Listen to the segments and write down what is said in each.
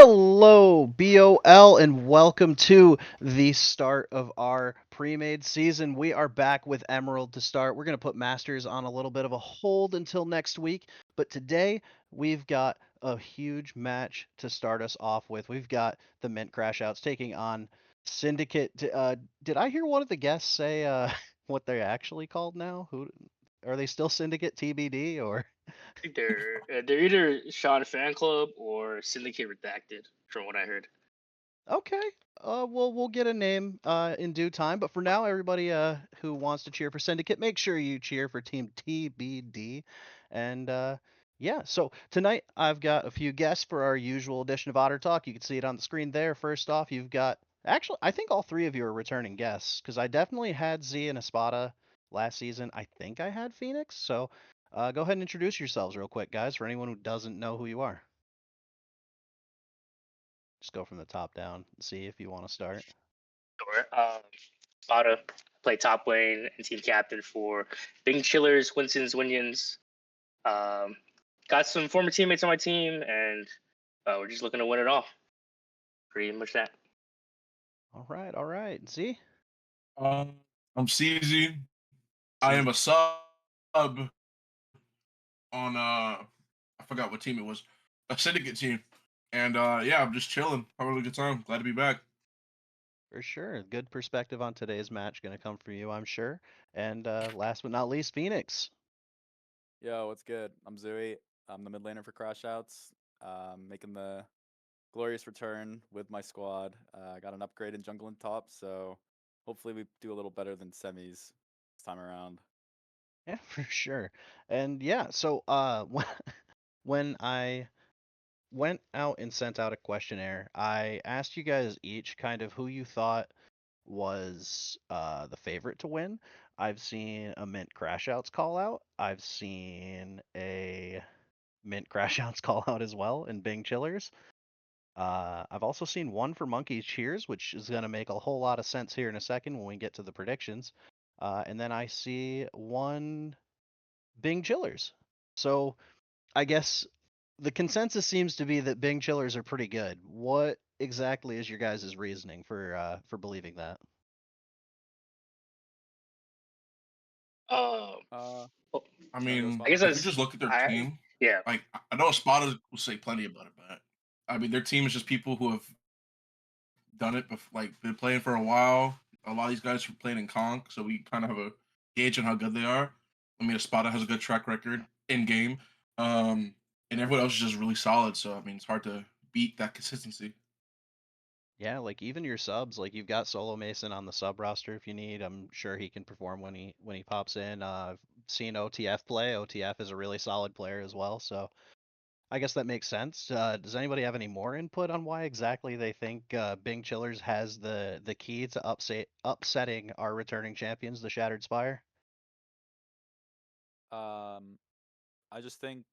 Hello, BOL, and welcome to the start of our pre-made season. We are back with Emerald to start. We're going to put Masters on a little bit of a hold until next week, but today we've got a huge match to start us off with. We've got the Mint Crashouts taking on Syndicate. Did I hear one of the guests say what they're actually called now? Who are they still Syndicate TBD or? Think they're either Sean Fan Club or Syndicate Redacted, from what I heard. Okay. We'll get a name in due time, but for now, everybody who wants to cheer for Syndicate, make sure you cheer for Team TBD. And yeah, so tonight I've got a few guests for our usual edition of Otter Talk. You can see it on the screen there. First off, you've got actually I think all three of you are returning guests because I definitely had Z and Espada last season. I think I had Phoenix. So go ahead and introduce yourselves real quick, guys, for anyone who doesn't know who you are. Just go from the top down and see if you want to start. Sure. Spada, play top lane and team captain for Bing Chillers, Winston's Winions. Um, got some former teammates on my team, and we're just looking to win it all. Pretty much that. All right, all right. Z? Um, I'm CZ. I am CZ. a sub on I forgot what team it was, a syndicate team, and yeah, I'm just chilling, having a good time. Glad to be back. For sure. Good perspective on today's match going to come from you, I'm sure. And last but not least, Phoenix. Yo, what's good? I'm Zooey. I'm the mid laner for Crashouts. Making the glorious return with my squad. I got an upgrade in jungle and top, so hopefully we do a little better than semis this time around. Yeah, for sure. And yeah, so when I went out and sent out a questionnaire, I asked you guys each kind of who you thought was the favorite to win. I've seen a Mint Crashouts call out. I've seen a Mint Crashouts call out as well in Bing Chillers. I've also seen one for Monkey Cheers, which is going to make a whole lot of sense here in a second when we get to the predictions. And then I see one Bing Chillers. So I guess the consensus seems to be that Bing Chillers are pretty good. What exactly is your guys' reasoning for believing that? Um, Uh, well, I you want to go, mean, I guess Spada? if we that's just look at their I. team, Yeah. like I know Spada will say plenty about it, but I mean, their team is just people who have done it, like been playing for a while. A lot of these guys are playing in Conk, so we kind of have a gauge on how good they are. I mean, Espada has a good track record in game, um, and everyone else is just really solid. So I mean, it's hard to beat that consistency. Yeah, like even your subs, like you've got Solo Mason on the sub roster if you need. I'm sure he can perform when he pops in. I've seen OTF play. OTF is a really solid player as well, so I guess that makes sense. Does anybody have any more input on why exactly they think Bing Chillers has the key to upsetting our returning champions, the Shattered Spire? Um, I just think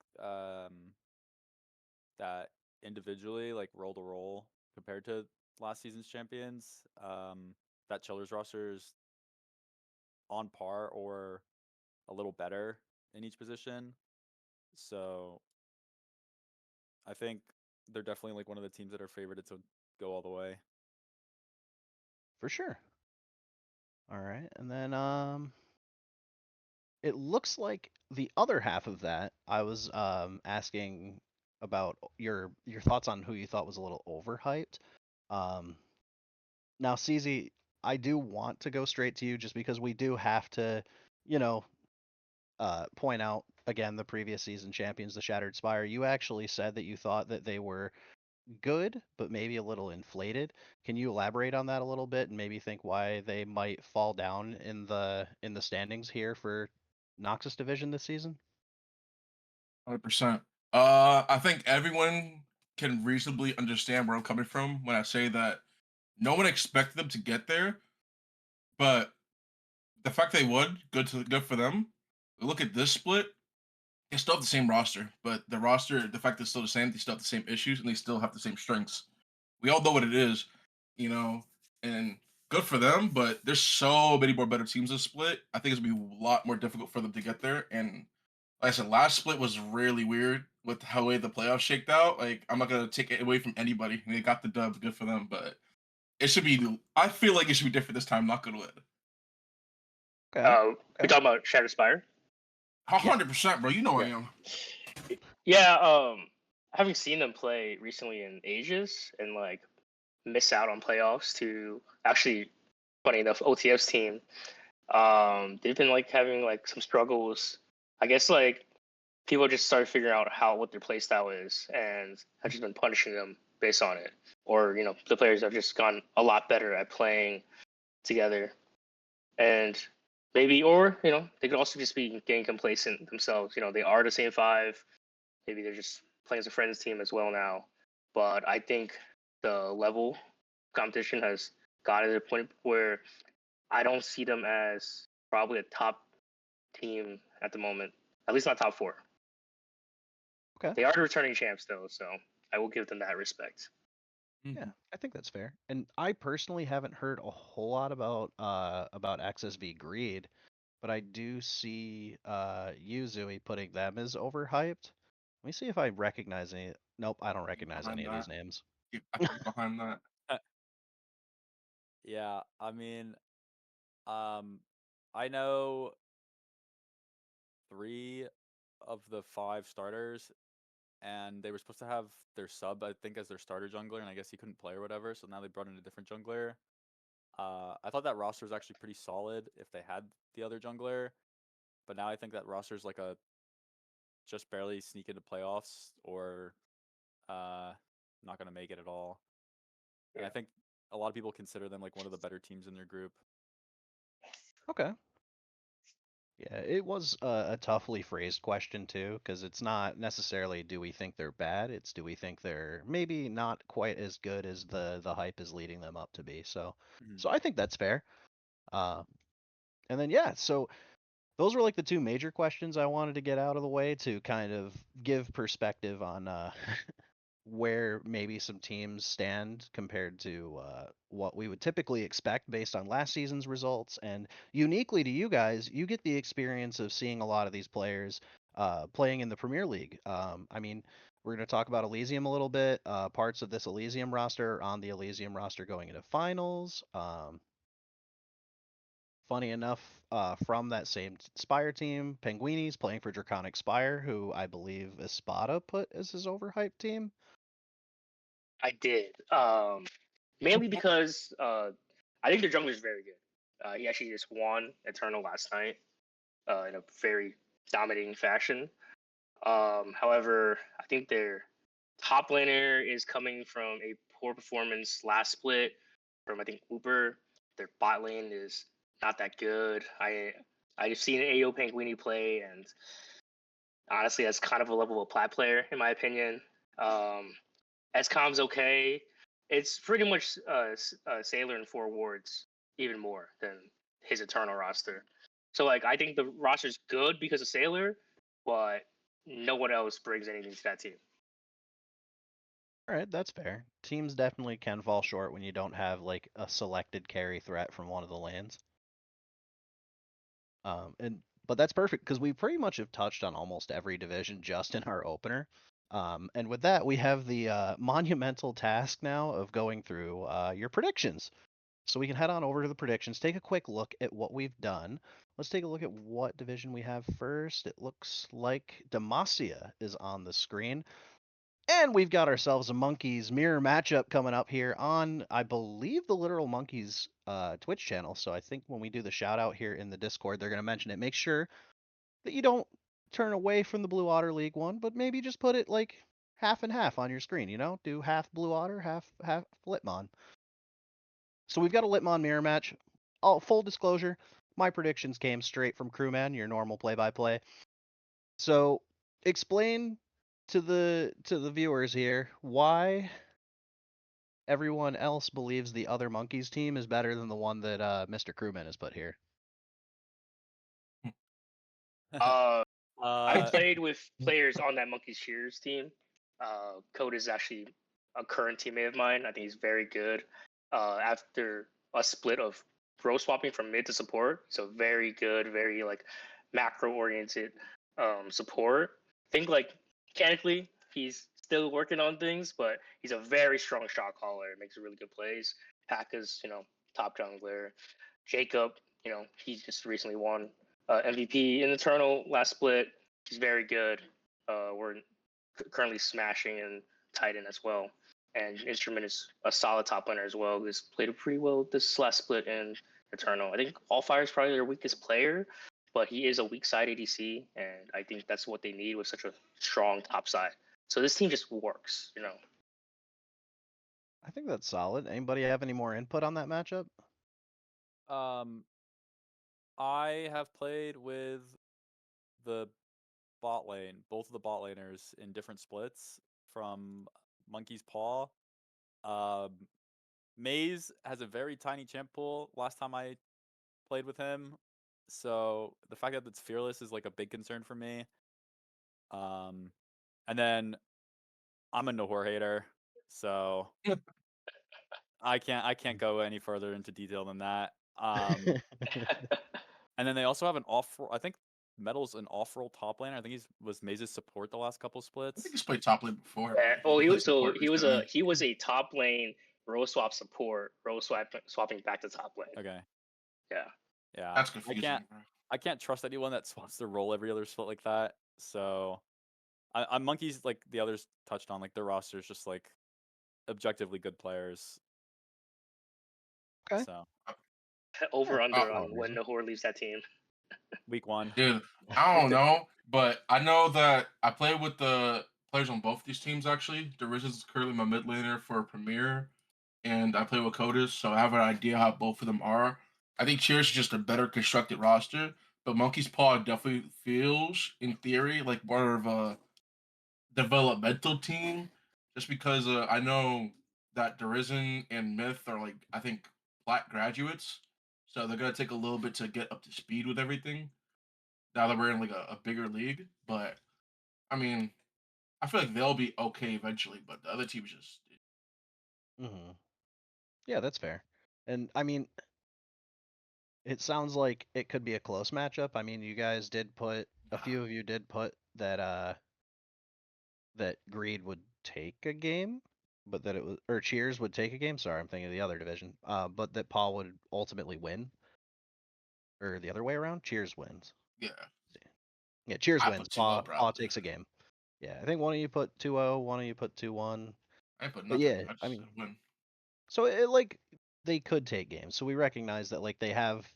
that individually, like roll to roll, compared to last season's champions, that Chillers roster is on par or a little better in each position. So I think they're definitely like one of the teams that are favored to go all the way. For sure. All right, and then it looks like the other half of that I was asking about your thoughts on who you thought was a little overhyped. Um, Now, CZ, I do want to go straight to you just because we do have to, you know, point out again the previous season champions, the Shattered Spire. You actually said that you thought that they were good, but maybe a little inflated. Can you elaborate on that a little bit and maybe think why they might fall down in the standings here for Noxus Division this season? 100%. I think everyone can reasonably understand where I'm coming from when I say that no one expected them to get there, but the fact they would, good for them. Look at this split; they still have the same roster, but the roster, the fact that it's still the same, they still have the same issues, and they still have the same strengths. We all know what it is, you know, and good for them. But there's so many more better teams this split. I think it's gonna be a lot more difficult for them to get there. And like I said, last split was really weird with how way the playoffs shaked out. Like, I'm not gonna take it away from anybody. They got the dub, good for them. But it should be. I feel like it should be different this time. Not gonna lie. Okay. We Okay. talking about Shattered Spire? 100%, bro. You know I Yeah. am. Yeah. Having seen them play recently in Asia's and like miss out on playoffs to actually, funny enough, OTF's team. They've been like having like some struggles. I guess like people just started figuring out what their play style is and have just been punishing them based on it. Or the players have just gone a lot better at playing together, and maybe they could also just be getting complacent themselves. They are the same five. Maybe they're just playing as a friends team as well now. But I think the level competition has gotten to the point where I don't see them as probably a top team at the moment. At least not top four. Okay. They are the returning champs though, so I will give them that respect. Yeah, I think that's fair. And I personally haven't heard a whole lot about XSV Greed, but I do see you, Zooey, putting them as overhyped. Let me see if I recognize any. Nope, I don't recognize Behind any of that, these names. I can get behind that. Yeah, I mean, I know 3 of the 5 starters, and they were supposed to have their sub, I think, as their starter jungler, and I guess he couldn't play or whatever, so now they brought in a different jungler. I thought that roster was actually pretty solid if they had the other jungler, but now I think that roster's like a just barely sneak into playoffs or not gonna make it at all. And I Yeah. think a lot of people consider them like one of the better teams in their group. Okay. Yeah, it was a toughly phrased question too, because it's not necessarily do we think they're bad, it's do we think they're maybe not quite as good as the hype is leading them up to be. So I think that's fair. Uh, and then yeah, so those were like the two major questions I wanted to get out of the way to kind of give perspective on where maybe some teams stand compared to what we would typically expect based on last season's results. And uniquely to you guys, you get the experience of seeing a lot of these players playing in the Premier League. I mean, we're going to talk about Elysium a little bit. Parts of this Elysium roster are on the Elysium roster going into finals. Funny enough, from that same Spire team, Penguini's playing for Draconic Spire, who I believe Espada put as his overhyped team. I did. Mainly because I think the jungler is very good. He actually just won Eternal last night in a very dominating fashion. However, I think their top laner is coming from a poor performance last split from I think Uber. Their bot lane is not that good. I've seen AO Penguini play, and honestly, that's kind of a level of plat player in my opinion. SCOM's okay. It's pretty much Sailor and Four Wards even more than his Eternal roster. So like I think the roster's good because of Sailor, but no one else brings anything to that team. All right, that's fair. Teams definitely can fall short when you don't have like a selected carry threat from one of the lanes. And but that's perfect because we pretty much have touched on almost every division just in our opener. And with that, we have the monumental task now of going through your predictions. So we can head on over to the predictions, take a quick look at what we've done. Let's take a look at what division we have first. It looks like Demacia is on the screen. And we've got ourselves a Monkeys mirror matchup coming up here on, I believe, the Literal Monkeys Twitch channel. So I think when we do the shout out here in the Discord, they're going to mention it. Make sure that you don't turn away from the Blue Otter League one, but maybe just put it like half and half on your screen. Do half Blue Otter, half Litmon. So we've got a Litmon mirror match. Oh, full disclosure, my predictions came straight from Crewman, your normal play-by-play. So explain to the viewers here why everyone else believes the other Monkeys team is better than the one that Mr. Crewman has put here. I uh, played with players on that Monkey Shears team. Code is actually a current teammate of mine. I think he's very good. After a split of pro swapping from mid to support, so very good, very like macro oriented support. I think like mechanically, he's still working on things, but he's a very strong shot caller. Makes really good plays. Packers, top jungler. Jacob, he just recently won MVP in Eternal last split. He's very good. We're currently smashing in Titan as well. And Instrument is a solid top laner as well. He's played pretty well this last split in Eternal. I think Allfire is probably their weakest player, but he is a weak side ADC, and I think that's what they need with such a strong top side. So this team just works. I think that's solid. Anybody have any more input on that matchup? I have played with the bot lane, both of the bot laners in different splits from Monkey's Paw. Maze has a very tiny champ pool last time I played with him. So the fact that it's fearless is like a big concern for me. And then I'm a Nahor hater, so I can't go any further into detail than that. And then they also have an off. I think Metal's an off-roll top laner. I think was Maze's support the last couple I think splits. he's played top lane before. Yeah. Well, He played support he was recently. a top lane role swap support, swapping back to top lane. Okay. Yeah. Yeah. That's confusing, bro. I can't trust anyone that swaps their role every other split like that. So, I Monkeys, like the others touched on, like their roster is just like objectively good players. Okay. So Over Yeah, under solid on when reason. Nahor leaves that team. week 1. Dude, I don't know, but I know that I play with the players on both these teams actually. Deriz is currently my mid laner for Premier, and I play with Codus, so I have an idea how both of them are. I think Cheers is just a better constructed roster, but Monkey's Paw definitely feels, in theory, like more of a developmental team, just because I know that Derizen and Myth are like I think plat graduates, so they're gonna take a little bit to get up to speed with everything now that we're in like a bigger league. But I mean, I feel like they'll be okay eventually. But the other teams just Hmm. Yeah, that's fair. And I mean, it sounds like it could be a close matchup. I mean, you guys did put a few of you did put that Greed would take a game, but that it was or Cheers would take a game. Sorry, I'm thinking of the other division. But that Paul would ultimately win, or the other way around. Cheers wins. yeah. Yeah, Cheers I wins. put 2-0 Paul probably. takes a game. Yeah, I think one of you put 2-0, one of you put 2-1. I ain't put But nothing. yeah, I I just mean, said win. so it like they could take games. So we recognize that like they have,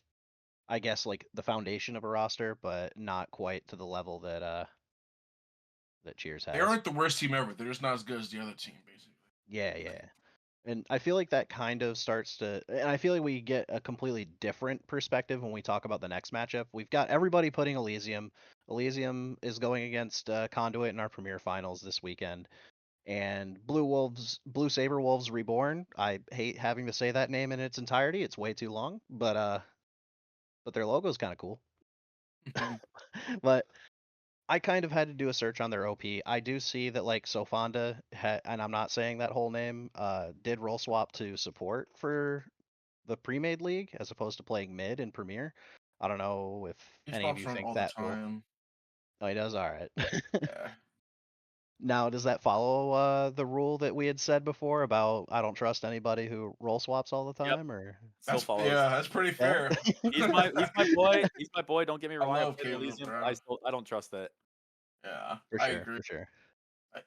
I guess, like the foundation of a roster, but not quite to the level that Cheers They has. aren't the worst team ever. They're just not as good as the other team, basically. Yeah, yeah. And I feel like that kind of starts to, and I feel like we get a completely different perspective when we talk about the next matchup. We've got everybody putting Elysium. Elysium is going against Conduit in our premier finals this weekend. And Blue Saber Wolves Reborn. I hate having to say that name in its entirety. It's way too long, but their logo's kind of cool. But I kind of had to do a search on their OP. I do see that like Sofonda, and I'm not saying that whole name, did role swap to support for the pre-made league as opposed to playing mid in Premier. I don't know if He any of swaps you around think all the that will. time. Oh, he does. All right. Yeah. Now, does that follow the rule that we had said before about I don't trust anybody who role swaps all the Yep, time, or still follows. That's pretty yeah? fair. He's my boy. He's my boy. Don't get me I wrong. I love played Caleb, Elysium, but bro. I don't trust it. Yeah, For I sure, agree. for sure. I,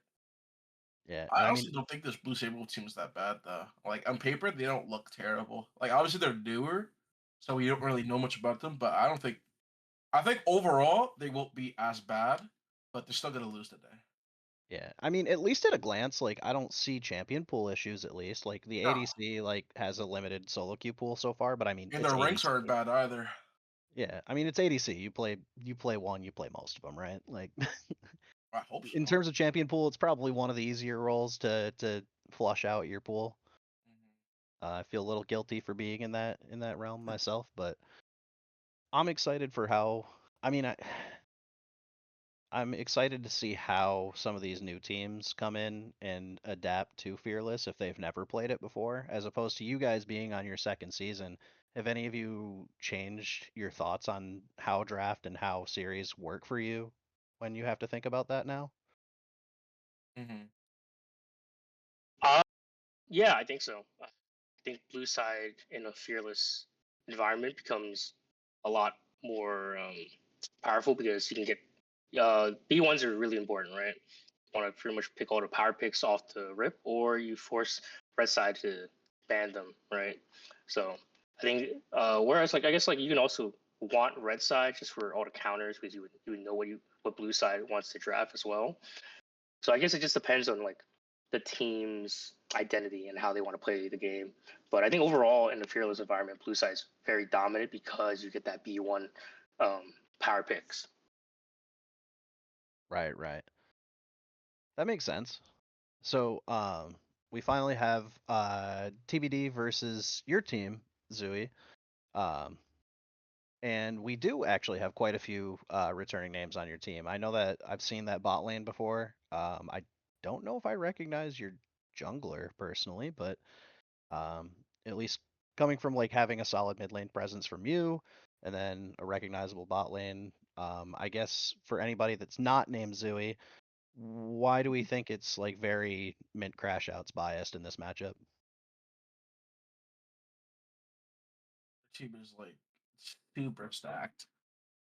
Yeah, I and I mean, honestly don't think this Blue Sable team is that bad though. Like on paper, they don't look terrible. Like obviously they're newer, so we don't really know much about them. But I don't think. I think overall they won't be as bad, but they're still gonna lose today. yeah, I mean, at least at a glance, like I don't see champion pool issues. At least, like the No, ADC like has a limited solo queue pool so far, but I mean, and it's their ranks ADC. aren't bad either. Yeah, I mean, it's ADC. You play one, you play most of them, right? Like I hope in so. terms of champion pool, it's probably one of the easier roles to flush out your pool. I feel a little guilty for being in that realm myself, but I'm excited for how. I mean, I'm excited to see how some of these new teams come in and adapt to Fearless if they've never played it before, as opposed to you guys being on your second season. Have any of you changed your thoughts on how draft and how series work for you when you have to think about that now? Mm-hmm. Yeah, I think so. I think blue side in a fearless environment becomes a lot more powerful because you can get B1s are really important, right? Want to pretty much pick all the power picks off the rip, or you force red side to ban them, right? So I think whereas like I guess like you can also want red side just for all the counters because you would know what blue side wants to draft as well. So I guess it just depends on like the team's identity and how they want to play the game. But I think overall in the fearless environment, blue side's very dominant because you get that B1 power picks. Right, right. That makes sense. So, we finally have TBD versus your team, Zooey. Um, and we do actually have quite a few returning names on your team. I know that I've seen that bot lane before. I don't know if I recognize your jungler personally, but um, at least coming from like having a solid mid lane presence from you, and then a recognizable bot lane. I guess for anybody that's not named Zooey, why do we think it's like very mint Crashouts biased in this matchup? The team is like super stacked.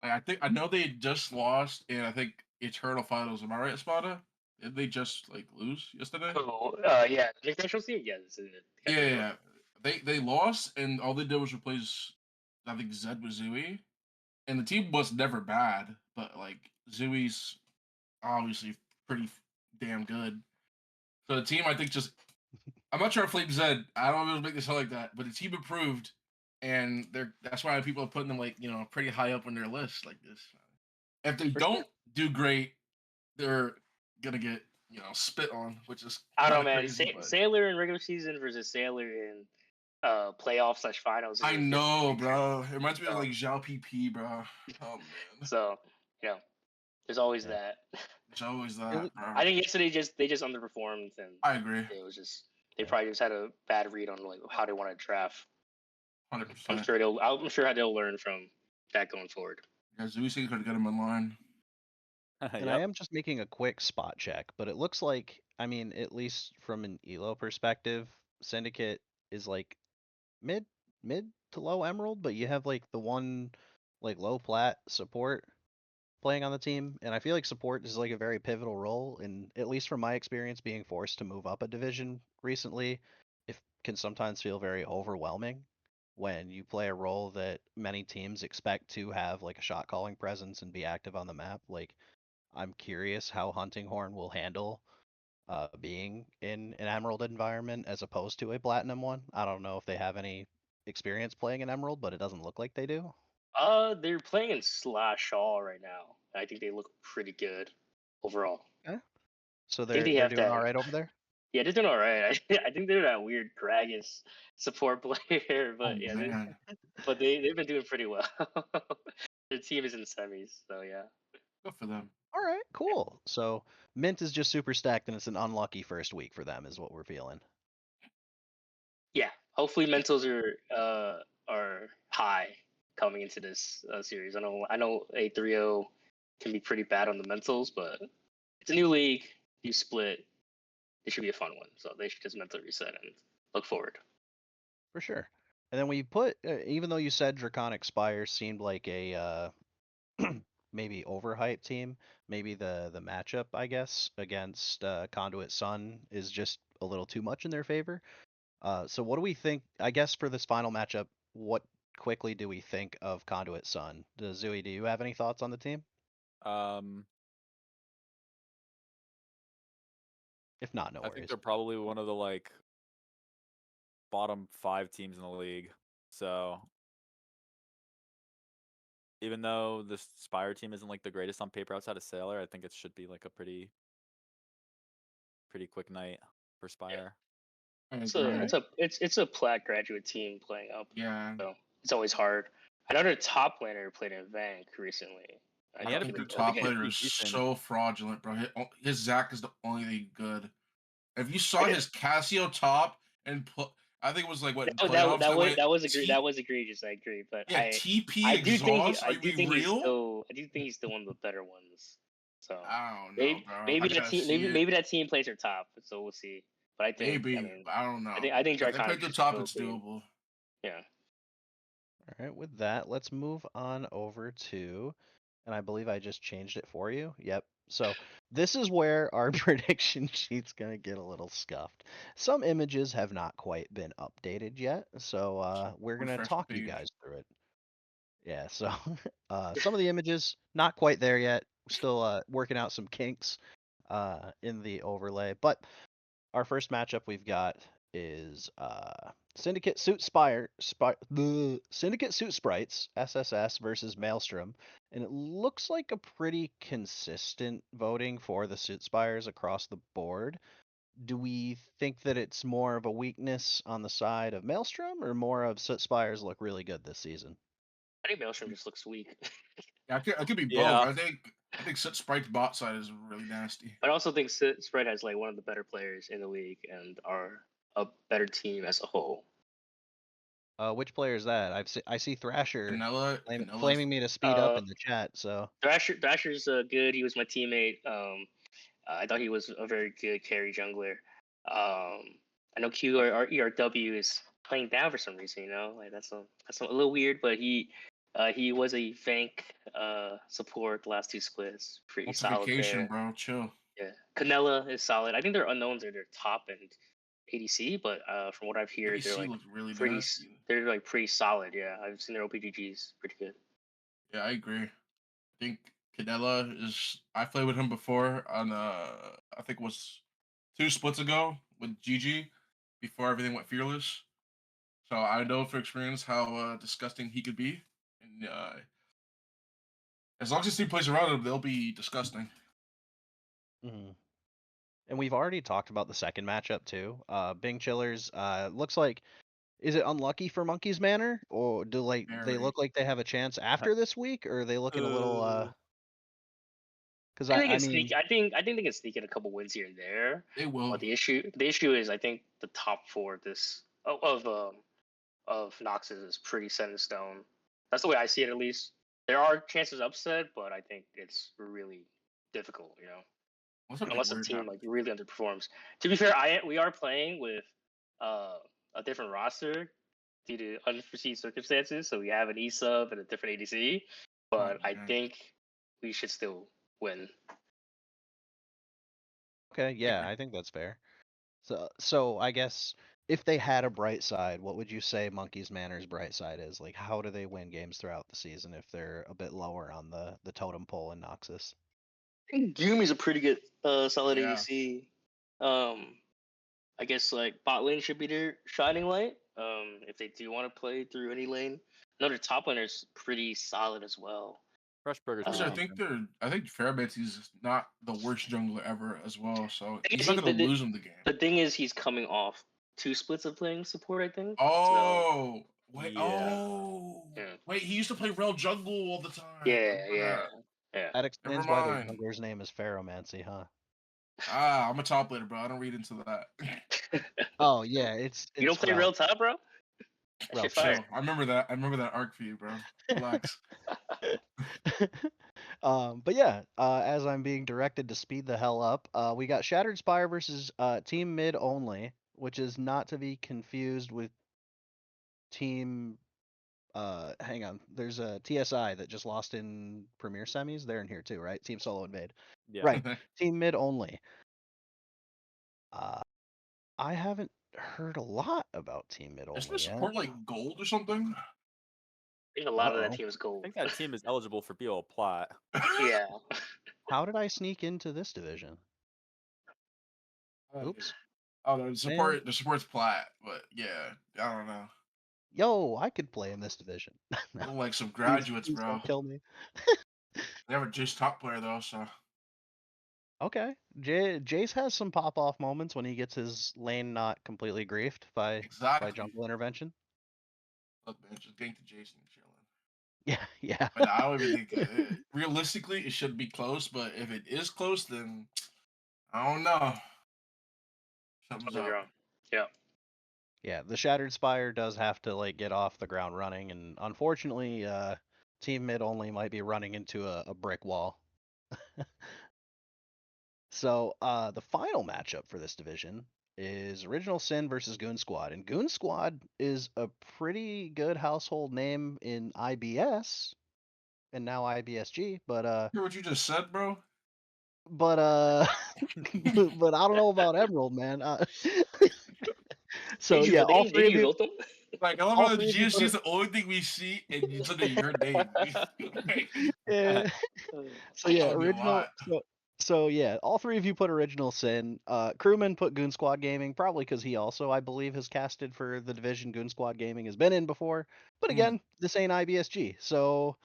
I know they just lost in I think Eternal Finals. Am I right, Spada? Did they just like lose yesterday? So yeah, the international team, yeah, Yeah, yeah, yeah. They lost and all they did was replace I think Zed with Zooey. And the team was never bad, but like Zooey's obviously pretty damn good. So the team I think just I'm not sure if Flame Zed, I don't know if it was make this sound like that, but the team improved and that's why people are putting them like, pretty high up on their list like this. If they For sure. don't do great, they're gonna get spit on, which is I don't kind know, of man. crazy. But Sailor in regular season versus Sailor in playoff/finals is I a different know, picture. bro. It reminds me of So, like Zhao PP, bro. Oh man, so you know, there's always Yeah. that. it's always It, that, bro. I think yesterday they just underperformed and I agree, it was just they yeah. probably just had a bad read on like how they want to draft. 100%. I'm sure they'll learn from that going forward. Yeah, Zuisi could get him in line. And I Yep. am just making a quick spot check, but it looks like, I mean, at least from an elo perspective, Syndicate is like mid mid to low emerald, but you have like the one like low plat support playing on the team, and I feel like support is like a very pivotal role, and at least from my experience being forced to move up a division recently, it can sometimes feel very overwhelming when you play a role that many teams expect to have like a shot calling presence and be active on the map. Like I'm curious how Hunting Horn will handle being in an Emerald environment as opposed to a Platinum one. I don't know if they have any experience playing an Emerald, but it doesn't look like they do. They're playing in Slash All right now. I think they look pretty good overall. Okay. So I think they they're have doing that. all right over there. Yeah, they're doing all right. I think they're that weird Gragas support player, Oh but yeah, man, they've been doing pretty well. Their team is in semis, so yeah. good for them. All right, cool. So Mint is just super stacked, and it's an unlucky first week for them, is what we're feeling. Yeah, hopefully mentals are high coming into this series. I know A30 can be pretty bad on the mentals, but it's a new league, new split. It should be a fun one. So they should just mental reset and look forward. For sure. And then we put, even though you said Draconic Spire seemed like a maybe overhyped team, maybe the matchup, I guess, against Conduit Sun is just a little too much in their favor. So what do we think? I guess for this final matchup, what quickly do we think of Conduit Sun? Zooey, do you have any thoughts on the team? Um, If not, no I think worries. they're probably one of the like bottom 5 teams in the league. So even though the Spire team isn't like the greatest on paper outside of Sailor, I think it should be like a pretty quick night for Spire. I It's agree. it's a plat graduate team playing up, Yeah, so it's always hard. Another top laner played in Vank recently. And I he had a think their I think top he had a player pretty is decent. so fraudulent, bro. His Zac is the only thing good. If you I saw did- his Casio top and I think it was like what in that, that, playoffs that that was went that was that was egregious. I agree, but yeah TP I do think exhaust. Are I do we think he's real? still I do think he's still one of the better ones. So I don't know, maybe bro. I maybe that gotta team see it. maybe that team plays their top. So we'll see. But I Maybe. mean, I don't know. I think If they play Draconic the should top, still it's be. doable. Yeah. All right, with that, let's move on over to, and I believe I just changed it for you. Yep. So this is where our prediction sheet's gonna get a little scuffed. Some images have not quite been updated yet, so we're gonna Refresh the talk you page. guys through it. Yeah, so some of the images not quite there yet. Still working out some kinks in the overlay, but our first matchup we've got is Syndicate Suit Syndicate Suit Sprites SSS versus Maelstrom, and it looks like a pretty consistent voting for the Suit Spires across the board. Do we think that it's more of a weakness on the side of Maelstrom, or more of Soot Spires look really good this season? I think Maelstrom just looks weak. Yeah, I could be both. Yeah. I think Sprite's bot side is really nasty. But I also think Spread has like one of the better players in the league and are a better team as a whole. Which player is that? I see Thrasher Canella's flaming me to speed up in the chat. So Thrasher's good. He was my teammate. I thought he was a very good carry jungler. I know Q or ERW is playing down for some reason. You know, like that's a little weird. But he was a Vank support the last two splits. Pretty solid multiplication, there. bro. Chill. Yeah, Canella is solid. I think their unknowns are their top and ADC, but from what I've heard, they're ADC like looks really pretty. nasty. They're like pretty solid. Yeah, I've seen their OPGGs pretty good. Yeah, I agree. I think Canella is. I played with him before on I think it was 2 splits ago with GG before everything went fearless. So I know for experience how disgusting he could be, and as long as his team plays around him, they'll be disgusting. Mhm. And we've already talked about the second matchup too. Bing Chillers looks like, is it unlucky for Monkey's Manor, or do like they Very. look like they have a chance after this week, or are they looking a little? Because I think they I can sneak. mean, I think they can sneak in a couple wins here and there. They will. But the issue is I think the top four of this of Noxus is pretty set in stone. That's the way I see it, at least. There are chances of upset, but I think it's really difficult. You know, What's something unless a weird team like happens? really underperforms. To be fair, we are playing with a different roster due to unforeseen circumstances. So we have an E sub and a different ADC, Oh but I man. think we should still win. okay, yeah, I think that's fair. So I guess if they had a bright side, what would you say Monkey's Manor's bright side is? Like, how do they win games throughout the season if they're a bit lower on the totem pole in Noxus? I think Yumi's a pretty good solid Yeah. ADC. I guess like bot lane should be their shining light. If they do want to play through any lane. Another top laner is pretty solid as well. Fresh Burger's Plus, pretty Um, I think Fairbanks is not the worst jungler ever as well, so I he's guess not gonna lose him the game. the thing is he's coming off 2 splits of playing support, I think. So Oh wait, Yeah. yeah, wait, he used to play Rel jungle all the time. I yeah, remember yeah, that. yeah. That Never explains why their mind. jungler's name is Pharomancy, huh? I'm a top laner, bro. I don't read into that. Oh yeah, it's You don't play Ralph. real top, bro? That shit Ralph fire. Chill. I remember that. I remember that arc for you, bro. Relax. But yeah, as I'm being directed to speed the hell up, we got Shattered Spire versus Team Mid Only, which is not to be confused with Team. Hang on, there's a TSI that just lost in Premier Semis. They're in here too, right? Team Solo Invade. Yeah. Right. Team Mid Only. Uh, I haven't heard a lot about Team Mid Isn't the Only yet. support like gold or something? I think a Uh lot of that oh. team is I gold. think that team is eligible for BOL plat. Yeah. How did I sneak into this division? Oops. Oh, Man. the support's plat, but yeah, I don't know. Yo, I could play in this division. No, They're like some please, graduates, please bro. don't kill me. They have a Jace top player though, so Okay. Jace has some pop off moments when he gets his lane not completely griefed by exactly. jungle intervention. Look, man, just gank to Jason and chilling. Yeah, yeah. But I don't even think realistically it should be close. But if it is close, then I don't know. Something's Something's up. wrong. Yeah. Yeah, the Shattered Spire does have to like get off the ground running, and unfortunately, Team Mid Only might be running into a brick wall. So the final matchup for this division is Original Sin versus Goon Squad, and Goon Squad is a pretty good household name in IBS and now IBSG, Hear what you just said, bro? but but I don't know about Emerald, man. So Did you yeah, all did three of you you, vote them? Like, I love all how the three of you GSG put is the only thing we see, and it's under your name. Like, yeah. So I yeah, love you a original. lot. So yeah, all three of you put Original Sin. Crewman put Goon Squad Gaming, probably because he also, I believe, has casted for the division Goon Squad Gaming has been in before. But Mm. again, this ain't IBSG. So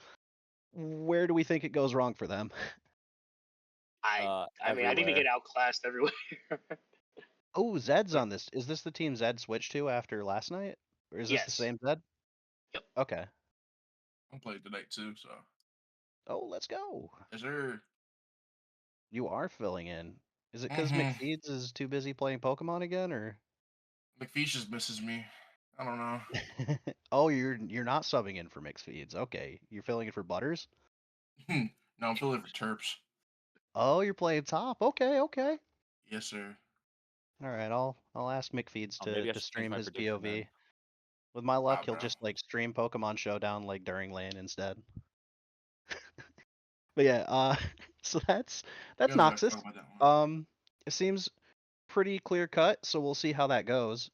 where do we think it goes wrong for them? I mean, I think they Everywhere. get outclassed everywhere. Oh, Zed's on this. Is this the team Zed switched to after last night, or is this the Yes. same Zed? Yep. Okay. I'm playing tonight too, so Oh, let's go. is there? You are filling in. Is it because Mm-hmm. McFeeds is too busy playing Pokemon again, or? McFeesh just misses me. I don't know. Oh, you're not subbing in for mixed feeds. Okay, you're filling in for Butters. No, I'm filling for Terps. Oh, you're playing top. Okay, okay. Yes, sir. All right, I'll ask McFeeds Oh, maybe I to should change stream my his prediction POV. then. With my luck, Wow, he'll bro. just like stream Pokemon Showdown like during lane instead. But yeah, so You that's guys gotta Noxus. talk about that one. It seems pretty clear cut, so we'll see how that goes.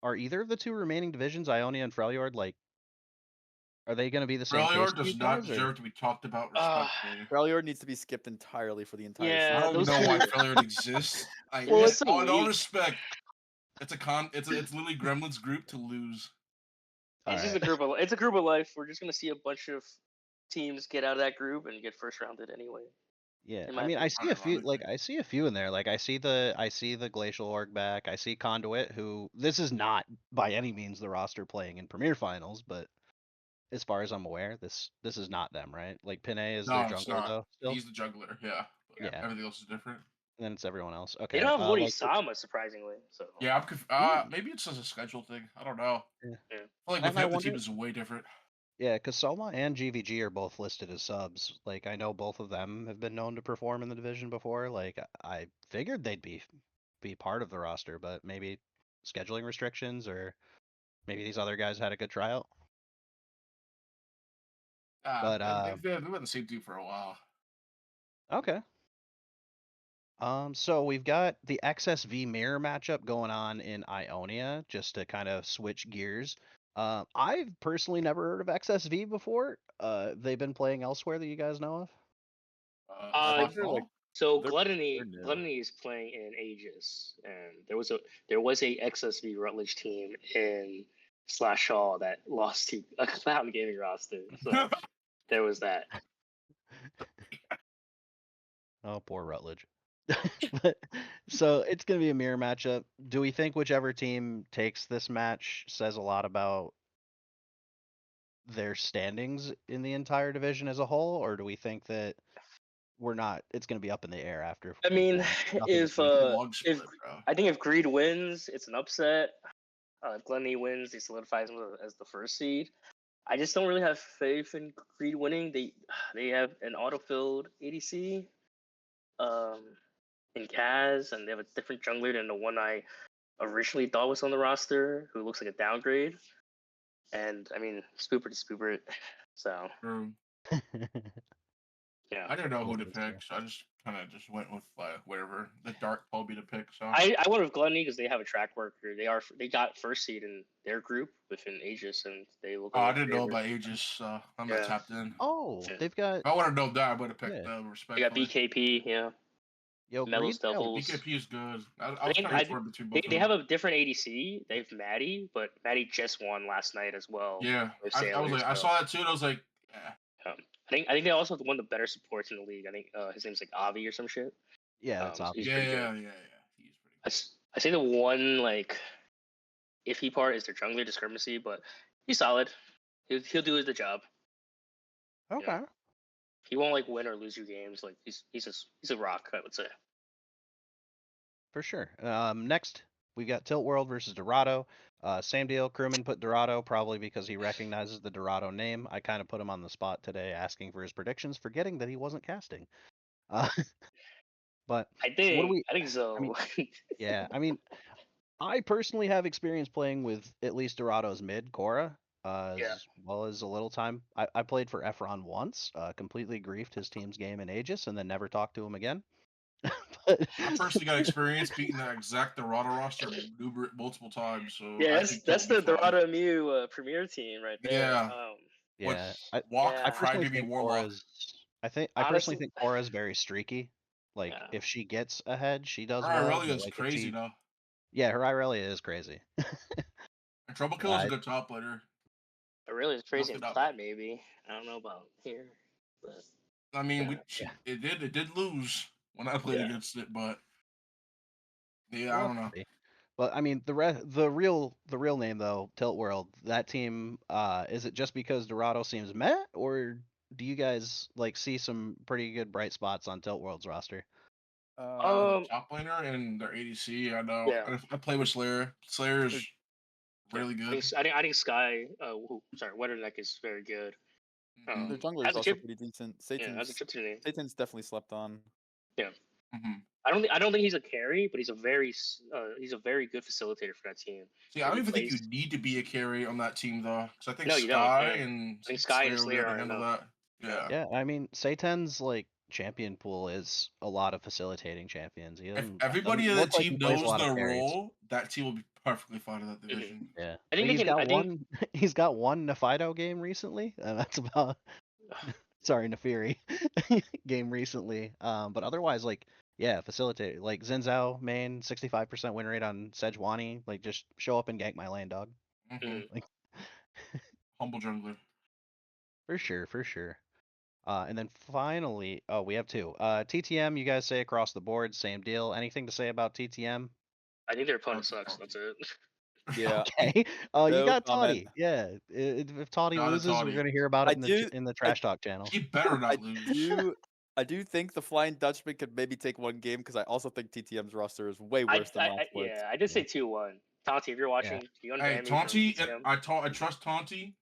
Are either of the two remaining divisions, Ionia and Freljord, like, are they going to be the same case Freljord for you does not guys, or? deserve to be talked about Uh, respectfully. Freljord needs to be skipped entirely for the entire Yeah, I season. don't those know why two. Freljord exists. They're Well, just so All in all weak. respect, it's it's literally Gremlin's group to lose. All It's just right. it's a group of life. We're just gonna see a bunch of teams get out of that group and get first rounded anyway. Yeah, In I my mean, I opinion. see a few, like Unironically. I see a few in there. Like I see the Glacial Org back. I see Conduit, who this is not by any means the roster playing in Premier Finals, but as far as I'm aware, this is not them, right? Like Pinay is their No, it's jungler not. though, still. He's the juggler, yeah. But Yeah. Yeah, everything else is different. and then it's everyone else. They Okay, don't have Lord like Isama, surprisingly. So Yeah, ooh, maybe it's just a schedule thing. I don't know. yeah. I feel like with And I him the team wonder, is way different. yeah, because Soma and GVG are both listed as subs. Like I know both of them have been known to perform in the division before. Like I figured they'd be part of the roster, but maybe scheduling restrictions or maybe these other guys had a good tryout. But They've been the same team for a while. okay. So we've got the XSV mirror matchup going on in Ionia, just to kind of switch gears. I've personally never heard of XSV before. They've been playing elsewhere that you guys know of? Uh, Squad they're like Brawl? so they're new. Gluttony is playing in Aegis, and there was a XSV Rutledge team in Slash Shaw that lost to a Cloud Gaming roster. So there was that. Oh, poor Rutledge. But so it's gonna be a mirror matchup. Do we think whichever team takes this match says a lot about their standings in the entire division as a whole, or do we think that we're not? It's gonna be up in the air after I week mean, one. Nothing's if been Pretty said. long if split, bro. I think if Greed wins, it's an upset. If Gluttony wins, they solidify him as the first seed. I just don't really have faith in Greed winning. They have an auto-filled ADC, um, in Kaz, and they have a different jungler than the one I originally thought was on the roster, who looks like a downgrade. And I mean, Spooper to Spooper. So True. yeah, I didn't know Yeah, who to that's pick, fair. so I just kind of just went with whatever the dark told me to pick. So I went with Gluttony because they have a track record. They got first seed in their group within Aegis, and they look a I little didn't know favored. about Aegis, so I'm not Yeah, tapped in. Oh, yeah. they've got If I would have known that, I would have picked yeah. them They got respectfully. BKP. Yeah, Yo, Melos Greed. Devils. BKP is good. I I was think kind of torn between both of they have them. a different ADC. They have Maddie, but Maddie just won last night as well Yeah, with I was Sailors. like, I So saw that too, and I was like, yeah. I think they also have one of the better supports in the league. I think his name's like Avi or some shit. Yeah, that's So he's obvious. Yeah, pretty good. yeah, yeah, yeah. He's pretty good. I say the one like iffy part is their jungler discrepancy, but he's solid. He'll do the job. You know, Okay. he won't like win or lose you games. Like he's a rock, I would say. For sure. Next, we got Tilt World versus Dorado. Same deal. Crewman put Dorado probably because he recognizes the Dorado name. I kind of put him on the spot today asking for his predictions, forgetting that he wasn't casting. Uh, But I what do think we? I think I mean, so. yeah. I mean, I personally have experience playing with at least Dorado's mid, Cora, Yeah. as well as a little time. I played for Efron once, completely griefed his team's game in Aegis, and then never talked to him again. But I personally got experience beating that exact Dorado roster multiple times, so Yeah, I that's think that's totally the fine. Dorado Mew Premier team right there. Yeah, what yeah, Walk I Yeah, personally Crybaby think Warlock. Cora's. I personally honestly, think Cora's very streaky. Like yeah. if she gets ahead, she does Her well. Irelia But is like if crazy she, though. yeah, her Irelia is crazy. And Trouble Kill is a I good top laner. It really is crazy Look in it up. Plat, maybe. I don't know about here, but I mean, yeah, yeah it did lose when I played yeah. against it, but yeah, I we'll don't know. see. But I mean the real name though, Tilt World. That team, is it just because Dorado seems meh, or do you guys like see some pretty good bright spots on Tilt World's roster? The Um, top laner and their ADC, I know. yeah. I play with Slayer. Slayer's They're- Yeah, really good. I think Sky. Sorry, Weatherneck is very good. Hmm Their jungler is Has a also chip. pretty decent. Yeah, has a chip to the name. Satan's definitely slept on. Yeah, hmm I don't think he's a carry, but he's a very good facilitator for that team. See, I And don't he even think you plays. need to be a carry on that team though, because I think No, you don't. Sky Yeah, and I think Sky and Slayer will be Slayer able to are handle enough. that. Yeah. Yeah. Yeah, I mean Satan's like champion pool is a lot of facilitating champions. He If doesn't everybody on the look like he team plays a knows lot of their carries. role, that team will be perfectly fine in that hmm division. Yeah, I think they he's can. got I think. one. He's got one Nefido game recently, and that's about. Sorry, Nefiri game recently. But otherwise, like, yeah, facilitate. Like Zinzao main 65% win rate on Sejuani. Like, just show up and gank my lane, dog. hmm mhm. Like, Humble jungler. for sure, for sure. And then finally, oh, we have two. TTM, you guys say across the board, same deal. Anything to say about TTM? I think their opponent That's sucks. That's it. Yeah, Okay. You no got comment. Toddy. Yeah. If Toddy Shout out loses, we're Toddy. gonna hear about I it in do, in the I, trash talk channel. He better I not lose. do, I do think the Flying Dutchman could maybe take one game because I also think TTM's roster is way worse than last splits. Yeah, I did Yeah. say 2-1. Tonti, if you're Yeah. watching, can you Hey, unban me from Taunty, TTM? I trust Taunty.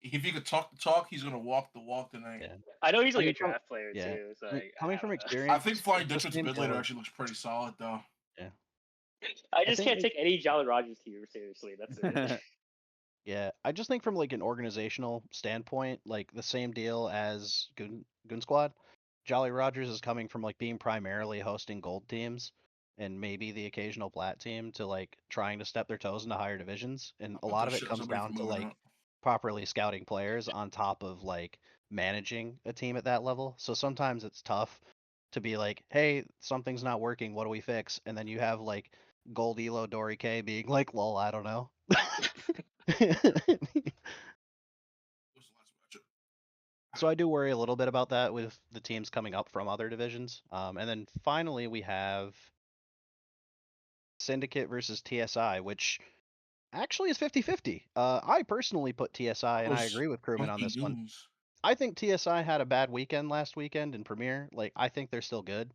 If he could talk the talk, he's gonna walk the walk tonight. Yeah. I know he's like a Coming from draft player yeah. too. So Coming I from don't know. I think experience, Flying it's the Dutchman's same mid deal laner with actually looks pretty solid though. yeah. I I just think can't like take any Jolly Rogers here seriously. That's it. yeah, I just think from like an organizational standpoint, like the same deal as Goon Squad. Jolly Rogers is coming from like being primarily hosting gold teams and maybe the occasional plat team to like trying to step their toes into higher divisions. And I a put lot those of it shit on comes somebody for down to moving like up. properly scouting players on top of like managing a team at that level. So sometimes it's tough to be like, hey, something's not working. What do we fix? And then you have like Gold Elo Dory K being like, lol, I don't know. What's the last matchup? So I do worry a little bit about that with the teams coming up from other divisions. And then finally we have Syndicate versus TSI, which actually is 50-50. I personally put TSI, and I Those agree with Crewman on funky this one. goons. I think TSI had a bad weekend last weekend in Premier. Like, I think they're still good.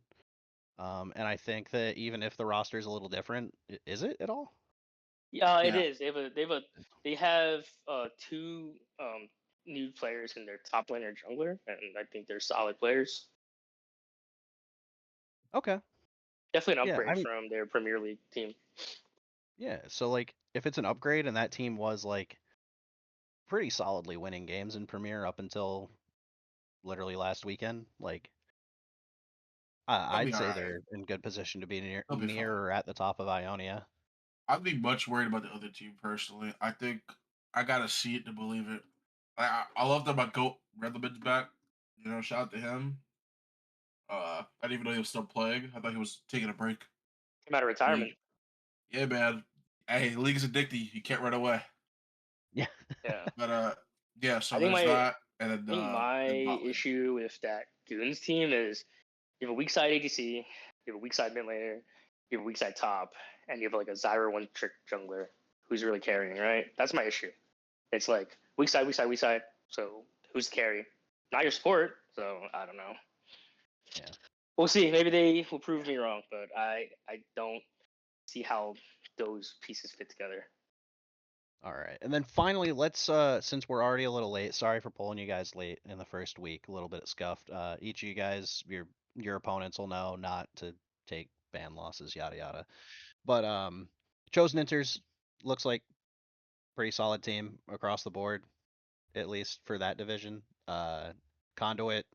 And I think that even if the roster is a little different, is it at all? Yeah, it Yeah. is. They have two new players in their top laner jungler, and I think they're solid players. Okay. Definitely an Yeah, I upgrade mean, from their Premier League team. yeah. So like, if it's an upgrade and that team was like pretty solidly winning games in Premier up until literally last weekend, like They'll I'd be say alright. they're in good position to be They'll be near fine. or at the top of Ionia. I'd be much worried about the other team personally. I think I gotta see it to believe it. I love that my goat Redleman's back. You know, shout out to him. I didn't even know he was still playing. I thought he was taking a break. Came out of retirement. League. Yeah, man. Hey, the league is addicting. You can't run away. Yeah. Yeah. But yeah. So I think there's my that, and I think my then bot lane. issue with that Goons team is you have a weak side ADC, you have a weak side mid laner, you have a weak side top, and you have like a Zyra one trick jungler who's really carrying, right? That's my issue. It's like weak side, weak side, weak side. So who's the carry? Not your support. So I don't know. Yeah. We'll see. Maybe they will prove me wrong, but I don't see how those pieces fit together. All right. And then finally, let's since we're already a little late, sorry for pulling you guys late in the first week, a little bit scuffed. Each of you guys, your opponents will know not to take ban losses, yada yada. But Chosen Inters looks like pretty solid team across the board, at least for that division. Conduit,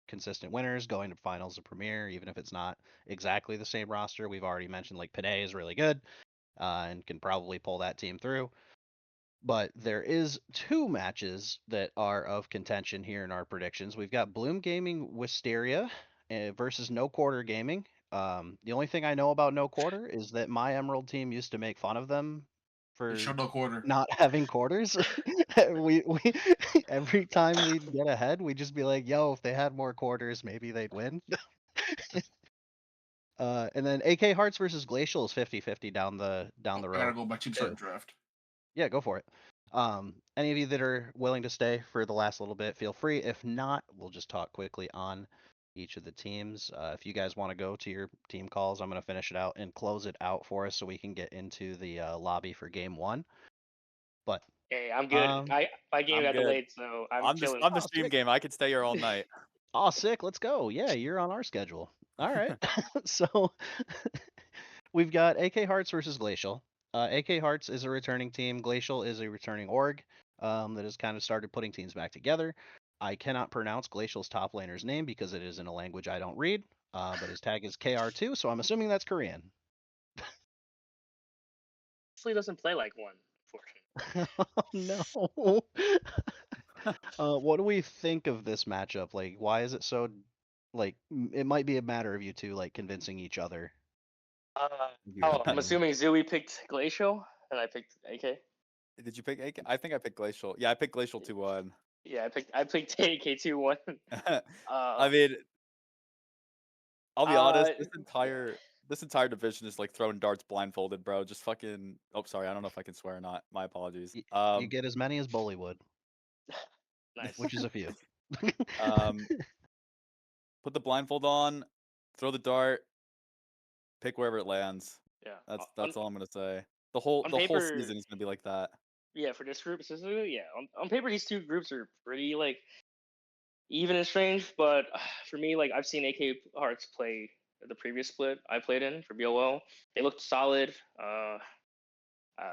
consistent winners, going to finals of Premier, even if it's not exactly the same roster. We've already mentioned like Panay is really good and can probably pull that team through. But there is two matches that are of contention here in our predictions. We've got Bloom Gaming Wisteria versus No Quarter Gaming. The only thing I know about No Quarter is that my Emerald team used to make fun of them They for showed no quarter. not having quarters. we every time we'd get ahead, we'd just be like, "Yo, if they had more quarters, maybe they'd win." And then AK Hearts versus Glacial is 50-50 down the I gotta row. go by team too. starting draft. Yeah, go for it. Any of you that are willing to stay for the last little bit, feel free. If not, we'll just talk quickly on each of the teams. If you guys want to go to your team calls, I'm going to finish it out and close it out for us so we can get into the lobby for game one. But Hey, I'm good. My game I'm got good. delayed, so I'm I'm chilling. the stream sick. game. I could stay here all night. Oh, sick. Let's go. Yeah, you're on our schedule. All right. So we've got AK Hearts versus Glacial. AK Hearts is a returning team. Glacial is a returning org that has kind of started putting teams back together. I cannot pronounce Glacial's top laner's name because it is in a language I don't read, but his tag is KR2, so I'm assuming that's Korean. Honestly, doesn't play like one, unfortunately. Oh, no. What do we think of this matchup? Like, why is it so? Like, it might be a matter of you two like convincing each other. Of your I'm opinion. assuming Zooey picked Glacial and I picked AK. Did you pick AK? I think I picked Glacial. Yeah, I picked Glacial 2-1. Yeah, I picked AK 2-1. I mean, I'll be honest. Yeah. This entire division is like throwing darts blindfolded, bro. Just fucking. Oh, sorry. I don't know if I can swear or not. My apologies. You get as many as Bully would, Nice. which is a few. Put the blindfold on, throw the dart, pick wherever it lands. Yeah. That's all I'm gonna say. The on whole paper, season is gonna be like that. yeah, for this group specifically, yeah. On paper, these two groups are pretty like even and strange, but for me, like I've seen AK Hearts play the previous split I played in for BOL. They looked solid.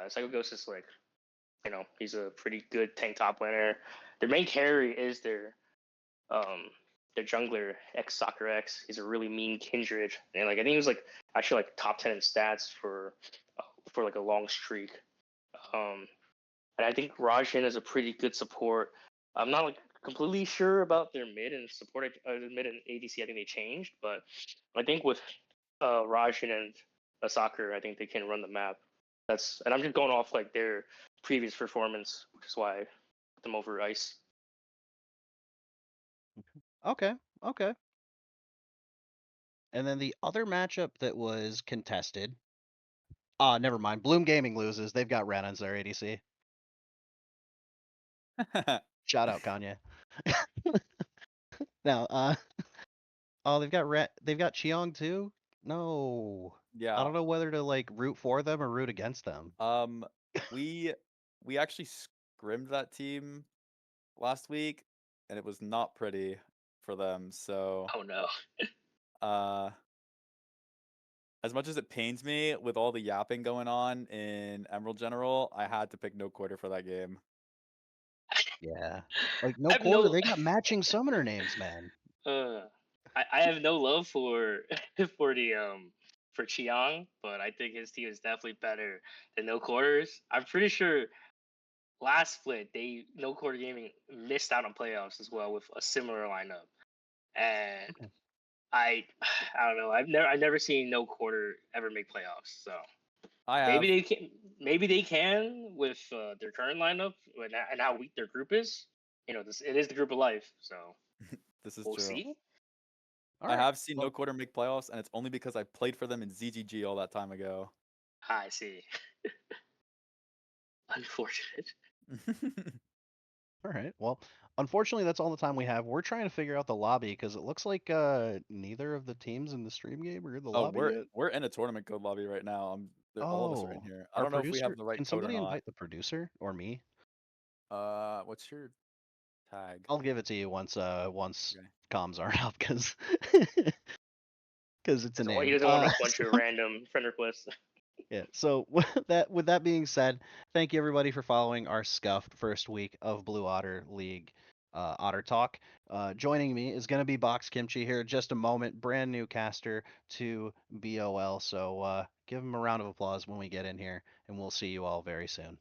Psycho Ghost is like, he's a pretty good tank top laner. Their main carry is um their jungler X Soccer X. He's a really mean Kindred, and like I think he was like actually like top 10 in stats for like a long streak. And I think Rajin is a pretty good support. I'm not like completely sure about their mid and support. Mid and ADC, I think they changed, but I think with Rajin and Soccer, I think they can run the map. And I'm just going off like their previous performance, which is why I put them over Ice. Okay, okay. And then the other matchup that was contested. Never mind. Bloom Gaming loses. They've got Ren as their ADC. Shout out Kanye. Now, oh, they've got They've got Cheong too. No, I Yeah. don't know whether to like root for them or root against them. We actually scrimmed that team last week, and it was not pretty for them. So, Oh no. as much as it pains me with all the yapping going on in Emerald General, I had to pick No Quarter for that game. Yeah, like I no have quarter. no. They got matching summoner names, man. I have no love for for the for Chiang, but I think his team is definitely better than No Quarters. I'm pretty sure last split they No Quarter Gaming missed out on playoffs as well with a similar lineup, and Okay. I I don't know. I've never seen No Quarter ever make playoffs, so I maybe have. they can. Maybe they can with their current lineup and how weak their group is. It is the group of life, so This is we'll true. see. All I right. have seen No Quarter make playoffs, and it's only because I played for them in ZGG all that time ago. I see. Unfortunate. All right. Well, unfortunately, that's all the time we have. We're trying to figure out the lobby because it looks like neither of the teams in the stream game are in the Oh, lobby yet. we're in a tournament code lobby right now. All of us are in Oh, here. I our don't know if we producer. have the right Can code or somebody not. invite the producer or me? What's your tag? I'll give it to you once Okay. comms are up because because it's a So he name. doesn't want a bunch of random friend requests. Yeah. So with that being said, thank you everybody for following our scuffed first week of Blue Otter League Otter Talk. Joining me is going to be Box Kimchi here in just a moment, brand new caster to BOL. So give him a round of applause when we get in here, and we'll see you all very soon.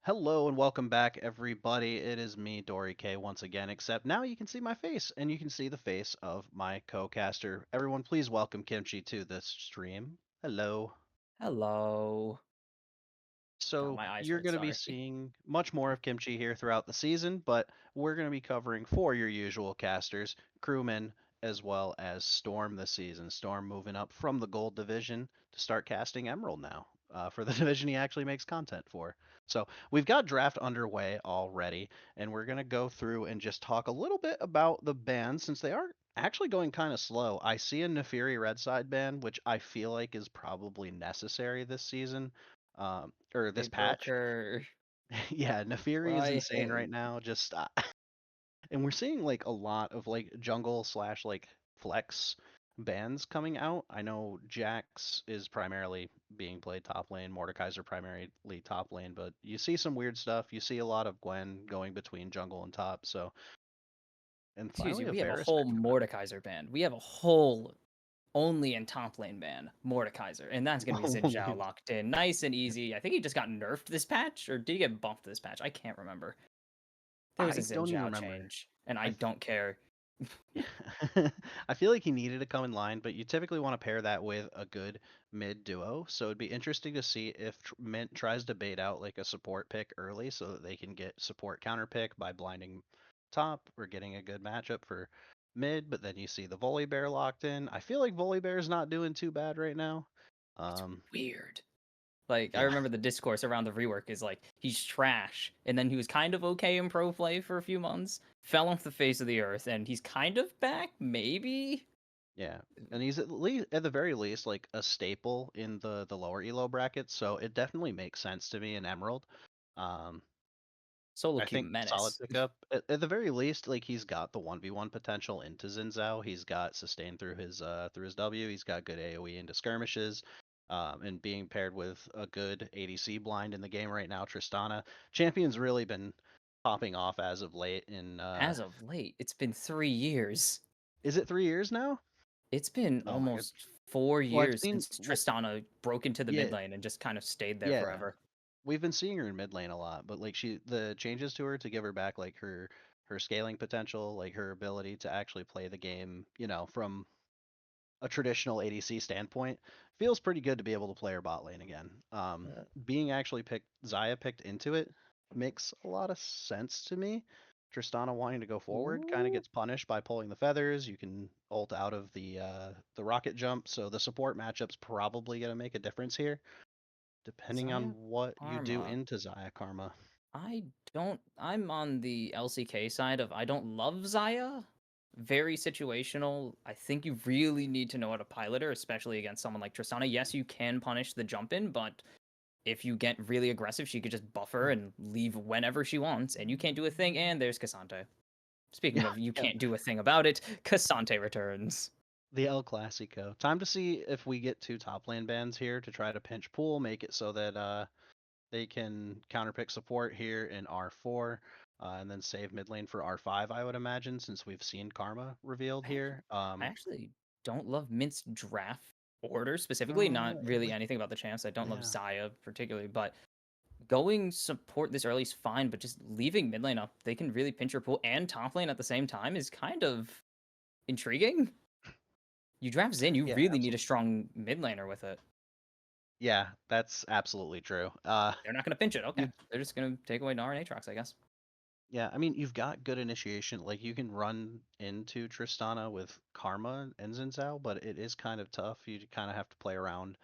Hello and welcome back, everybody. It is me, Dory K, once again, except now you can see my face and you can see the face of my co-caster. Everyone, please welcome Kimchi to this stream. Hello. Hello. God, So, my eyes you're hurt. going to be Sorry. seeing much more of Kimchi here throughout the season, but we're going to be covering for your usual casters, crewmen, as well as Storm this season. Storm moving up from the Gold Division to start casting Emerald now, for the division he actually makes content for. So, we've got draft underway already, and we're going to go through and just talk a little bit about the bans since they are actually going kind of slow. I see a Nefiri Red Side ban, which I feel like is probably necessary this season, or They this broke patch. her. Yeah, Nefiri is Why? insane right now. Just and we're seeing like a lot of like jungle slash like flex bans coming out. I know Jax is primarily being played top lane, Mordekaiser primarily top lane, but you see some weird stuff. You see a lot of Gwen going between jungle and top. So and Excuse finally you. a We have a Varus whole pick coming Mordekaiser band. We have a whole only in top lane band Mordekaiser, and that's gonna be out. Xin Zhao locked in, nice and easy. I think he just got nerfed this patch, or did he get bumped this patch? I can't remember. There was a I Xin don't even Zhao remember. change, and I I don't care. I feel like he needed to come in line, but you typically want to pair that with a good mid duo. So it'd be interesting to see if Mint tries to bait out like a support pick early so that they can get support counter pick by blinding top or getting a good matchup for mid. But then you see the Volley Bear locked in. I feel like Volley Bear's not doing too bad right now. It's Um, weird. Like, I yeah. remember the discourse around the rework is like, he's trash. And then he was kind of okay in pro play for a few months, fell off the face of the earth, and he's kind of back, maybe? Yeah, and he's at the very least like a staple in the lower elo brackets, so it definitely makes sense to me in Emerald. Um, Solo I queue think solid menace. pickup. At the very least, like he's got the 1v1 potential into Xin. He's got sustain through his W. He's got good AoE into skirmishes. And being paired with a good ADC blind in the game right now, Tristana. Champion's really been popping off as of late in As of late, it's been 3 years. is it 3 years now? It's been Oh my god. almost four Well, I've years seen since Tristana broke into the yeah, mid lane and just kind of stayed there yeah. forever. We've been seeing her in mid lane a lot, but like the changes to her to give her back like her scaling potential, like her ability to actually play the game, from a traditional ADC standpoint, feels pretty good to be able to play her bot lane again. Uh, Being actually Xayah picked into it makes a lot of sense to me. Tristana wanting to go forward kind of Ooh, gets punished by pulling the feathers. You can ult out of the rocket jump, so the support matchup's probably gonna make a difference here, depending on Zaya what you do Karma. into Xayah Karma. I'm on the LCK side of I don't love Zaya. Very situational. I think you really need to know how to pilot her, especially against someone like Tristana. Yes, you can punish the jump in, but if you get really aggressive, she could just buffer and leave whenever she wants, and you can't do a thing. And there's Cassante. Speaking Yeah, of you yeah. can't do a thing about it, Cassante returns. The El Clasico. Time to see if we get two top lane bans here to try to pinch pool, make it so that they can counterpick support here in R4, and then save mid lane for R5, I would imagine, since we've seen Karma revealed I here. I actually don't love Mint's draft order specifically, not really Like, anything about the champs. I don't love yeah, Zaya particularly, but going support this early is fine, but just leaving mid lane up, they can really pinch your pool and top lane at the same time is kind of intriguing. You draft Zin, you yeah, really need a absolutely. strong mid laner with it. Yeah, that's absolutely true. They're not going to pinch it. Okay. You, They're just going to take away Nara and Aatrox, I guess. yeah, I mean, you've got good initiation. Like, you can run into Tristana with Karma and Xin, but it is kind of tough. You kind of have to play around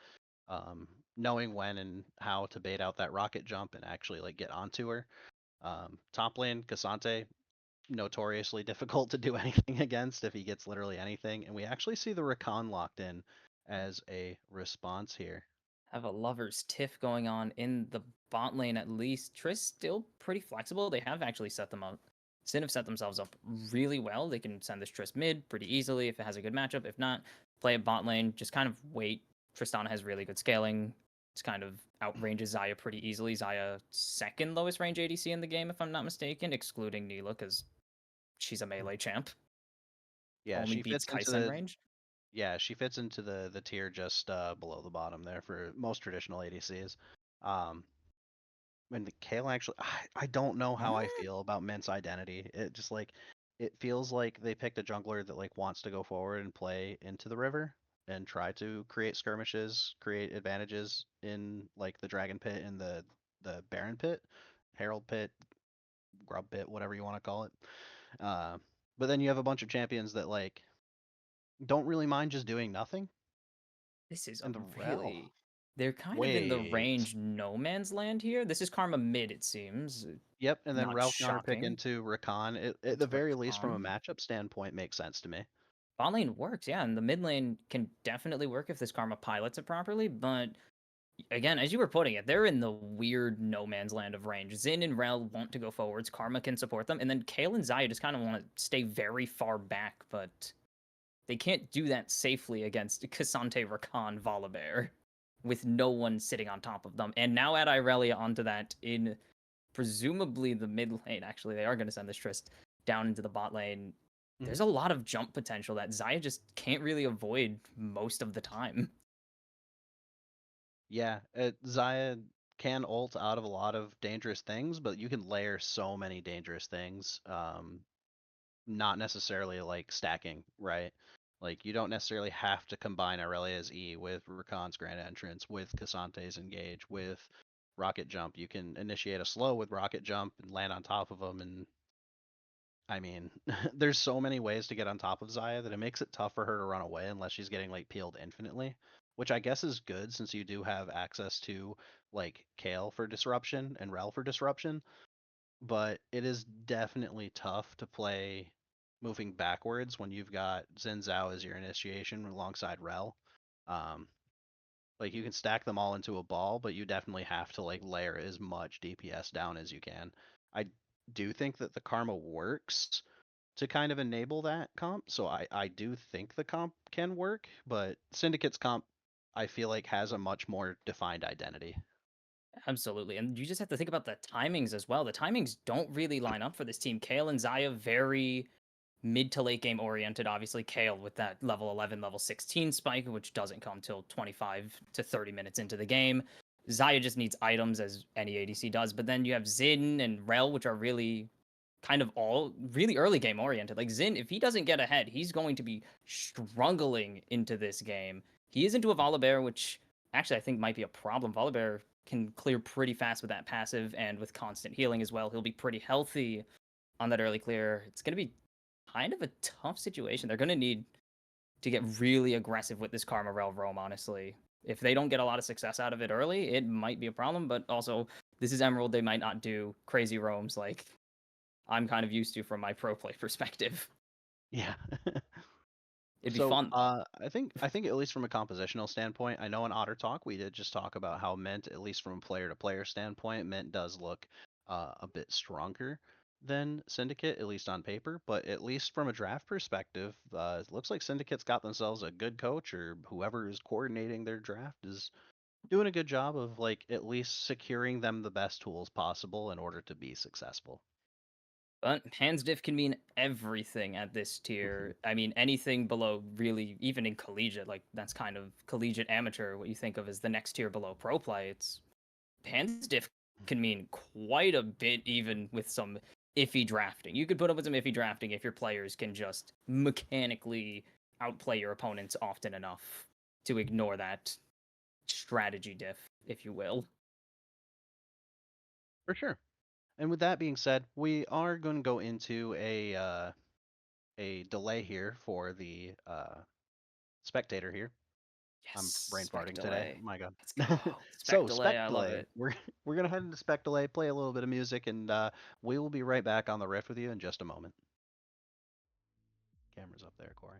knowing when and how to bait out that rocket jump and actually like get onto her. Top lane, Cassante, notoriously difficult to do anything against if he gets literally anything. And we actually see the Rakan locked in as a response here. Have a lover's tiff going on in the bot lane at least. Triss still pretty flexible. They have actually set them up. Sin have set themselves up really well. They can send this Triss mid pretty easily if it has a good matchup. If not, play a bot lane. Just kind of wait. Tristana has really good scaling. It's kind of outranges Zaya pretty easily. Zaya second lowest range ADC in the game, if I'm not mistaken, excluding Neela, because she's a melee champ. Yeah, Only she beats fits into Kaisa in the range. yeah, she fits into the tier just below the bottom there for most traditional ADCs. Um, And the Kale actually, I don't know how I What? feel about Mint's identity. It just like it feels like they picked a jungler that like wants to go forward and play into the river and try to create skirmishes, create advantages in like the Dragon Pit and the Baron Pit, Herald Pit, Grub Pit, whatever you want to call it. Uh, but then you have a bunch of champions that like don't really mind just doing nothing. This is a And the Rel, really. They're kind of in the wait. range no man's land here. This is Karma mid, it seems. Yep, and then Not Rel counterpick shocking. into Rakan. It, at the Into very least, from a Rakan. matchup standpoint, makes sense to me. Bot lane works, yeah, and the mid lane can definitely work if this Karma pilots it properly, but again, as you were putting it, they're in the weird no man's land of range. Xin and Rel want to go forwards, Karma can support them, and then Kayle and Xayah just kind of want to stay very far back, but they can't do that safely against Cassante, Rakan, Volibear, with no one sitting on top of them. And now add Irelia onto that in presumably the mid lane. Actually, they are going to send this Trist down into the bot lane. There's a lot of jump potential that Xayah just can't really avoid most of the time. Yeah, Xayah can ult out of a lot of dangerous things, but you can layer so many dangerous things. Not necessarily like stacking, right? Like you don't necessarily have to combine Aurelia's E with Rakan's Grand Entrance, with Cassante's Engage, with Rocket Jump. You can initiate a slow with Rocket Jump and land on top of them. And I mean, there's so many ways to get on top of Xayah that it makes it tough for her to run away unless she's getting like peeled infinitely, which I guess is good since you do have access to like Kale for disruption and Rel for disruption, but it is definitely tough to play moving backwards when you've got Xin Zhao as your initiation alongside Rel. Um, like you can stack them all into a ball, but you definitely have to like layer as much DPS down as you can. I do think that the karma works to kind of enable that comp, so I do think the comp can work, but Syndicate's comp I feel like has a much more defined identity. Absolutely. And you just have to think about the timings as well. The timings don't really line up for this team. Kayle and Xayah very mid to late game oriented. Obviously, Kayle with that level 11, level 16 spike, which doesn't come till 25 to 30 minutes into the game. Xayah just needs items as any ADC does. But then you have Xin and Rel, which are really kind of all really early game oriented. Like Xin, if he doesn't get ahead, he's going to be struggling into this game. He is into a Volibear, which actually I think might be a problem. Volibear can clear pretty fast with that passive and with constant healing as well. He'll be pretty healthy on that early clear. It's going to be kind of a tough situation. They're going to need to get really aggressive with this Karma Rel roam, honestly. If they don't get a lot of success out of it early, it might be a problem, but also this is Emerald. They might not do crazy roams like I'm kind of used to from my pro play perspective. Yeah. It'd be So fun though. I think at least from a compositional standpoint, I know in Otter Talk we did just talk about how Mint, at least from a player to player standpoint, Mint does look a bit stronger than Syndicate, at least on paper. But at least from a draft perspective, it looks like Syndicate's got themselves a good coach, or whoever is coordinating their draft is doing a good job of like at least securing them the best tools possible in order to be successful. But hands diff can mean everything at this Mhm. tier. I mean, anything below really, even in collegiate, like that's kind of collegiate amateur, what you think of as the next tier below pro play. It's hands diff can mean quite a bit, even with some iffy drafting. You could put up with some iffy drafting if your players can just mechanically outplay your opponents often enough to ignore that strategy diff, if you will. For sure. And with that being said, we are going to go into a delay here for the spectator here. I'm Yes, brain spec farting today. delay. My God. Let's go. Spec So delay, spec I love delay. it. We're gonna head into spec delay, play a little bit of music, and we will be right back on the riff with you in just a moment. Camera's up there, Corey.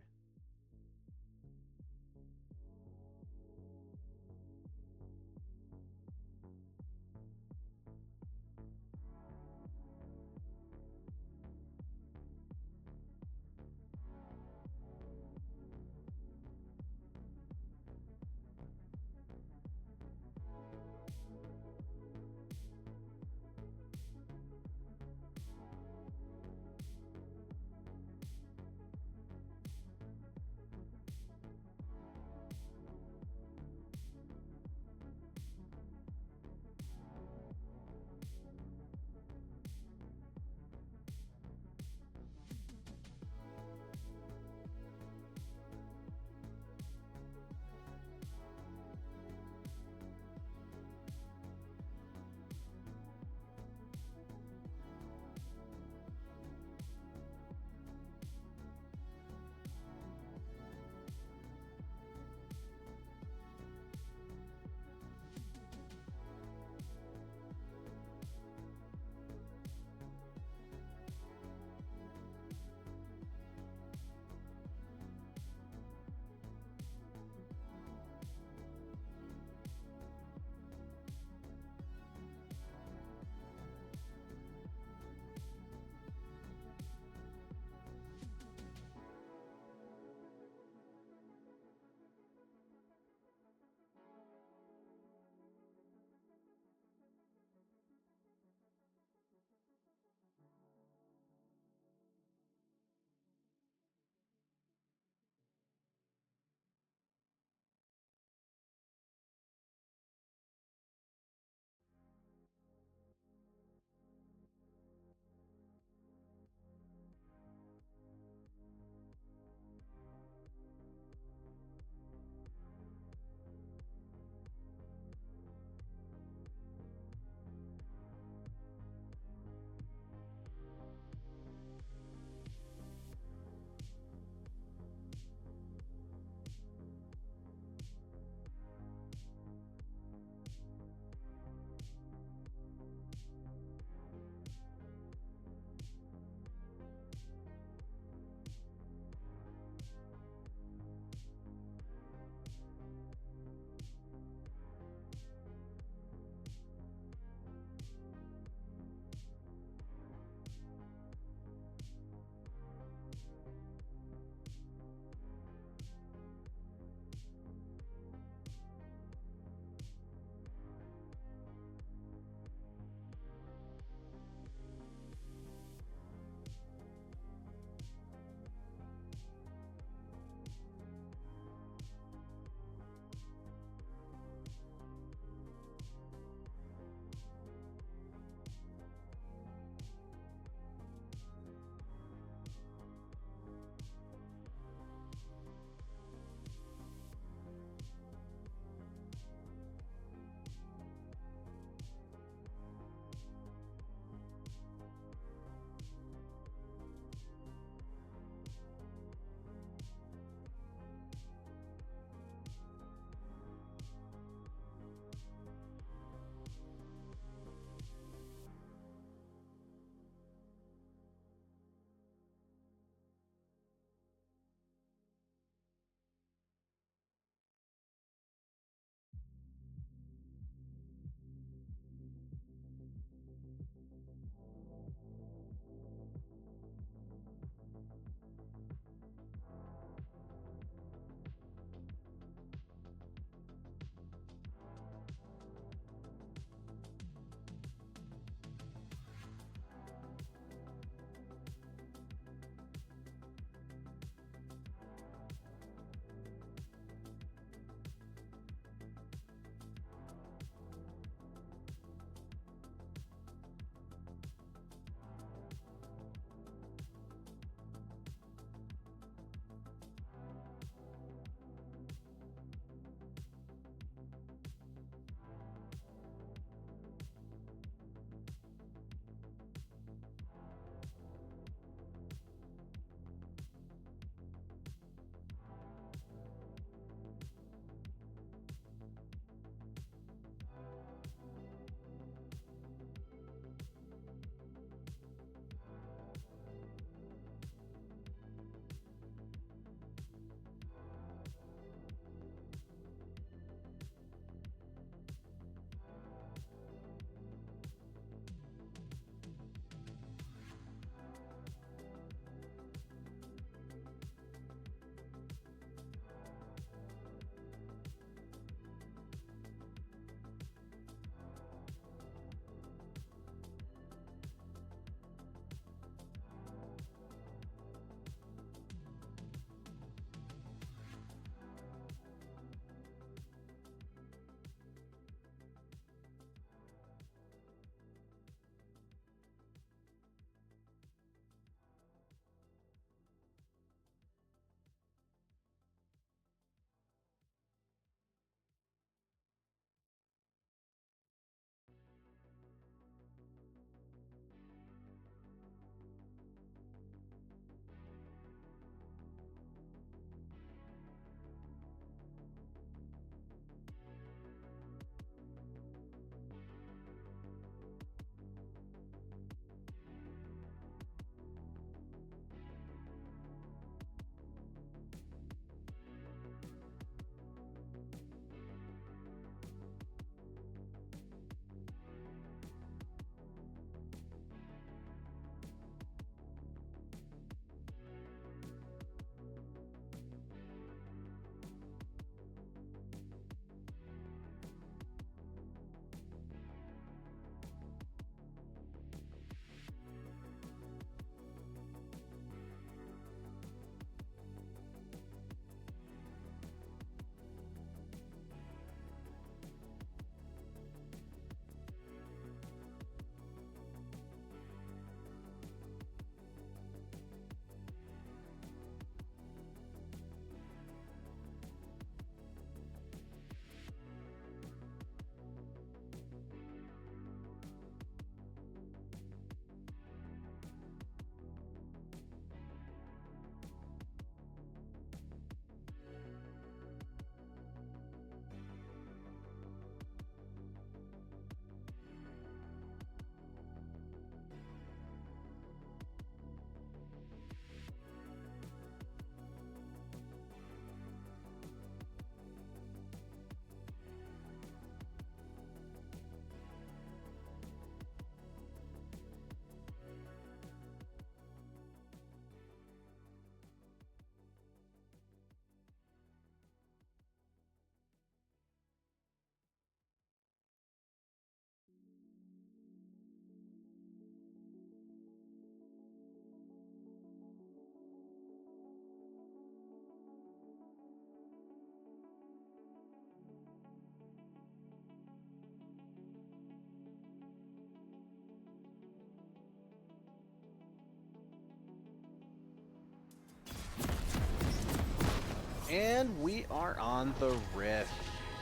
And we are on the riff.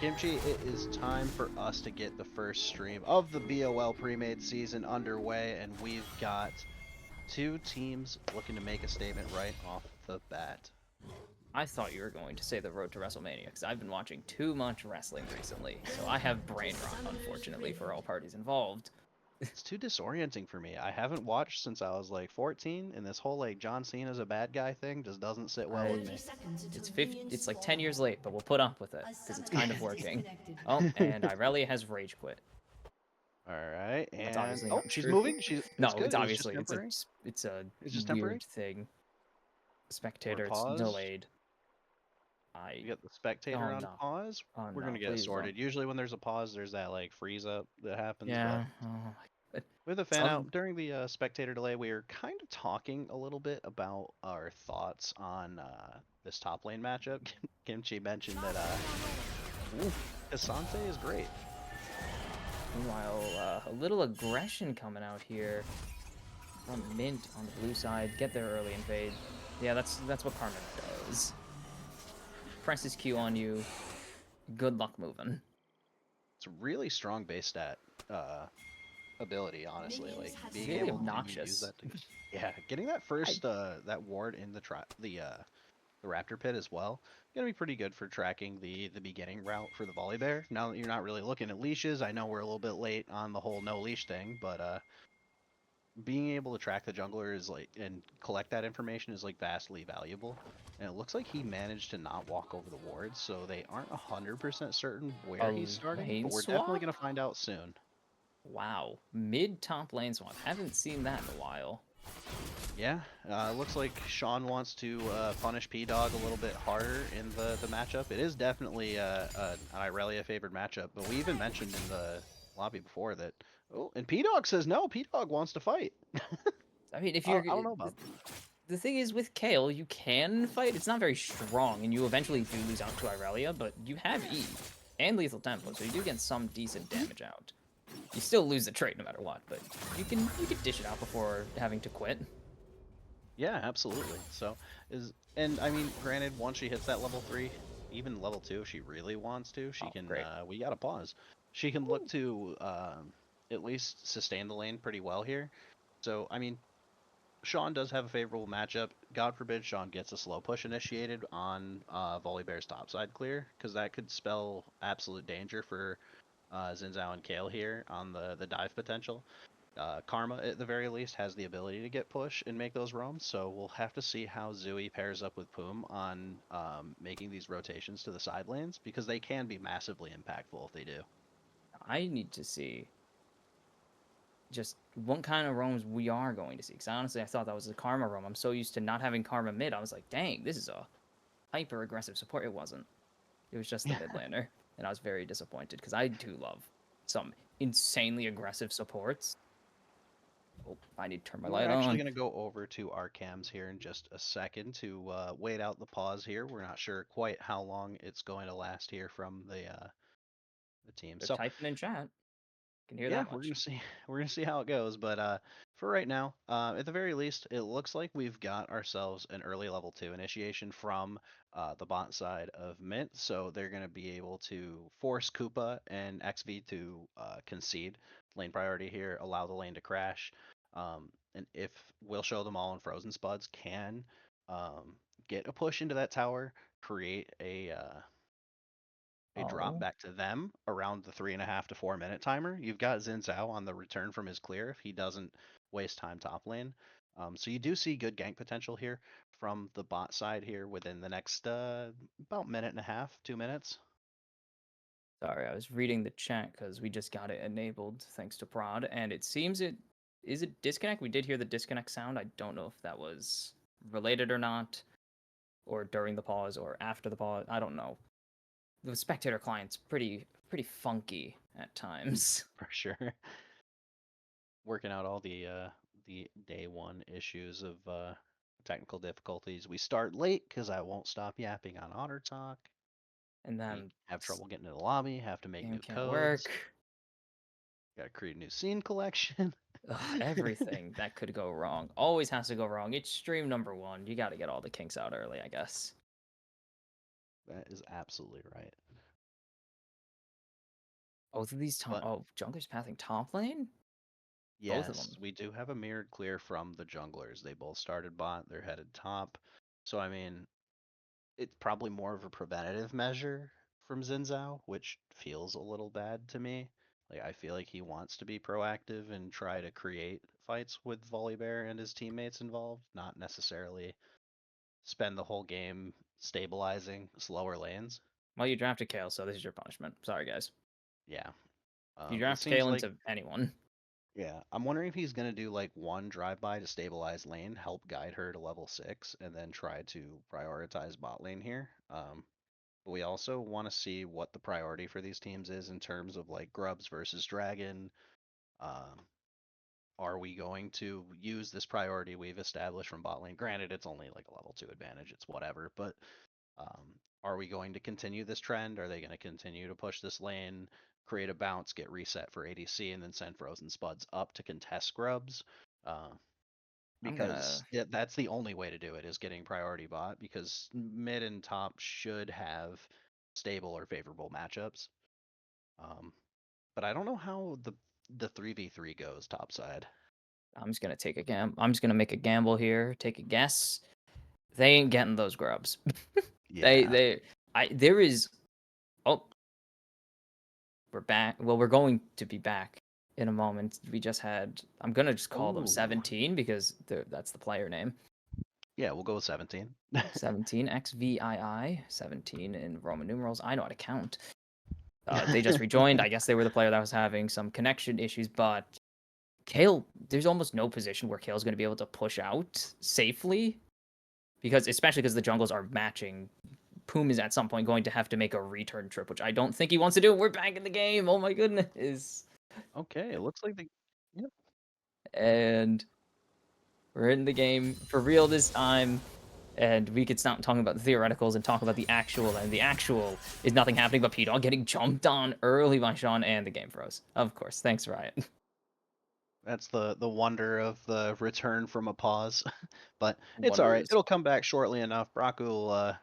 Kimchi, it is time for us to get the first stream of the BOL pre-made season underway, and we've got two teams looking to make a statement right off the bat. I thought you were going to say the road to WrestleMania because I've been watching too much wrestling recently, so I have brain rot, unfortunately, for all parties involved. It's too disorienting for me. I haven't watched since I was like 14, and this whole like John Cena's a bad guy thing just doesn't sit well with me. It's like 10 years late, but we'll put up with it because it's kind of working. Oh, and Irelia has rage quit. All right, That's and obviously oh, not she's true. moving. She's No, it's good. it's It was just obviously temporary. it's a It's just weird temporary. thing. We're Spectator, it's paused. delayed. We got the spectator Oh, on no. pause. Oh, We're no, gonna get it please don't. sorted. Usually when there's a pause, there's that like freeze up that happens. Yeah. But Oh my God. with the fan Some- out during the spectator delay, we were kind of talking a little bit about our thoughts on this top lane matchup. Kimchi mentioned that Asante is great. Meanwhile, a little aggression coming out here from Mint on the blue side. Get there early, invade. Yeah, that's what Karma does. Presses Q on you. Good luck moving. It's a really strong base stat ability, honestly. Like being Really able to use obnoxious. that. Yeah, getting that first that ward in the Raptor Pit as well. Gonna be pretty good for tracking the beginning route for the Volley Bear. Now that you're not really looking at leashes, I know we're a little bit late on the whole no leash thing, but being able to track the jungler is like and collect that information is like vastly valuable. And it looks like he managed to not walk over the wards, so they aren't 100% certain where he's starting, lane but we're swap? definitely gonna find out soon. Wow. Mid top lane swap. Haven't seen that in a while. Yeah, looks like Sean wants to punish P-Dog a little bit harder in the matchup. It is definitely an Irelia favored matchup, but we even mentioned in the lobby before that. Oh, and P-Dog says no. P-Dog wants to fight. I mean, if I you're don't know about. the thing is with Kale, you can fight. It's not very strong, and you eventually do lose out to Irelia, but you have E and lethal tempo, so you do get some decent damage out. You still lose the trait no matter what, but you can dish it out before having to quit. Yeah, absolutely. So and I mean, granted, once she hits that level 3, even level 2, if she really wants to, she can. Great. We gotta pause. She can look to at least sustain the lane pretty well here. So I mean, Sean does have a favorable matchup. God forbid Sean gets a slow push initiated on Volley Bear's topside clear, because that could spell absolute danger for Xin Zhao and Kale here on the dive potential. Karma, at the very least, has the ability to get push and make those roams, so we'll have to see how Zooey pairs up with Poom on making these rotations to the side lanes, because they can be massively impactful if they do. I need to see just what kind of roams we are going to see. Because honestly, I thought that was a Karma roam. I'm so used to not having Karma mid. I was like, dang, this is a hyper aggressive support. It wasn't. It was just the mid laner. And I was very disappointed because I do love some insanely aggressive supports. Oh, I need to turn my We're light actually on. going to go over to our cams here in just a second to wait out the pause here. We're not sure quite how long it's going to last here from the team. They're So typing in chat. Can hear yeah, that we're much. gonna see. We're gonna see how it goes. But for right now, at the very least, it looks like we've got ourselves an early level 2 initiation from the bot side of Mint. So they're gonna be able to force Koopa and XV to concede lane priority here, allow the lane to crash. And if we'll show them all in Frozen Spuds can get a push into that tower, create a drop Oh. back to them around the 3.5 to 4 minute timer. You've got Xin Zhao on the return from his clear if he doesn't waste time top lane. So you do see good gank potential here from the bot side here within the next about minute and a half, 2 minutes. Sorry, I was reading the chat because we just got it enabled thanks to Prod, and it seems it is a disconnect. We did hear the disconnect sound. I don't know if that was related or not, or during the pause or after the pause. I don't know. The spectator client's pretty funky at times. For sure. Working out all the day one issues of technical difficulties. We start late because I won't stop yapping on Otter Talk. And We then have trouble getting to the lobby, have to make game new can't codes. work. Gotta create a new scene collection. Ugh, everything that could go wrong always has to go wrong. It's stream number 1. You got to get all the kinks out early, I guess. That is absolutely right. Both of these top. But Oh, junglers pathing top lane. Both of yes, them. we do have a mirrored clear from the junglers. They both started bot, they're headed top. So I mean, it's probably more of a preventative measure from Zinzao, which feels a little bad to me. Like I feel like he wants to be proactive and try to create fights with Volibear and his teammates involved, not necessarily spend the whole game stabilizing slower lanes. Well, you drafted Kale, so this is your punishment. Sorry, guys. Yeah. You It draft seems Kale like into anyone. yeah, I'm wondering if he's gonna do like one drive-by to stabilize lane, help guide her to level 6, and then try to prioritize bot lane here. But we also want to see what the priority for these teams is in terms of like Grubs versus Dragon. Um, are we going to use this priority we've established from bot lane? Granted, it's only like a level 2 advantage, it's whatever, but are we going to continue this trend? Are they going to continue to push this lane, create a bounce, get reset for ADC, and then send Frozen Spuds up to contest Grubs? Uh, I'm gonna. because that's the only way to do it is getting priority bot because mid and top should have stable or favorable matchups. Um, but I don't know how the 3v3 goes topside. I'm just gonna take a I'm just gonna make a gamble here. Take a guess. They ain't getting those grubs. Yeah. There is. Oh, we're back. Well, we're going to be back in a moment. We just had. I'm gonna just call them Ooh. 17 because that's the player name. Yeah, we'll go with 17. 17 XVII 17 in Roman numerals. I know how to count. They just rejoined. I guess they were the player that was having some connection issues, but Kale, there's almost no position where Kale's going to be able to push out safely because, especially because the jungles are matching. Poom is at some point going to have to make a return trip, which I don't think he wants to do. We're back in the game. Oh my goodness. Okay, it looks like yep. And we're in the game for real this time. And we could stop talking about the theoreticals and talk about the actual. And the actual is nothing happening but P-Dog getting jumped on early by Sean, and the game froze. Of course. Thanks, Riot. That's the wonder of the return from a pause. But it's all right. Wonders. It'll come back shortly enough. Brock will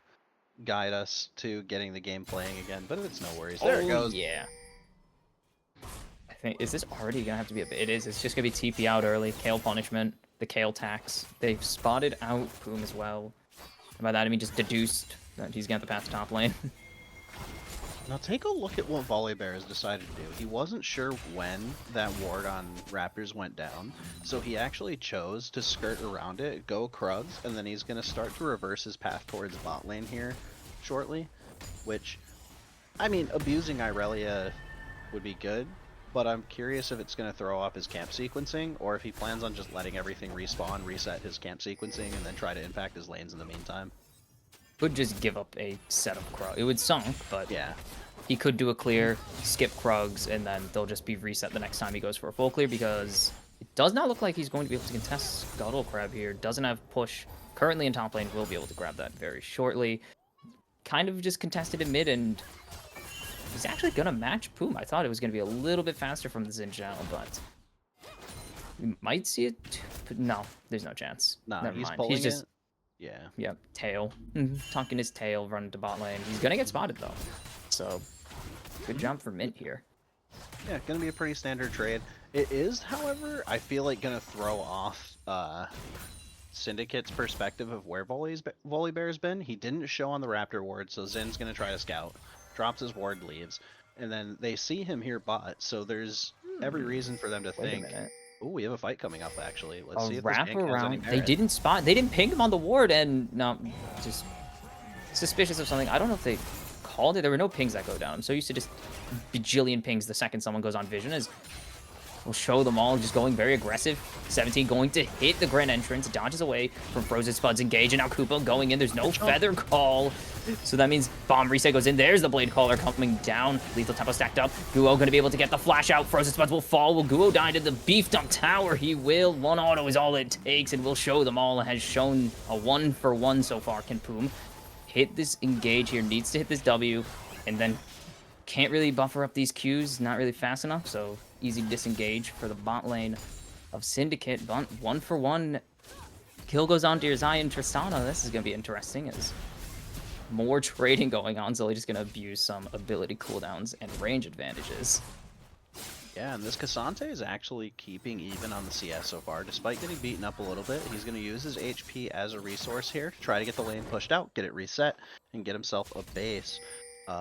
guide us to getting the game playing again, but it's no worries. There it Oh, goes. yeah. I think, is this already going to have to be it is. It's just going to be TP out early. Kale punishment. The Kale tax. They've spotted out Poom as well. And by that, I mean just deduced that he's going to have to pass the top lane. Now take a look at what Volibear has decided to do. He wasn't sure when that ward on Raptors went down, so he actually chose to skirt around it, go Krugs, and then he's going to start to reverse his path towards bot lane here shortly, which, I mean, abusing Irelia would be good, but I'm curious if it's going to throw off his camp sequencing, or if he plans on just letting everything respawn, reset his camp sequencing, and then try to impact his lanes in the meantime. Could just give up a set of Krug. It would sunk, but yeah, he could do a clear, skip Krugs, and then they'll just be reset the next time he goes for a full clear because it does not look like he's going to be able to contest Scuttle Crab here. Doesn't have push currently in top lane. Will be able to grab that very shortly. Kind of just contested in mid, and he's actually going to match Poom. I thought it was going to be a little bit faster from the Zinzao, but we might see it. No, there's no chance. nah, Never he's mind. pulling He's just, it. Yeah. Yep, tail. Tucking his tail, running to bot lane. He's going to get spotted, though. So, good jump for Mint here. Yeah, gonna be a pretty standard trade. It is, however, I feel like gonna throw off Syndicate's perspective of where Volibear's been. He didn't show on the Raptor ward, so Zin's gonna try to scout. Drops his ward, leaves. And then they see him here bot, so there's every reason for them to Wait a think, minute. oh, we have a fight coming up actually. Let's A see if this wrap gank has any around. They merit. didn't spot. They didn't ping him on the ward, and no, just suspicious of something. I don't know if they called it. There were no pings that go down. I'm so used to just bajillion pings the second someone goes on vision. As we'll show them all just going very aggressive. 17 going to hit the grand entrance, dodges away from Frozen Spuds engage, and now Koopa going in. There's no feather call, so that means bomb reset goes in. There's the blade caller coming down. Lethal tempo stacked up. Guo going to be able to get the flash out. Frozen Spuds will fall. Will Guo die to the beefed up tower? He will. One auto is all it takes, and we'll show them all. Has shown a 1-for-1 so far. Can Poom hit this engage here? Needs to hit this W, and then can't really buffer up these Qs. Not really fast enough, so easy disengage for the bot lane of Syndicate. But 1-for-1 kill goes on to your Zion Tristana. This is going to be interesting as more trading going on. Zully just gonna abuse some ability cooldowns and range advantages. Yeah, and this Cassante is actually keeping even on the CS so far. Despite getting beaten up a little bit, he's going to use his HP as a resource here to try to get the lane pushed out, get it reset, and get himself a base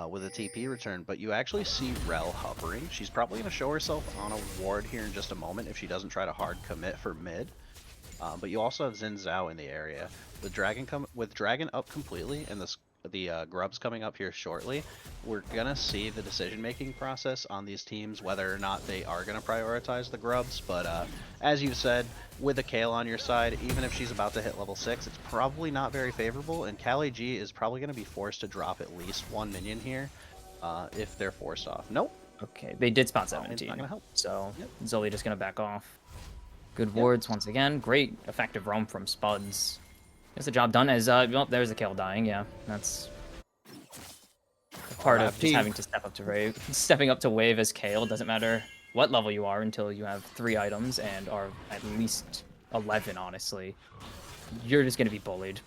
with a TP return. But you actually see Rel hovering. She's probably going to show herself on a ward here in just a moment if she doesn't try to hard commit for mid. But you also have Xin Zhao in the area. With Dragon up completely and the grubs coming up here shortly, we're gonna see the decision-making process on these teams, whether or not they are gonna prioritize the grubs. But as you said, with a Kayle on your side, even if she's about to hit level 6, it's probably not very favorable, and Kali G is probably gonna be forced to drop at least one minion here if they're forced off. Nope. Okay, they did spot It's not 17, gonna help. so Yep. Zully just gonna back off. Good wards once again. Great effective roam from Spuds. Gets the job done as, well, there's the Kayle dying, yeah. That's part of just having to step up to wave. Stepping up to wave as Kayle, doesn't matter what level you are until you have 3 items and are at least 11, honestly. You're just gonna be bullied.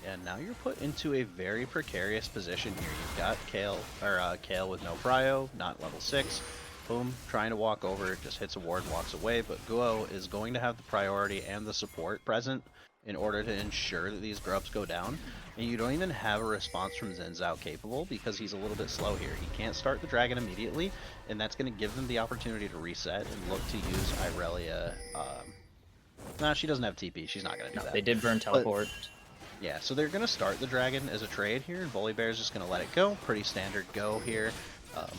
And now you're put into a very precarious position here. You've got Kayle with no prio, not level 6. Boom, trying to walk over, just hits a ward and walks away, but Guo is going to have the priority and the support present in order to ensure that these grubs go down. And you don't even have a response from Xin Zhao capable because he's a little bit slow here. He can't start the dragon immediately, and that's going to give them the opportunity to reset and look to use Irelia. Nah, she doesn't have TP, she's not going to do that. They did burn teleport. Yeah, so they're going to start the dragon as a trade here, and Volibear's just going to let it go. Pretty standard go here.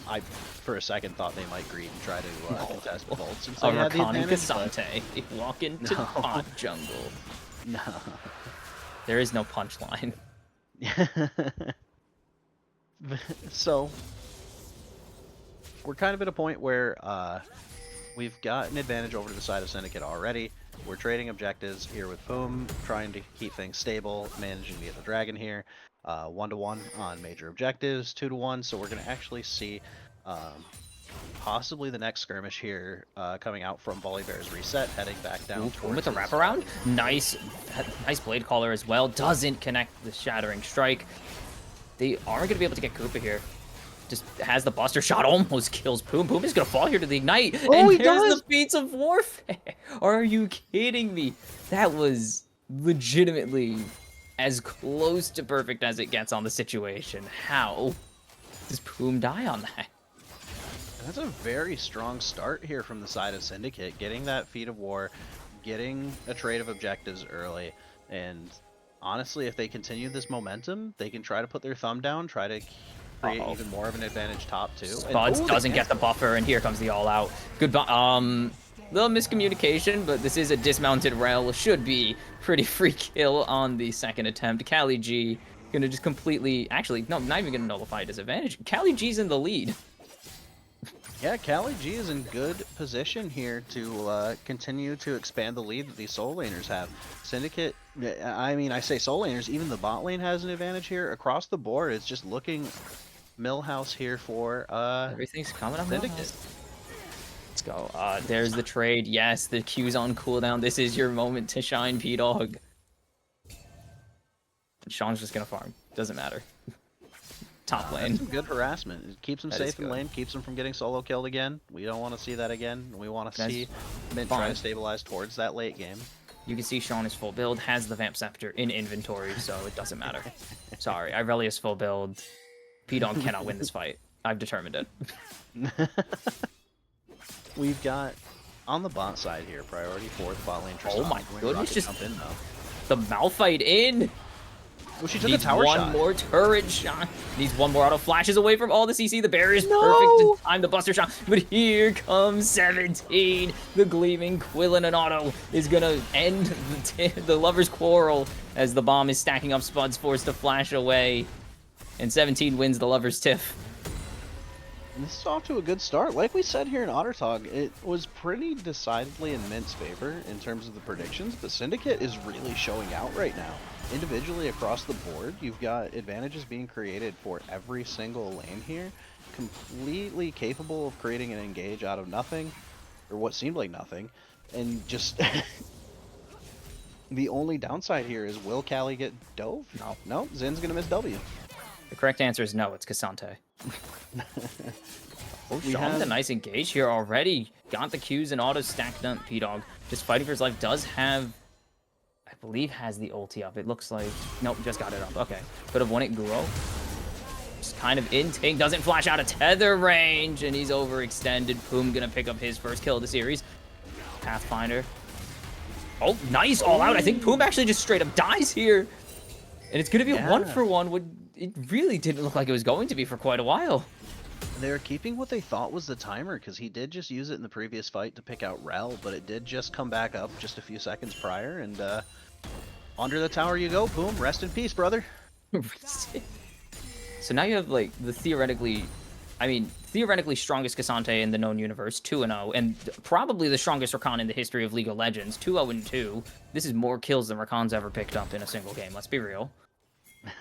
I, for a second, thought they might greed and try to contest Volt since they had the advantage. Cassante, they walk into the pot jungle. No. There is no punchline. So, we're kind of at a point where we've got an advantage over to the side of Syndicate already. We're trading objectives here with Boom, trying to keep things stable, managing to get the dragon here. 1-to-1 on major objectives, 2-to-1, so we're going to actually see possibly the next skirmish here coming out from Volibear's reset, heading back down towards with the wraparound. Nice blade caller as well. Doesn't connect the shattering strike. They are going to be able to get Koopa here. Just has the buster shot, almost kills Boom. Boom is going to fall here to the ignite. Oh, and he there's does! the feats of warfare. Are you kidding me? That was legitimately as close to perfect as it gets on the situation. How does Boom die on that? That's a very strong start here from the side of Syndicate, getting that feat of war, getting a trade of objectives early, and honestly, if they continue this momentum, they can try to put their thumb down, try to create even more of an advantage top two. Spuds doesn't get the buffer, and here comes the all-out. Goodbye. Little miscommunication, but this is a dismounted Rel. Should be pretty free kill on the second attempt. Kali G gonna just completely, actually, no, not even gonna nullify disadvantage. Kali G's in the lead. Yeah, Kali G is in good position here to continue to expand the lead that these soul laners have. Syndicate, I mean, I say soul laners, even the bot lane has an advantage here. Across the board, it's just looking Millhouse here for Everything's coming up. Syndicate. Let's go. There's the trade. Yes, the Q's on cooldown. This is your moment to shine, P-Dog. Sean's just gonna farm. Doesn't matter. Top lane. That's some good harassment. It keeps him safe in lane, keeps him from getting solo killed again. We don't want to see that again. We want to see Mint try to stabilize towards that late game. You can see Sean is full build, has the Vamp Scepter in inventory, so it doesn't matter. Sorry, Irelia's full build. P-Dog cannot win this fight. I've determined it. We've got, on the bot side here, priority for the bot lane. Oh my goodness, just jump in, the Malphite in! Well, she took Needs a tower one shot. more turret shot. Needs one more auto flashes away from all the CC. The barrier is perfect to time the buster shot. But here comes 17. The gleaming Quillin and auto is gonna end the lovers' quarrel as the bomb is stacking up. Spud's forced to flash away, and 17 wins the lovers' tiff. And this is off to a good start. Like we said here in Ottertog, it was pretty decidedly in Mint's favor in terms of the predictions, but Syndicate is really showing out right now. Individually across the board, you've got advantages being created for every single lane here, completely capable of creating an engage out of nothing, or what seemed like nothing, and just The only downside here is, will Callie get dove? No. No, Zin's gonna miss W. The correct answer is no, it's Cassante. Oh, We Sean with a have- nice engage here already. Got the Qs and auto stacked up. P-Dog just fighting for his life. Does have, I believe, has the ulti up. It looks like, nope, just got it up. Okay, could have won it. Guro just kind of in tank, doesn't flash out of tether range, and he's overextended. Poom gonna pick up his first kill of the series. Pathfinder. Oh, nice all out. I think Poom actually just straight up dies here. And it's gonna be a 1-for-1. It really didn't look like it was going to be for quite a while. They're keeping what they thought was the timer, because he did just use it in the previous fight to pick out Rel, but it did just come back up just a few seconds prior, and under the tower you go, boom, rest in peace, brother. So now you have, like, the theoretically strongest Cassante in the known universe, 2-0, and probably the strongest Rakan in the history of League of Legends, 2-0-2. This is more kills than Rakan's ever picked up in a single game, let's be real. Like,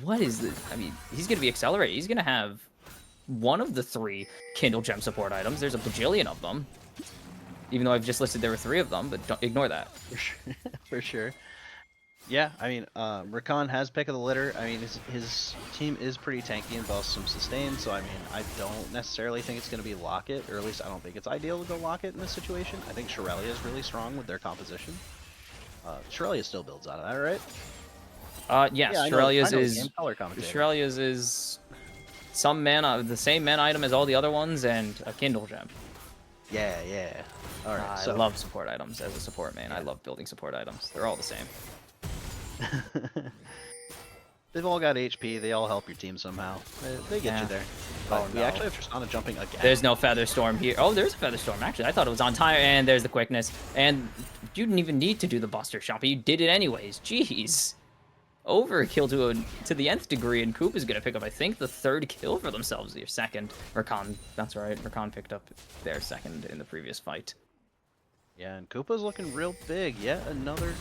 what is this? I mean, he's going to be accelerated. He's going to have one of the 3 Kindle Gem support items. There's a bajillion of them. Even though I've just listed there were 3 of them, but don't ignore that. For sure. Yeah, I mean, Rakan has pick of the litter. I mean, his team is pretty tanky and boasts some sustain, so I mean, I don't necessarily think it's going to be Locket, or at least I don't think it's ideal to go Locket in this situation. I think Shirelia is really strong with their composition. Shirelia still builds out of that, right? Yes, Yeah, Shirelia's I know, is... game color commentator. Shirelia's is some mana, the same mana item as all the other ones, and a Kindle Gem. Yeah, yeah. All right, I love support items as a support main. I love building support items. They're all the same. They've all got HP. They all help your team somehow. They get you there. But we actually have Tristana jumping again. There's no Feather Storm here. Oh, there's a Feather Storm, actually. I thought it was on time. And there's the quickness. And you didn't even need to do the Buster Shot, but you did it anyways. Jeez. Overkill to the nth degree, and Coop is going to pick up, I think, the 3rd kill for themselves. Your second. Rakan, that's right. Rakan picked up their 2nd in the previous fight. Yeah, and Koopa's looking real big. Yet another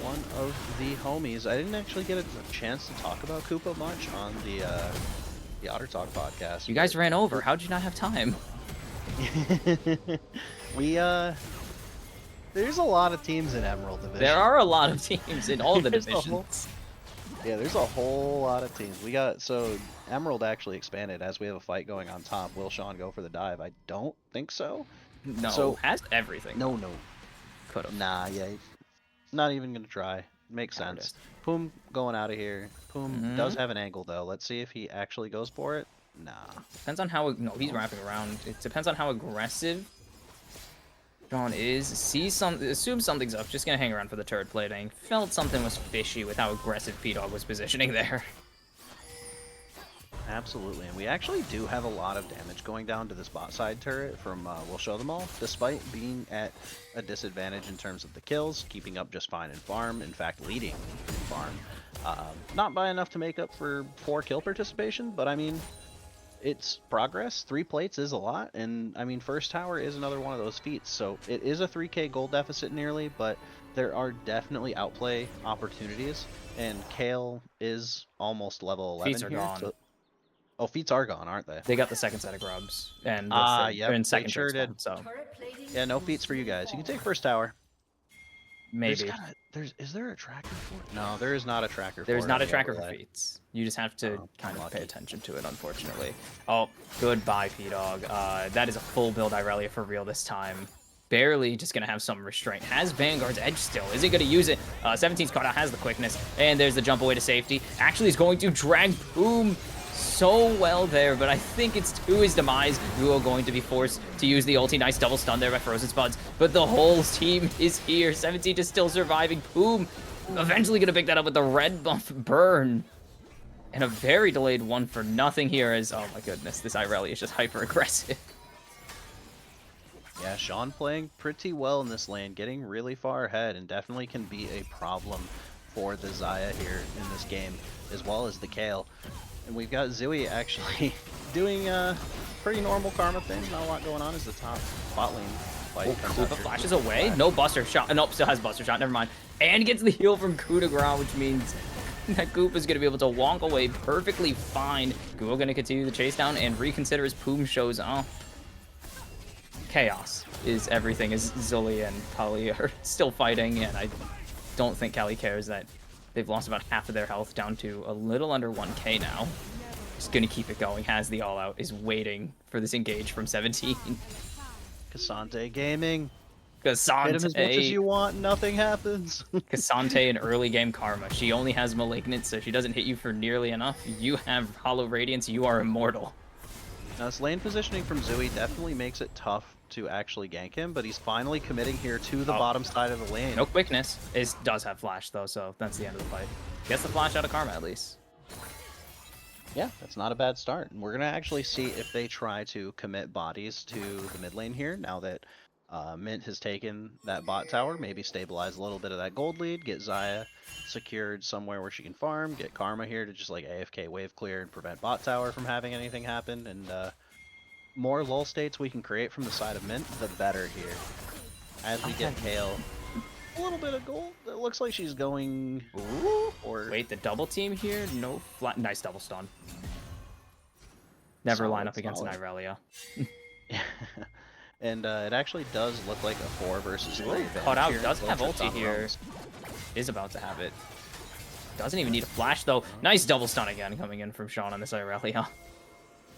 one of the homies. I didn't actually get a chance to talk about Koopa much on the Otter Talk podcast. You guys ran over. How'd you not have time? There's a lot of teams in Emerald Division. There are a lot of teams in all the There's divisions. There's a whole lot of teams. So Emerald actually expanded as we have a fight going on top. Will Sean go for the dive? I don't think so. No, So- has everything. No. Could have. Nah, yeah. Not even gonna try. Makes Cowardice. sense. Poom going out of here. Poom does have an angle though. Let's see if he actually goes for it. Nah. Depends on how... No, he's wrapping around. It depends on how aggressive Sean is. Assume something's up. Just gonna hang around for the turret plating. Felt something was fishy with how aggressive P-Dog was positioning there. Absolutely, and we actually do have a lot of damage going down to this bot side turret from We'll Show Them All, despite being at a disadvantage in terms of the kills, keeping up just fine in farm, in fact leading in farm. Not by enough to make up for 4 kill participation, but I mean, it's progress. 3 plates is a lot, and I mean, first tower is another one of those feats, so it is a 3k gold deficit nearly, but there are definitely outplay opportunities, and Kale is almost level 11 Feats are here. gone. So... Oh, feats are gone, aren't they? They got the 2nd set of grubs. And Yep, they're in they 2nd sure turret did. spawn, so Yeah, no feats for you guys. You can take first tower. maybe. Is there a tracker for it? No, there is not a tracker for it. There's not on a the tracker for overlay. feats. You just have to kind of unlucky. pay attention to it, unfortunately. Oh, goodbye, P-Dog. That is a full build Irelia for real this time. Barely just going to have some restraint. Has Vanguard's edge still. Isn't going to use it. 17's caught out, has the quickness. And there's the jump away to safety. Actually is going to drag Boom so well there, but I think it's to his demise. Guo going to be forced to use the ulti. Nice double stun there by Frozen Spuds, but the whole team is here. 17 is still surviving. Boom, eventually gonna pick that up with the red buff burn. And a very delayed 1-for-0 here as, oh my goodness, this Irelia is just hyper aggressive. Yeah, Sean playing pretty well in this lane, getting really far ahead, and definitely can be a problem for the Xayah here in this game, as well as the Kale. And we've got Zooey actually doing a pretty normal karma thing. Not a lot going on as the top bot lane fight. Kupa flashes away. No Buster Shot. Nope, still has Buster Shot. Never mind. And gets the heal from Coup de Grace, which means that Goop is going to be able to walk away perfectly fine. Guo going to continue the chase down and reconsider as Poom shows off. chaos is everything as Zully and Kali are still fighting, and I don't think Kali cares that they've lost about half of their health down to a little under 1k now. Just gonna keep it going, has the all-out, is waiting for this engage from 17. Cassante Gaming. Cassante. Hit him as much as you want, nothing happens. Cassante in early game karma. She only has Malignant, so she doesn't hit you for nearly enough. You have Hollow Radiance, you are immortal. Now, this lane positioning from Zooey definitely makes it tough to actually gank him, but he's finally committing here to the bottom side of the lane. No quickness. It does have flash, though, so that's the end of the fight. Gets the flash out of karma, at least. Yeah, that's not a bad start. And we're going to actually see if they try to commit bodies to the mid lane here, now that Mint has taken that bot tower, maybe stabilize a little bit of that gold lead, get Xayah secured somewhere where she can farm, get Karma here to just like AFK wave clear and prevent bot tower from having anything happen, and more lull states we can create from the side of Mint, the better here. As we get Kale, a little bit of gold, it looks like she's going... Ooh, or... Wait, the double team here? No flat. Nice double stun. Never line up against an Irelia. And it actually does look like a 4 versus 3 advantage. Caught out, here. does have ulti here. Is about to have it. Doesn't even need a flash though. Nice double stun again coming in from Sean on this Irelia.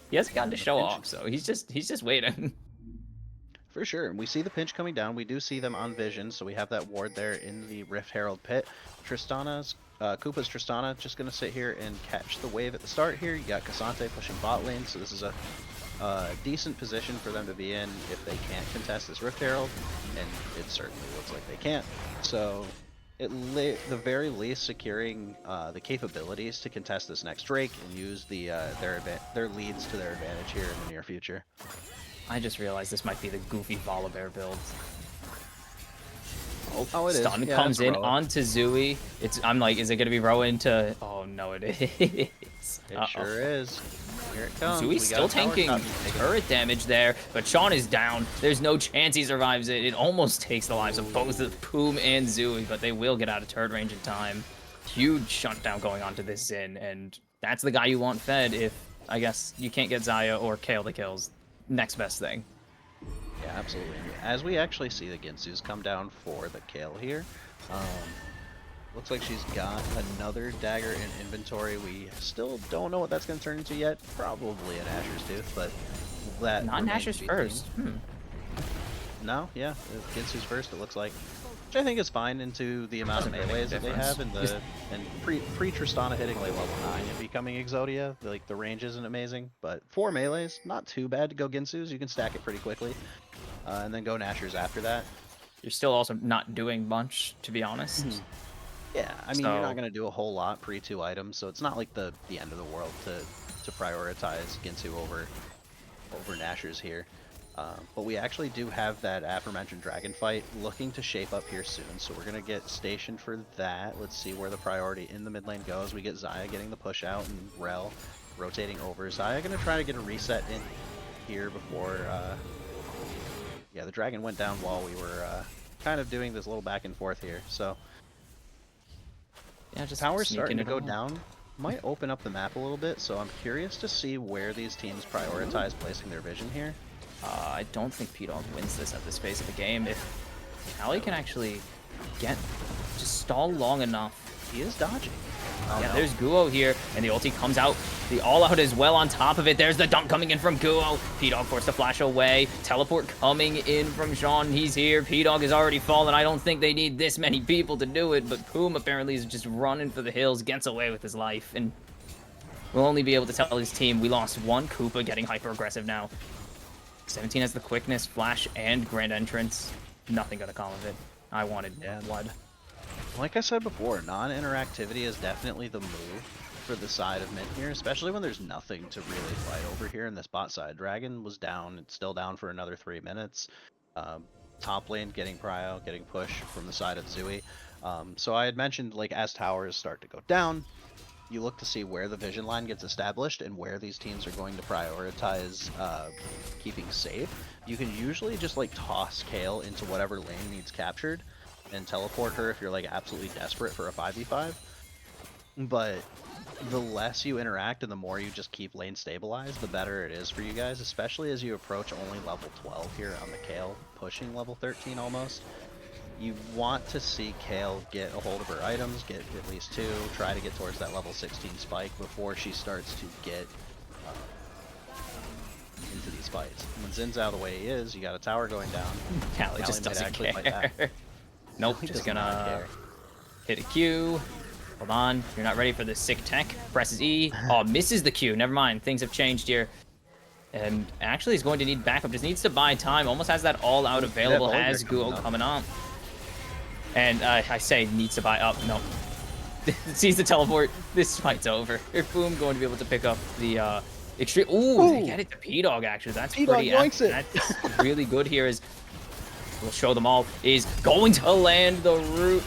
He hasn't gotten to show off, so he's just waiting. For sure, and we see the pinch coming down. We do see them on vision, so we have that ward there in the Rift Herald pit. Tristana's Koopa's Tristana just gonna sit here and catch the wave at the start here. You got Cassante pushing bot lane, so this is a decent position for them to be in if they can't contest this Rift Herald, and it certainly looks like they can't. So, at the very least, securing the capabilities to contest this next Drake and use the their leads to their advantage here in the near future. I just realized this might be the goofy Volibear build. Oh, it Stun is. Yeah, comes in Roa. onto Zooey. I'm like, is it gonna be Roa into? Oh no, it is. It sure is. Here it comes. Zooey's still tanking turret damage there, but Sean is down. There's no chance he survives it. It almost takes the lives of both of Poom and Zooey, but they will get out of turret range in time. Huge shutdown going on to this Zin, and that's the guy you want fed if, I guess, you can't get Xayah or Kale the kills. Next best thing. Yeah, absolutely. As we actually see the Ginsu's come down for the Kale here, looks like she's got another dagger in inventory. We still don't know what that's going to turn into yet. Probably an Asher's Tooth, but that Not an Asher's first. No, yeah, Ginsu's first, it looks like. Which I think is fine into the amount of melees that they have, and pre Tristana hitting like level 9 and becoming Exodia, like the range isn't amazing, but 4 melees, not too bad to go Ginsu's. You can stack it pretty quickly, and then go Nashers after that. You're still also not doing much, to be honest. Yeah, I mean, you're not going to do a whole lot pre 2 items, so it's not like the end of the world to prioritize Ginsu over Nashers here. But we actually do have that aforementioned dragon fight looking to shape up here soon, so we're going to get stationed for that. Let's see where the priority in the mid lane goes. We get Xayah getting the push out and Rel rotating over. Xayah going to try to get a reset in here before... yeah, the dragon went down while we were kind of doing this little back and forth here, so... Yeah, just Towers starting to go down might open up the map a little bit, so I'm curious to see where these teams prioritize placing their vision here. I don't think P-Dog wins this at this phase of the game. If Kali can actually just stall long enough. He is dodging. Yeah, there's Guo here, and the ulti comes out. The all-out as well on top of it. There's the dunk coming in from Guo. P-Dog forced to flash away. Teleport coming in from Sean. He's here. P-Dog has already fallen. I don't think they need this many people to do it, but Poom apparently is just running for the hills, gets away with his life, and we'll only be able to tell his team we lost one. Koopa getting hyper-aggressive now. 17 has the quickness, flash, and grand entrance. Nothing gonna come of it. I wanted blood. Like I said before, non-interactivity is definitely the move for the side of mid here, especially when there's nothing to really fight over here in this bot side. Dragon was down, it's still down for another 3 minutes. Top lane getting prio, getting push from the side of Zooey. So I had mentioned, like, as towers start to go down, you look to see where the vision line gets established and where these teams are going to prioritize keeping safe. You can usually just like toss Kale into whatever lane needs captured and teleport her if you're like absolutely desperate for a 5v5. but the less you interact and the more you just keep lane stabilized, the better it is for you guys, especially as you approach only level 12 here on the Kale, pushing level 13 almost. You want to see Kale get a hold of her items, get at least 2, try to get towards that level 16 spike before she starts to get into these fights. When Zin's out of the way he is, you got a tower going down. Callie just might doesn't actually fight care. back. Nope, He just does not gonna care. hit a Q. Hold on, you're not ready for this sick tech. Presses E. Oh, misses the Q. Never mind, things have changed here. And actually, he's going to need backup. Just needs to buy time. Almost has that all out available. Volibear Has coming Guo up. coming up. And I say needs to buy up. No. Sees the teleport. This fight's over. Boom, going to be able to pick up the extreme. Ooh, they get it to P-Dog, actually. That's P-Dog pretty yoinks it. That's really good here. Is we'll show them all. Is going to land the root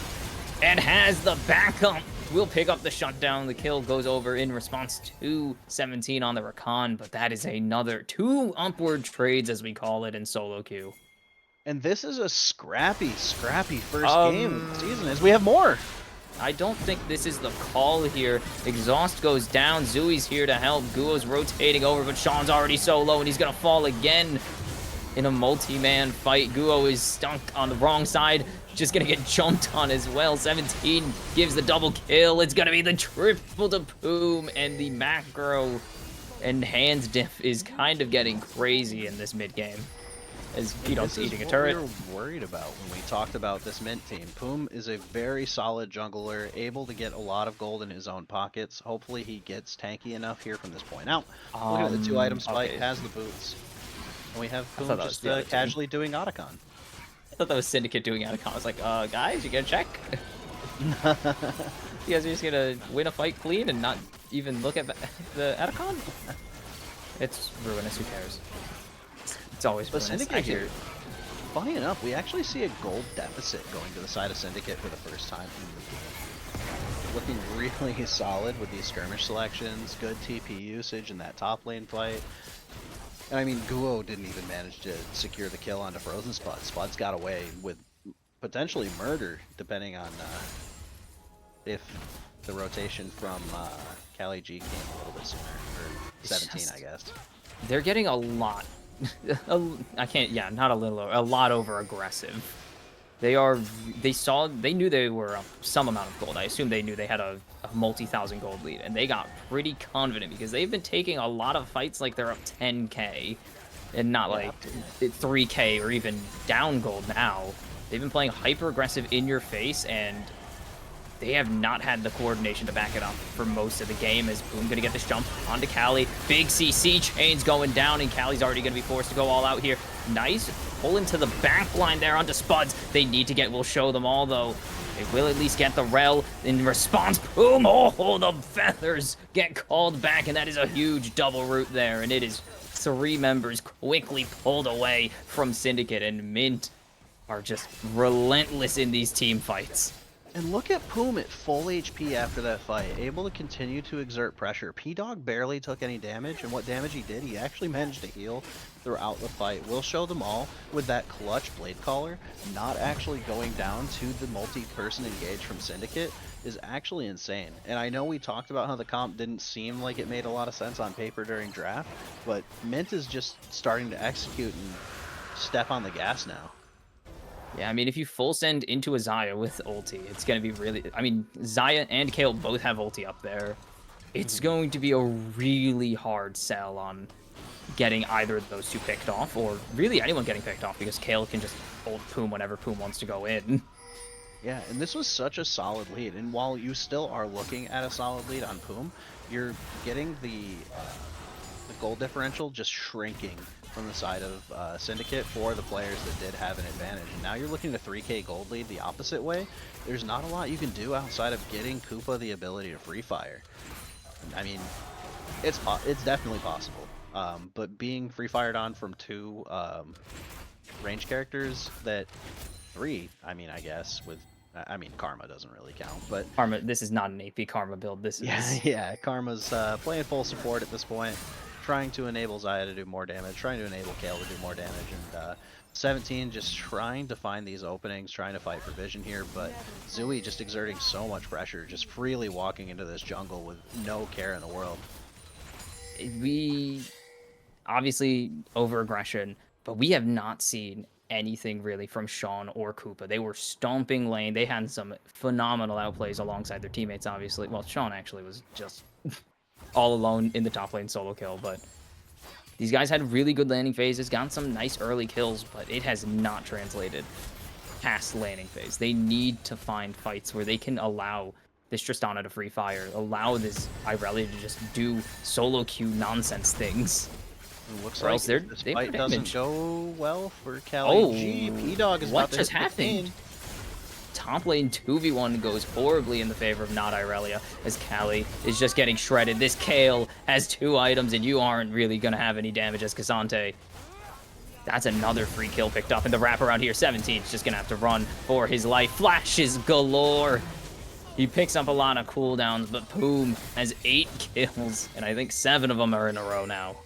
and has the backup. Will pick up the shutdown. The kill goes over in response to 17 on the Rakan, but that is another 2 upward trades, as we call it, in solo queue. And this is a scrappy first game of the season, as we have more. I don't think this is the call here. Exhaust goes down. Zui's here to help. Guo's rotating over, but Sean's already so low, and he's going to fall again in a multi-man fight. Guo is stuck on the wrong side. Just going to get jumped on as well. 17 gives the double kill. It's going to be the triple to Poom, and the macro and hands diff is kind of getting crazy in this mid-game. As P-Dog's eating a turret. We were worried about when we talked about this Mint team. Poom is a very solid jungler, able to get a lot of gold in his own pockets. Hopefully he gets tanky enough here from this point out. Look at the 2 item spike, okay. has the boots. And we have thought Poom that was just the other team. casually doing Otacon. I thought that was Syndicate doing Atacon. I was like, guys, you gotta check. You guys are just gonna win a fight clean and not even look at the Atacon? It's ruinous, who cares? It's always But ruinous. Syndicate here, funny enough, we actually see a gold deficit going to the side of Syndicate for the first time in the game. Looking really solid with these skirmish selections, good TP usage in that top lane fight. And I mean, Guo didn't even manage to secure the kill onto Frozen Spud. Spud's got away with potentially murder, depending on if the rotation from Cali G came a little bit sooner, or 17, I guess. They're getting a lot. I can't, yeah, not a little, a lot over aggressive. They knew they were up some amount of gold. I assume they knew they had a multi-thousand gold lead, and they got pretty confident because they've been taking a lot of fights like they're up 10k and not like 3k or even down gold now. They've been playing hyper aggressive in your face, and they have not had the coordination to back it up for most of the game. As Boom gonna get this jump onto Callie. Big CC chains going down, and Callie's already gonna be forced to go all out here. Nice pull into the back line there onto Spuds. They need to get, we'll show them all though. They will at least get the rel in response. Boom! Oh, the feathers get called back, and that is a huge double root there. And it is 3 members quickly pulled away from Syndicate, and Mint are just relentless in these team fights. And look at Poom at full HP after that fight, able to continue to exert pressure. P-Dog barely took any damage, and what damage he did, he actually managed to heal throughout the fight. We'll show them all with that clutch Blade Caller, not actually going down to the multi-person engage from Syndicate is actually insane. And I know we talked about how the comp didn't seem like it made a lot of sense on paper during draft, but Mint is just starting to execute and step on the gas now. Yeah, I mean, if you full send into a Xayah with ulti, it's going to be really... I mean, Xayah and Kayle both have ulti up there. It's going to be a really hard sell on getting either of those 2 picked off, or really anyone getting picked off, because Kayle can just ult Poom whenever Poom wants to go in. Yeah, and this was such a solid lead, and while you still are looking at a solid lead on Poom, you're getting the gold differential just shrinking from the side of Syndicate for the players that did have an advantage. And now you're looking at a 3k gold lead the opposite way. There's not a lot you can do outside of getting Koopa the ability to free fire. I mean, it's definitely possible. But being free fired on from 2 range characters that 3, I mean, I guess with Karma doesn't really count, but Karma, this is not an AP Karma build. This is... yeah, Karma's playing full support at this point. trying to enable Zaya to do more damage, trying to enable Kale to do more damage, and 17 just trying to find these openings, trying to fight for vision here, but Zooey just exerting so much pressure, just freely walking into this jungle with no care in the world. We obviously over aggression, but we have not seen anything really from Sean or Koopa. They were stomping lane. They had some phenomenal outplays alongside their teammates, obviously. Well, Sean actually was just all alone in the top lane solo kill, but these guys had really good landing phases, gotten some nice early kills, but it has not translated past landing phase. They need to find fights where they can allow this Tristana to free fire, allow this Irelia to just do solo queue nonsense things. It looks Or like else if this they fight were doesn't damaged. go well for Oh, Cali G. P-Dog is what about to just hit the happened? cane. Top lane 2v1 goes horribly in the favor of not Irelia, as Callie is just getting shredded. This Kale has 2 items, and you aren't really going to have any damage as Cassante. That's another free kill picked up, and the wraparound here, 17 is just going to have to run for his life. Flashes galore. He picks up a lot of cooldowns, but Poom has 8 kills, and I think 7 of them are in a row now.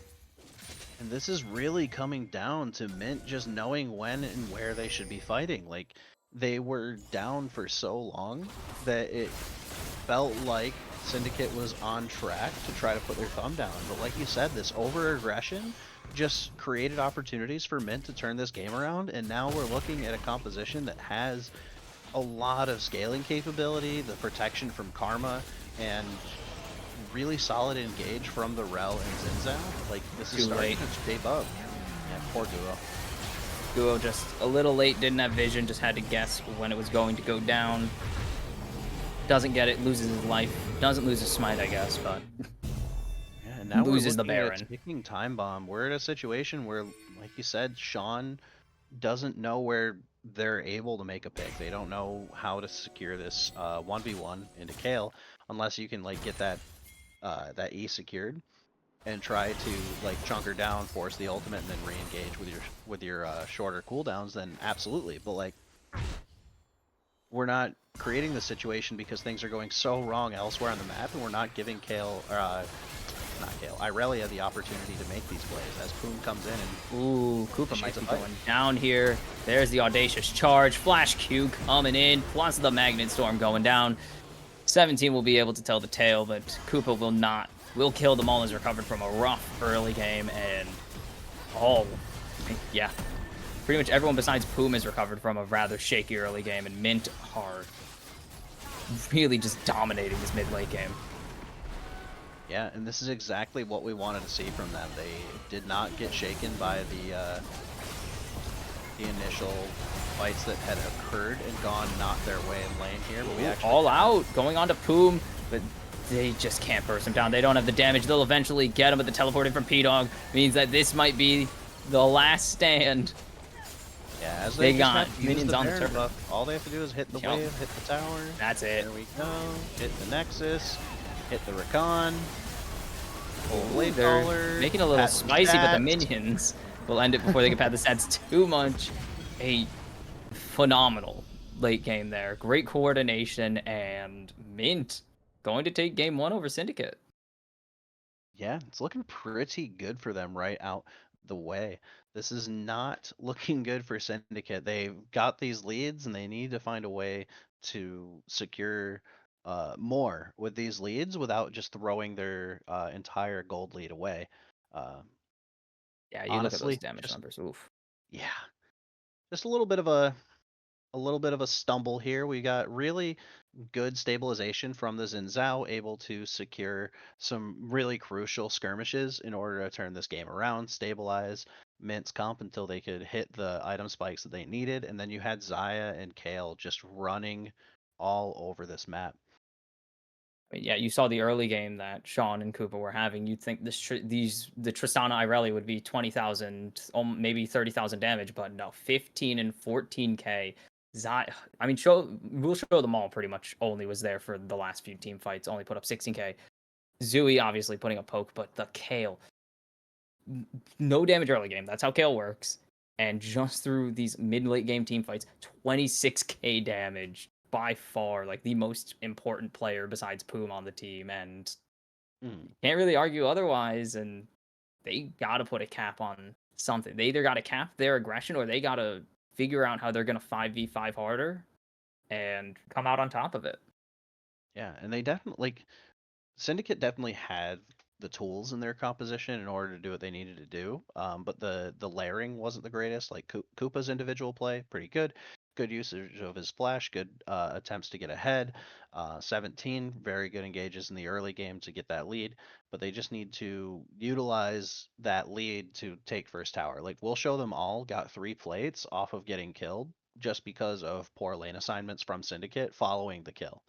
And this is really coming down to Mint just knowing when and where they should be fighting. Like, they were down for so long that it felt like Syndicate was on track to try to put their thumb down. But like you said, this over-aggression just created opportunities for Mint to turn this game around, and now we're looking at a composition that has a lot of scaling capability, the protection from Karma, and really solid engage from the Rel and Zinzao. Like, this is Too starting late. to shape up. Yeah, poor Duo. Duo just a little late, didn't have vision, just had to guess when it was going to go down. Doesn't get it, loses his life. Doesn't lose his smite, I guess, but Yeah, and now loses the we're looking Baron. at ticking time bomb. We're at a situation where, like you said, Sean doesn't know where they're able to make a pick. They don't know how to secure this 1v1 into Kale unless you can like get that that E secured and try to like chunk her down, force the ultimate, and then re-engage with your shorter cooldowns. Then absolutely, but like we're not creating the situation because things are going so wrong elsewhere on the map, and we're not giving Irelia the opportunity to make these plays as Poom comes in and Ooh, Koopa Shades might be of Fight. going down here. There's the audacious charge. Flash Q coming in, plus the Magnet Storm going down. 17 will be able to tell the tale, but Koopa will not. Will kill them all as recovered from a rough early game, and yeah. Pretty much everyone besides Poom is recovered from a rather shaky early game, and Mint are really just dominating this mid-late game. yeah, and this is exactly what we wanted to see from them. They did not get shaken by the initial fights that had occurred and gone not their way in lane here, but we actually All out, going on to Poom, but they just can't burst him down. They don't have the damage. They'll eventually get him, but the teleporting from P-Dog means that this might be the last stand. Yeah, as They just got have to use minions the on the Baron turret. buff. All they have to do is hit the Yup. wave, hit the tower. That's it. There we go. Hit the Nexus, hit the Recon. Ooh, they're making it a little spicy, but the minions will end it before they can pad the stats too much. A phenomenal late game there. Great coordination, and Mint going to take game 1 over Syndicate. Yeah, it's looking pretty good for them right out the way. This is not looking good for Syndicate. They've got these leads and they need to find a way to secure more with these leads without just throwing their entire gold lead away. Uh, Yeah, you look at those honestly, damage just numbers. Oof. yeah, just a little bit of a stumble here. We got really good stabilization from the Zinzao, able to secure some really crucial skirmishes in order to turn this game around, stabilize Mint's comp until they could hit the item spikes that they needed, and then you had Zaya and Kale just running all over this map. I mean, yeah, you saw the early game that Sean and Koopa were having. You'd think the Tristana Irelia would be 20,000, maybe 30,000 damage, but no, 15 and 14k. I mean, we'll show them all pretty much. Only was there for the last few team fights. Only put up 16k. Zooey obviously putting a poke, but the Kale, no damage early game. That's how Kale works. And just through these mid-late game team fights, 26k damage. By far, like the most important player besides Poom on the team, and can't really argue otherwise. And they gotta put a cap on something. They either gotta cap their aggression or they gotta figure out how they're gonna 5v5 harder and come out on top of it. Yeah, and they definitely like Syndicate definitely had the tools in their composition in order to do what they needed to do. But the layering wasn't the greatest. Like Koopa's individual play, pretty good. Good usage of his flash, good attempts to get ahead. 17, very good engages in the early game to get that lead. But they just need to utilize that lead to take first tower. Like we'll show them all got 3 plates off of getting killed just because of poor lane assignments from Syndicate following the kill.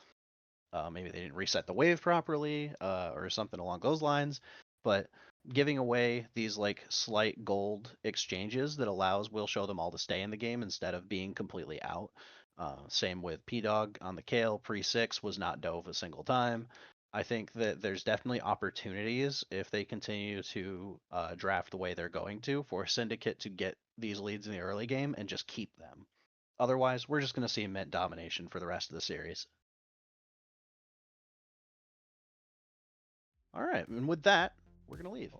Maybe they didn't reset the wave properly, or something along those lines. But giving away these like slight gold exchanges that allows Will Show Them All to stay in the game instead of being completely out. Same with P Dog on the Kale. Pre 6 was not dove a single time. I think that there's definitely opportunities if they continue to draft the way they're going to for Syndicate to get these leads in the early game and just keep them. Otherwise, we're just going to see mint domination for the rest of the series. All right, and with that, we're gonna leave.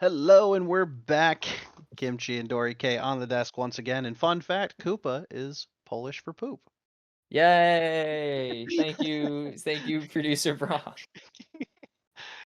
Hello, and we're back. Kimchi and Dory K on the desk once again. And fun fact, Koopa is Polish for poop. Yay! Thank you, producer Bra.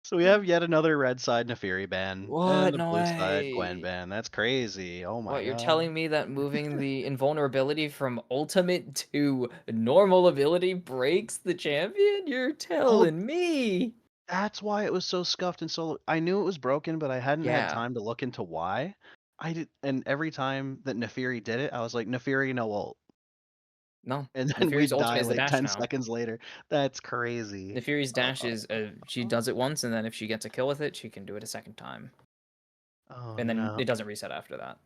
So we have yet another red side Nefiri ban and What? a No blue side Gwen way. ban. That's crazy. Oh my What, you're god. telling me that moving the invulnerability from ultimate to normal ability breaks the champion? You're Oh, telling me. that's why it was so scuffed and so. I knew it was broken, but I hadn't had Yeah. time to look into why. I did, and every time that Nefiri did it, I was like, Nefiri, no ult. No. And then Nefiri's we'd ultimate die is the like dash 10 now. seconds later. That's crazy. Nefiri's dash is she does it once, and then if she gets a kill with it, she can do it a second time. Oh And then no. it doesn't reset after that.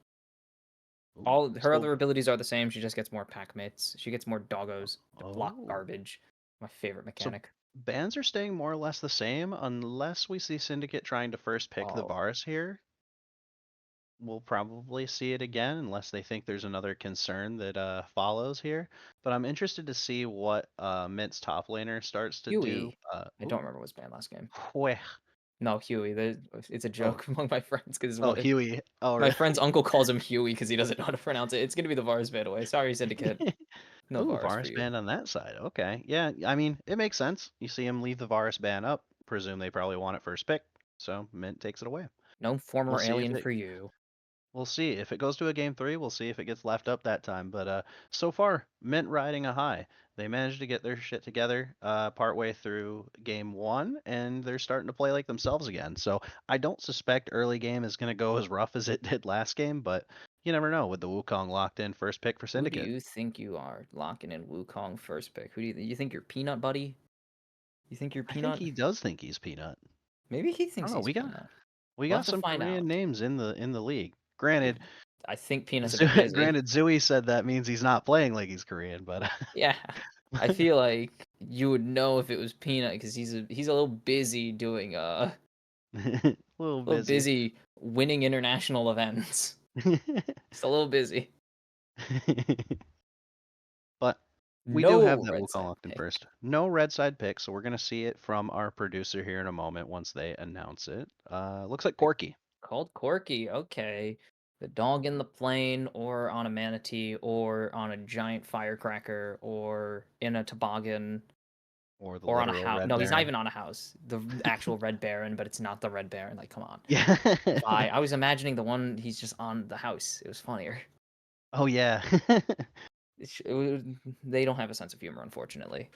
Ooh, All her so, other abilities are the same. She just gets more pack mates. She gets more doggos to block oh. garbage. My favorite So mechanic. bans are staying more or less the same unless we see Syndicate trying to first pick the Oh, Varus here. We'll probably see it again unless they think there's another concern that follows here. But I'm interested to see what Mint's top laner starts to do. Huey. I don't remember what was banned last game. Weh. No, Huey. It's a Oh, joke among my friends because oh, Huey. Oh, my really? friend's uncle calls him Huey because he doesn't know how to pronounce it. It's gonna be the Vars ban away. Sorry, Syndicate. No Ooh, Vars for Varus you. ban on that side. Okay. Yeah, I mean, it makes sense. You see him leave the Varus ban up. Presume they probably want it first pick. So Mint takes it away. No We'll former see if alien it for you. We'll see. If it goes to a game 3, we'll see if it gets left up that time. But so far, Mint riding a high. They managed to get their shit together partway through game 1, and they're starting to play like themselves again. So I don't suspect early game is going to go as rough as it did last game, but you never know with the Wukong locked in first pick for Who do Syndicate. you think you are locking in Wukong first pick? Who do you think you're Peanut Buddy? You think you're I think Peanut? he does think he's Peanut. Maybe he I don't thinks know. he's We got Peanut. we We'll got have to some find Korean out. names in the league. Granted, I think Peanut's a bit busy. granted, Zooey said that means he's not playing like he's Korean, but Yeah, I feel like you would know if it was Peanut because he's a little busy doing a little a little busy. busy winning international events. Just a little busy. But we do have No that red Wukong side locked in pick. first. No red side pick, so we're gonna see it from our producer here in a moment once they announce it. Looks like Corky. Called Corky. Okay. The dog in the plane, or on a manatee, or on a giant firecracker, or in a toboggan, Or the or on a literal house. Red No, he's not Baron. even on a house. The actual Red Baron, but it's not the Red Baron. Like, come on. Yeah. I was imagining the one he's just on the house. It was funnier. Oh yeah. They don't have a sense of humor, unfortunately.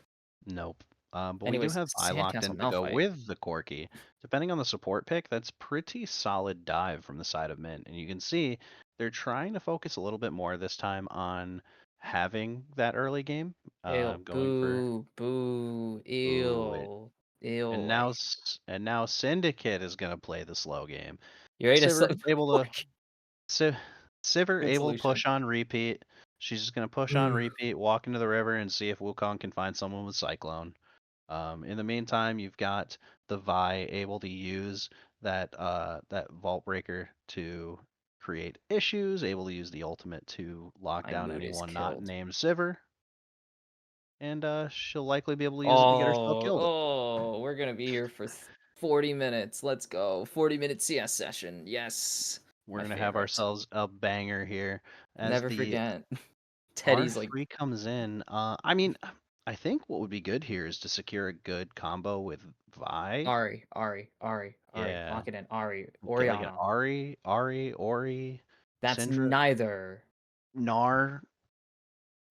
Nope. But we do Anyways, have I locked Sandcastle in to go Malphite. with the Corky. Depending on the support pick, that's pretty solid dive from the side of Mint. And you can see they're trying to focus a little bit more this time on having that early game. Ew, Going for boo, boo, ooh it. ew, ew. And now Syndicate is gonna play the slow game. You ready to Sivir able to Siv, Sivir Good able to solution. push on repeat. She's just gonna push on repeat, walk into the river, and see if Wukong can find someone with Cyclone. In the meantime, you've got the Vi able to use that Vault Breaker to create issues, able to use the ultimate to lock My down mood is anyone not killed. named Sivir, and she'll likely be able to use it to get herself Oh, killed. we're gonna be here for 40 minutes. Let's go. 40-minute CS session. Yes. We're My gonna have favorite. ourselves a banger here as Never the forget. Teddy's like, R3 comes in. I mean, I think what would be good here is to secure a good combo with Vi. Ari. Yeah, Lock it in. Ari. get like an Oriana. Ori, That's Syndra, neither. Gnar.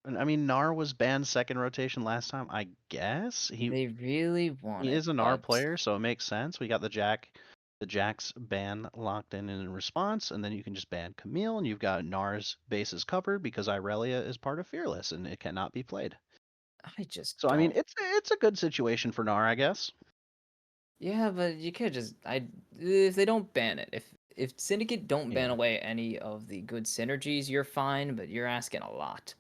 And I mean, Gnar was banned second rotation last time. I guess They really want he it, is a Gnar but player, so it makes sense. We got the Jax ban locked in response, and then you can just ban Camille, and you've got Gnar's bases covered because Irelia is part of Fearless, and it cannot be played. I just So I mean, don't. it's a good situation for Gnar, I guess. Yeah, but you could just if they don't ban it, if Syndicate don't ban Yeah. away any of the good synergies, you're fine, but you're asking a lot.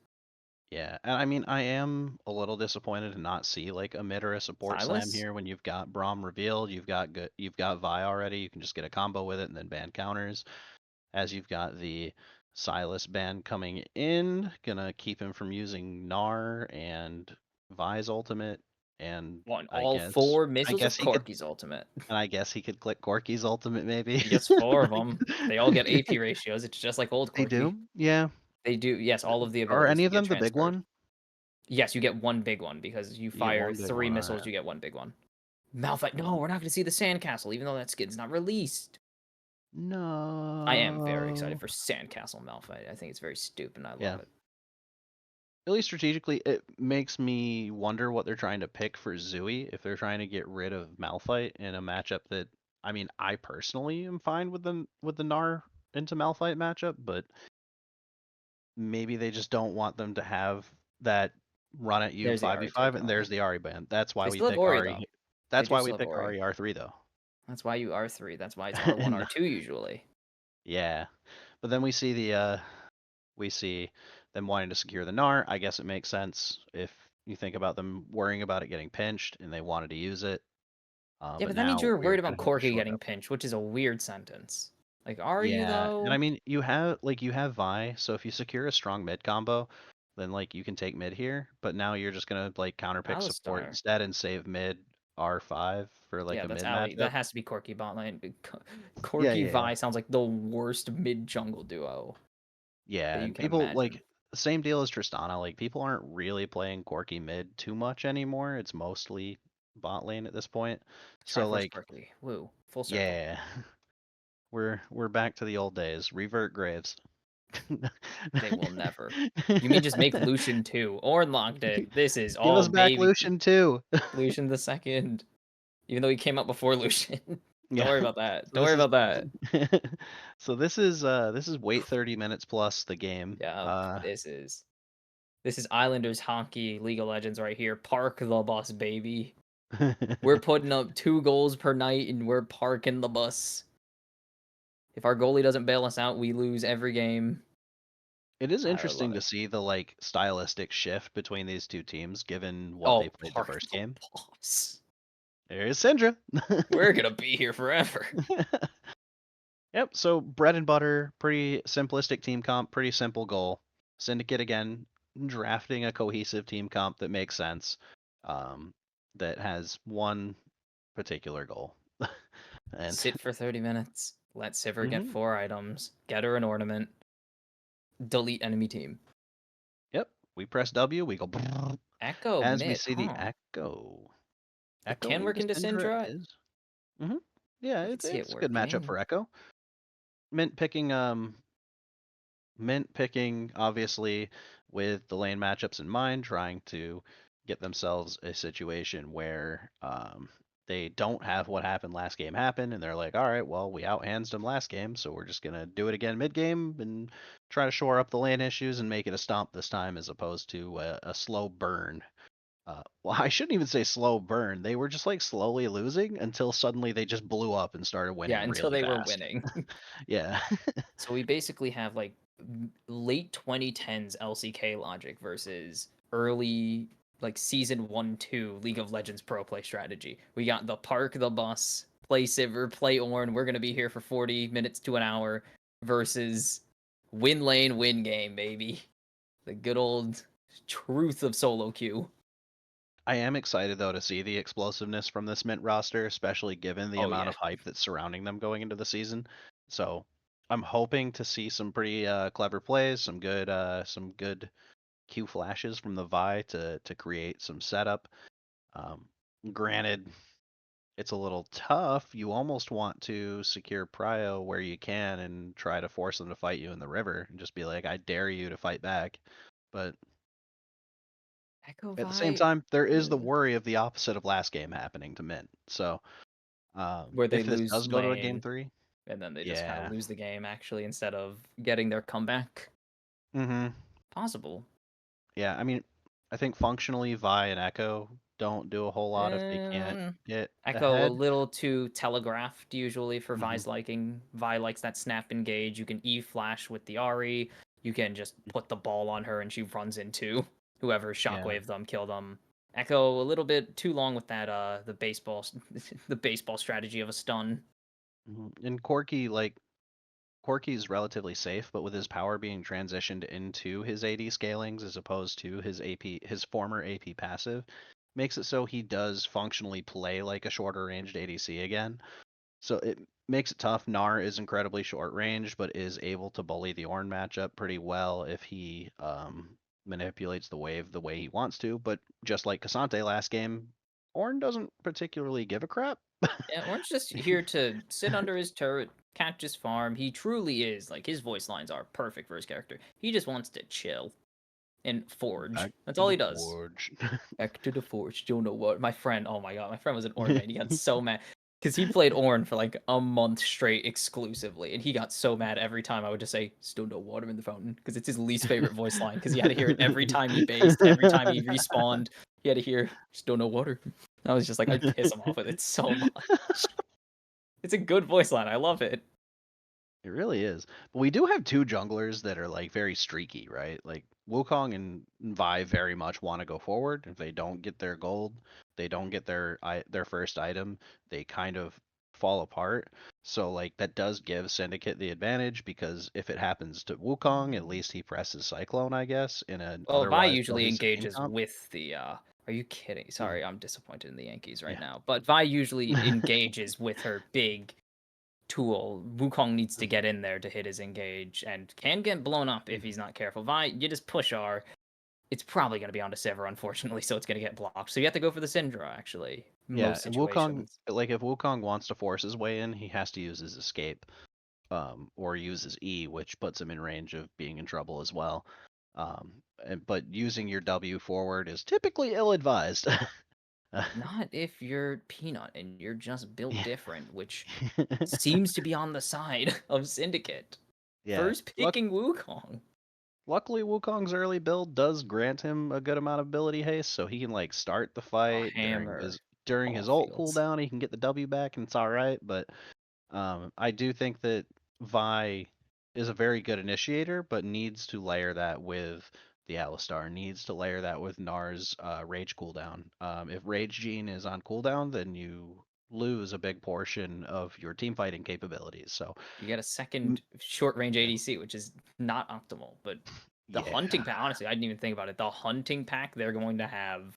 Yeah, and I mean, I am a little disappointed to not see like a mid or a support slam Silas? here when you've got Braum revealed, you've got Vi already. You can just get a combo with it and then ban counters. As you've got the Silas ban coming in, gonna keep him from using Gnar and Vi's ultimate, and I All guess 4 I missiles guess of he could Corky's ultimate. and I guess he could click Corky's ultimate maybe. He gets 4 of Like, them. They all get AP ratios. It's just like old they Corky. do? Yeah. They do. Yes, all of the Are abilities any do of get them the big transferred. one? Yes, you get 1 big one because you You get fire one big 3 one, missiles, alright. you get 1 big one. Malphite, no, we're not going to see the Sandcastle, even though that skin's not released. I am very excited No. for Sandcastle Malphite. I think it's very stupid and I Yeah. love it. Really strategically, it makes me wonder what they're trying to pick for Zooey, if they're trying to get rid of Malphite in a matchup that, I mean, I personally am fine with the Gnar into Malphite matchup, but maybe they just don't want them to have that run at you There's the Ari 5v5, taking and there's Ari. the Ari band. That's why They we still have pick Ori, Ari. though. They That's do why we still have pick Ori. Ari R3 though. That's why you R3. That's why it's R1, No. R2 usually. Yeah, but then we see them wanting to secure the Gnar. I guess it makes sense if you think about them worrying about it getting pinched and they wanted to use it. Yeah, But but that means now you're we're worried gonna about have to Corky shore it getting up. pinched, which is a weird sentence. Like, are you, Yeah, and I though? mean you have Vi, so if you secure a strong mid combo, then like you can take mid here. But now you're just gonna like counterpick support Alistar. instead and save mid R5 for like Yeah, a that's mid Ali. matchup. That has to be Corky bot lane. Yeah, Corky yeah, yeah. Vi sounds like the worst mid jungle duo Yeah, that you and can people imagine. like same deal as Tristana. Like people aren't really playing Corky mid too much anymore. It's mostly bot lane at this point. So Triforce like, Corky. Woo. Full circle. yeah, we're back to the old days. Revert graves. They will never. You mean just make Lucian 2 or Locked. This is Give us all back baby. Lucian too. Lucian the second. Even though he came out before Lucian. Don't Yeah. worry about that. So Don't worry this is about that. so this is wait 30 minutes plus the game. Yeah, this is Islanders hockey League of Legends right here. Park the bus, baby. We're putting up 2 goals per night and we're parking the bus. If our goalie doesn't bail us out, we lose every game. It is I love interesting to it. see the like stylistic shift between these two teams given what Oh, they played the park first the game. bus. There's Syndra. We're gonna be here forever. Yep, so bread and butter, pretty simplistic team comp, pretty simple goal. Syndicate again, drafting a cohesive team comp that makes sense, that has one particular goal. And Sit for 30 minutes. Let Sivir get Mhm. 4 items. Get her an ornament. Delete enemy team. Yep, we press W, we go Echo as we mid, see the huh? echo. It Echo can work into into Syndra Syndra. is. Yeah, I could see it it's a good matchup working. for Echo. Mint picking Mint picking, obviously, with the lane matchups in mind, trying to get themselves a situation where they don't have what happened last game happen, and they're like, all right, well, we outhands them last game, so we're just going to do it again mid game and try to shore up the lane issues and make it a stomp this time as opposed to a slow burn. Well, I shouldn't even say slow burn. They were just like slowly losing until suddenly they just blew up and started Yeah, winning until really they were fast. winning. Yeah. So we basically have like late 2010s LCK logic versus early like season 1-2 League of Legends pro play strategy. We got the park the bus, play Sivir, play Ornn. We're gonna be here for 40 minutes to an hour versus win lane, win game, baby. The good old truth of solo queue. I am excited though to see the explosiveness from this Mint roster, especially given the Oh amount yeah. of hype that's surrounding them going into the season. So I'm hoping to see some pretty clever plays, some good Q flashes from the Vi to create some setup. Um, Granted, it's a little tough. You almost want to secure Prio where you can and try to force them to fight you in the river and just be like, I dare you to fight back. But Echo at the same Vi, time, there is the worry of the opposite of last game happening to Mint. So where they if this lose does go to a game lane three, and then they just kind of yeah. lose the game actually instead of getting their comeback. Mm-hmm. Possible. Yeah, I mean, I think functionally Vi and Echo don't do a whole lot if they can't get Echo a ahead. little too telegraphed usually for Mm-hmm. Vi's liking. Vi likes that snap engage. You can E flash with the Ari. You can just put the ball on her and she runs into whoever Yeah. shockwave them, kill them. Echo a little bit too long with that the baseball the baseball strategy of a stun. And Corky's relatively safe, but with his power being transitioned into his AD scalings as opposed to his former AP passive, makes it so he does functionally play like a shorter ranged ADC again. So it makes it tough. Gnar is incredibly short range, but is able to bully the Ornn matchup pretty well if he manipulates the wave the way he wants to. But just like Cassante last game, Ornn doesn't particularly give a crap. Yeah, Orange just here to sit under his turret, catch his farm. He truly is like his voice lines are perfect for his character. He just wants to chill and forge. Back That's to all the he does. forge. Back to the forge. Don't know what. My friend, oh my god, my friend was an Ornn man. He got so mad because he played Ornn for like a month straight exclusively, and he got so mad every time I would just say, "Still no water in the fountain," because it's his least favorite voice line. Because he had to hear it every time he based, every time he respawned. He had to hear, "Still no water." I was just like, I'd piss him off with it so much. It's a good voice line. I love it. It really is. But we do have two junglers that are like very streaky, right? Like Wukong and Vi very much want to go forward. If they don't get their gold, they don't get their first item, they kind of fall apart. So like that does give Syndicate the advantage because if it happens to Wukong, at least he presses Cyclone, I guess, in an Well, Vi otherwise usually cohesive team engages comp. with the. Are you kidding? Mhm. Sorry, I'm disappointed in the Yankees right Yeah. now. But Vi usually engages with her big tool. Wukong needs to get in there to hit his engage and can get blown up if he's not careful. Vi, you just push R. It's probably going to be onto Sivir, unfortunately, so it's going to get blocked. So you have to go for the Syndra, actually. Yeah, Most and Wukong, situations. like if Wukong wants to force his way in, he has to use his escape. Or uses E, which puts him in range of being in trouble as well. But using your W forward is typically ill-advised. Not if you're Peanut and you're just built Yeah. different, which seems to be on the side of Syndicate. Yeah. First picking Wukong. Luckily, Wukong's early build does grant him a good amount of ability haste, so he can like start the A fight hammer. during All his ult fields. cooldown. He can get the W back, and it's all right. But I do think that Vi is a very good initiator, but needs to layer that with the Alistar, needs to layer that with Gnar's Rage cooldown. If Rage Gene is on cooldown, then you lose a big portion of your team fighting capabilities. So, You get a mm, second short range ADC, which is not optimal. But the hunting yeah, pack, honestly, I didn't even think about it. The hunting pack they're going to have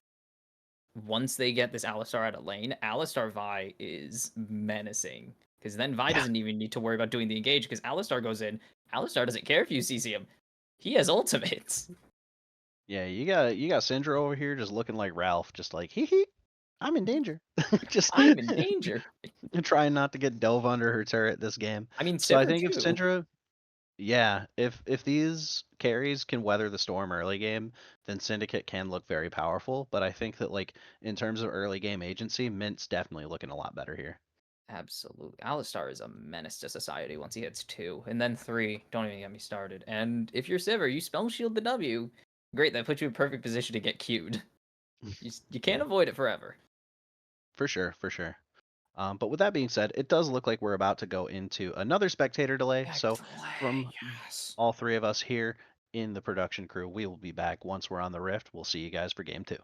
once they get this Alistar out of lane, Alistar Vi is menacing. Because then Vi yeah, doesn't even need to worry about doing the engage because Alistar goes in. Alistar doesn't care if you CC him. He has ultimates. yeah. You got Syndra over here just looking like Ralph, just like hee hee. I'm in danger. Just I'm in danger. trying not to get dove under her turret this game. I mean, So I Sivir think if too. Syndra Yeah, if these carries can weather the storm early game, then Syndicate can look very powerful. But I think that like in terms of early game agency, Mint's definitely looking a lot better here. Absolutely. Alistar is a menace to society once he hits 2. And then 3, don't even get me started. And if you're Sivir, you spell shield the W. Great, that puts you in perfect position to get queued. You can't Yeah, avoid it forever. for sure, for sure. But with that being said, it does look like we're about to go into another spectator delay. So from Yes. all three of us here in the production crew, we will be back once we're on the Rift. We'll see you guys for game 2.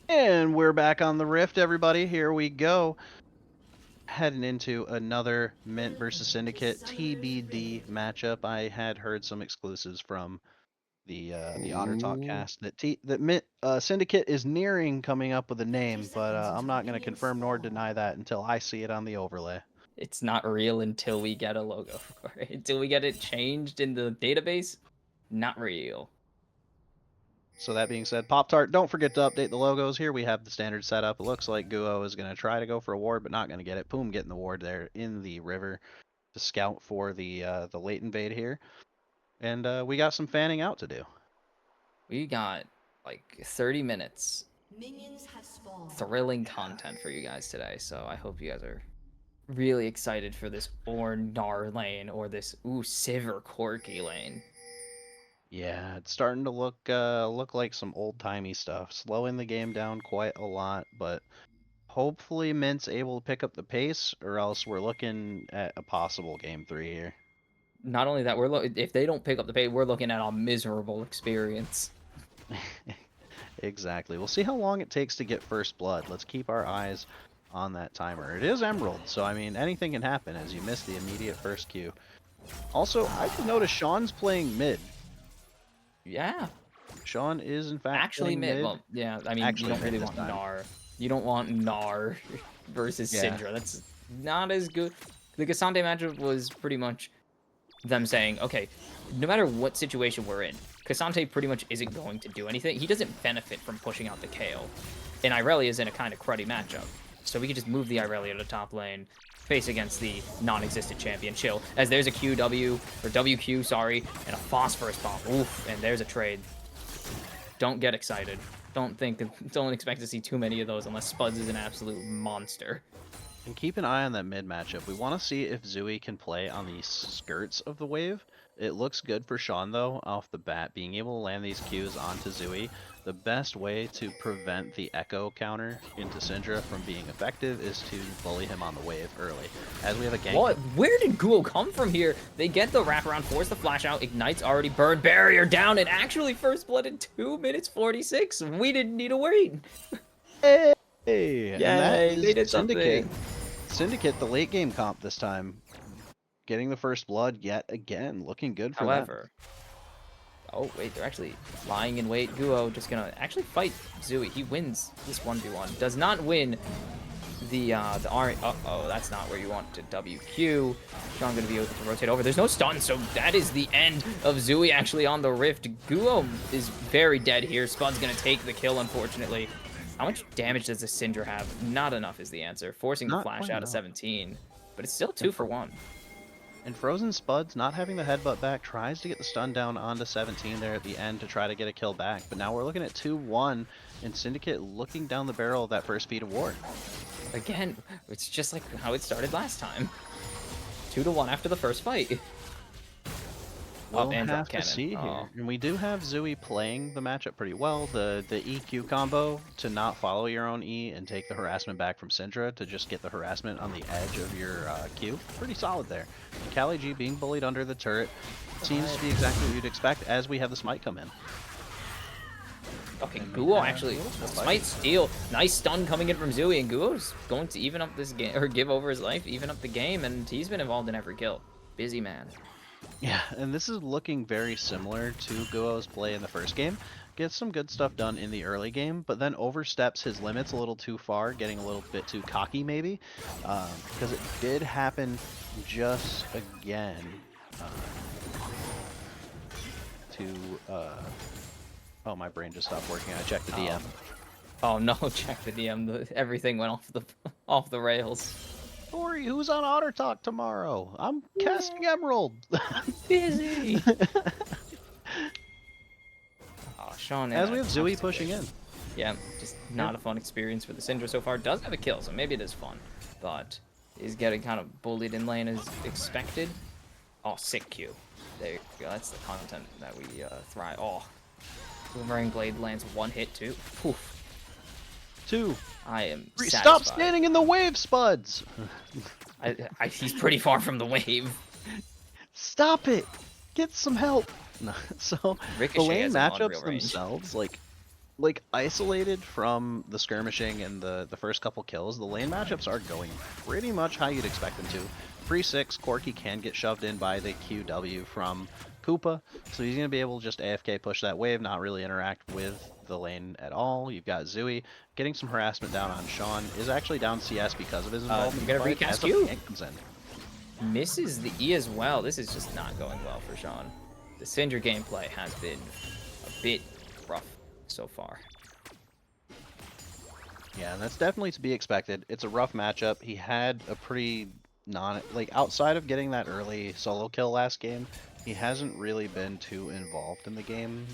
And we're back on the Rift, everybody. Here we go. Heading into another Mint versus Syndicate TBD matchup. I had heard some exclusives from the Otter Talk Ooh. cast that Mint Syndicate is nearing coming up with a name, but I'm not going to confirm nor deny that until I see it on the overlay. It's not real until we get a logo for it. Until we get it changed in the database, not real. So that being said, Pop-Tart, don't forget to update the logos. Here we have the standard setup. It looks like Guo is going to try to go for a ward, but not going to get it. Poom getting the ward there in the river to scout for the late invade here. And we got some fanning out to do. We got like 30 minutes thrilling content for you guys today. So I hope you guys are really excited for this Ornar lane or this Civ or Corky lane. Yeah, it's starting to look like some old-timey stuff. Slowing the game down quite a lot, but hopefully Mint's able to pick up the pace, or else we're looking at a possible game 3 here. Not only that, if they don't pick up the pace, we're looking at a miserable experience. Exactly. We'll see how long it takes to get first blood. Let's keep our eyes on that timer. It is Emerald, so I mean anything can happen as you miss the immediate first Q. Also, I just noticed Sean's playing mid. Yeah. Sean is in fact Actually playing mid. mid. Well, yeah, I mean, Actually you don't really mid want this time. Gnar. You don't want Gnar versus Yeah. Syndra. That's not as good. The Cassandre matchup was pretty much them saying, okay, no matter what situation we're in, Cassandre pretty much isn't going to do anything. He doesn't benefit from pushing out the KO. And Irelia is in a kind of cruddy matchup. So we could just move the Irelia to top lane, face against the non-existent champion, chill. As there's a QW, or WQ, sorry, and a phosphorus bomb. Oof, and there's a trade. Don't get excited. Don't expect to see too many of those unless Spuds is an absolute monster. And keep an eye on that mid matchup. We want to see if Zui can play on the skirts of the wave. It looks good for Sean, though, off the bat. Being able to land these Qs onto Zui, the best way to prevent the echo counter into Syndra from being effective is to bully him on the wave early. As we have a gank. What? Where did Guo come from here? They get the wraparound, force the flash out, Ignite's already burned, barrier down, and actually first blood in 2 minutes 46. We didn't need to wait. Hey! Yay, And that is they did Syndicate. something. Syndicate, the late game comp this time. Getting the first blood yet again. Looking good for them. However, oh wait, they're actually lying in wait. Guo just gonna actually fight Zui. He wins this 1v1. Does not win the R. Uh-oh, that's not where you want to WQ. Sean gonna be able to rotate over. There's no stun, so that is the end of Zui actually on the Rift. Guo is very dead here. Spud's gonna take the kill, unfortunately. How much damage does the Syndra have? Not enough is the answer. Forcing the Not flash quite out of enough. 17. But it's still 2 for 1. And Frozen Spuds, not having the headbutt back, tries to get the stun down onto 17 there at the end to try to get a kill back. But now we're looking at 2-1, and Syndicate looking down the barrel of that first feed of ward. Again, it's just like how it started last time. 2-1 after the first fight. We'll and have to cannon. see here. Oh. And we do have Zui playing the matchup pretty well. The EQ combo to not follow your own E and take the harassment back from Syndra to just get the harassment on the edge of your Q. Pretty solid there. Kali G being bullied under the turret seems to be exactly what you'd expect as we have the smite come in. Okay, And we Guo have actually a little fight. smite steal. Nice stun coming in from Zui, and Guo's going to even up this game, or give over his life, even up the game, and he's been involved in every kill. Busy man. Yeah, and this is looking very similar to Guo's play in the first game. Gets some good stuff done in the early game, but then oversteps his limits a little too far, getting a little bit too cocky maybe, because it did happen just again oh, my brain just stopped working. I checked the DM. Oh no, check the DM. Everything went off the rails. Tori, who's on Otter Talk tomorrow? I'm casting Emerald. Busy. Oh, Sean. As we have Zui pushing in. Yeah, just not a fun experience for the Syndra so far. Does have a kill, so maybe it is fun, but is getting kind of bullied in lane as expected. Oh, sick Q. There you go. That's the content that we thrive. Oh, Boomerang Blade lands 1 hit too. Poof. 2. I am Stop satisfied. standing in the wave, Spuds. He's pretty far from the wave. Stop it. Get some help. No, so Ricochet the lane has a matchups Unreal range. themselves, like like isolated from the skirmishing and the first couple kills, the lane matchups are going pretty much how you'd expect them to. 3-6, Corki can get shoved in by the QW from Koopa, so he's going to be able to just AFK push that wave, not really interact with the lane at all. You've got Zooey getting some harassment down on Sean, is actually down CS because of his involvement. You gotta in the fight, recast as the Q. gank comes in. Misses the E as well. This is just not going well for Sean. The Syndra gameplay has been a bit rough so far. Yeah, and that's definitely to be expected. It's a rough matchup. He had a pretty outside of getting that early solo kill last game, he hasn't really been too involved in the game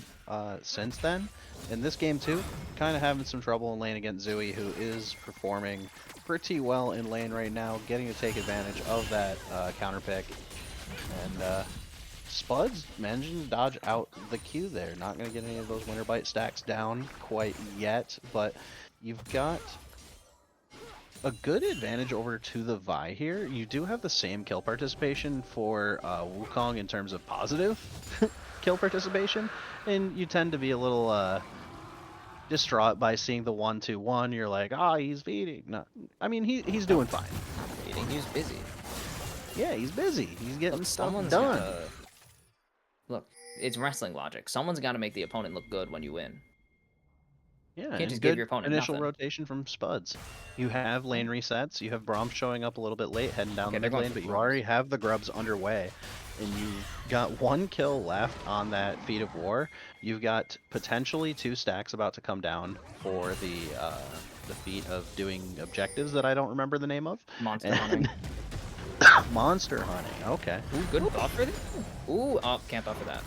since then. In this game too, kind of having some trouble in lane against Zooey, who is performing pretty well in lane right now, getting to take advantage of that counter pick. And Spuds managing to dodge out the Q there. Not going to get any of those Winter Bite stacks down quite yet, but you've got a good advantage over to the Vi here. You do have the same kill participation for Wukong in terms of positive kill participation, and you tend to be a little distraught by seeing the 1-2-1. You're like, he's feeding. No, I mean, he's doing fine. He's busy. Yeah, he's busy. He's getting stuff done. Look, it's wrestling logic. Someone's got to make the opponent look good when you win. Yeah, Can't and just good give your opponent initial nothing. rotation from Spuds. You have lane resets. You have Braum showing up a little bit late, heading down the mid lane, but you already have the grubs underway. And you've got 1 kill left on that Feat of War. You've got potentially 2 stacks about to come down for the feat of doing objectives that I don't remember the name of. Monster hunting. Monster hunting, okay. Ooh, good buff for that. Ooh, can't buff for that.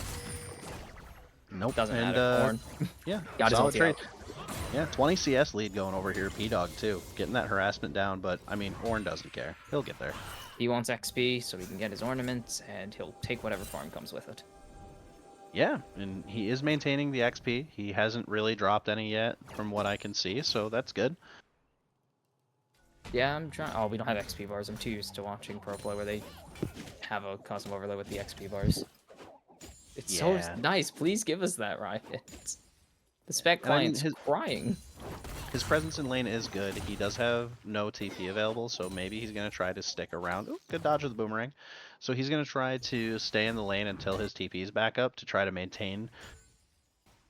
Nope. Doesn't and, matter. Ornn. Yeah, got his solid ulti trade. out. Yeah, 20 CS lead going over here. P-Dog too, getting that harassment down, but I mean, Ornn doesn't care. He'll get there. He wants XP so he can get his ornaments, and he'll take whatever farm comes with it. Yeah, and he is maintaining the XP. He hasn't really dropped any yet from what I can see, so that's good. Yeah, I'm trying. Oh, we don't have XP bars. I'm too used to watching pro play where they have a custom overlay with the XP bars. It's so nice. Please give us that, Riot. The spec client's crying. His presence in lane is good. He does have no TP available, so maybe he's going to try to stick around. Ooh, good dodge of the boomerang. So he's going to try to stay in the lane until his TP is back up to try to maintain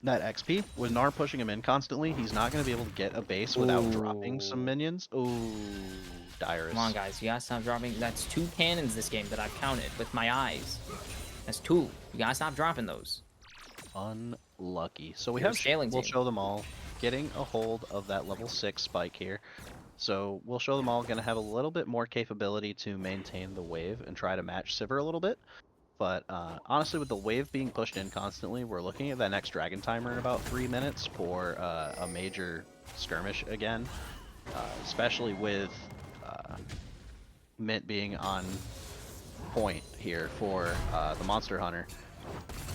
that XP. With Gnar pushing him in constantly, he's not going to be able to get a base without dropping some minions. Ooh, Dyrus. Come on, guys. You gotta stop dropping. That's 2 cannons this game that I've counted with my eyes. That's 2. You gotta stop dropping those. Unlucky. So we'll show them all. Getting a hold of that level 6 spike here. So we'll show them all going to have a little bit more capability to maintain the wave and try to match Sivir a little bit. But honestly, with the wave being pushed in constantly, we're looking at that next dragon timer in about 3 minutes for a major skirmish again. Especially with Mint being on point here for the Monster Hunter.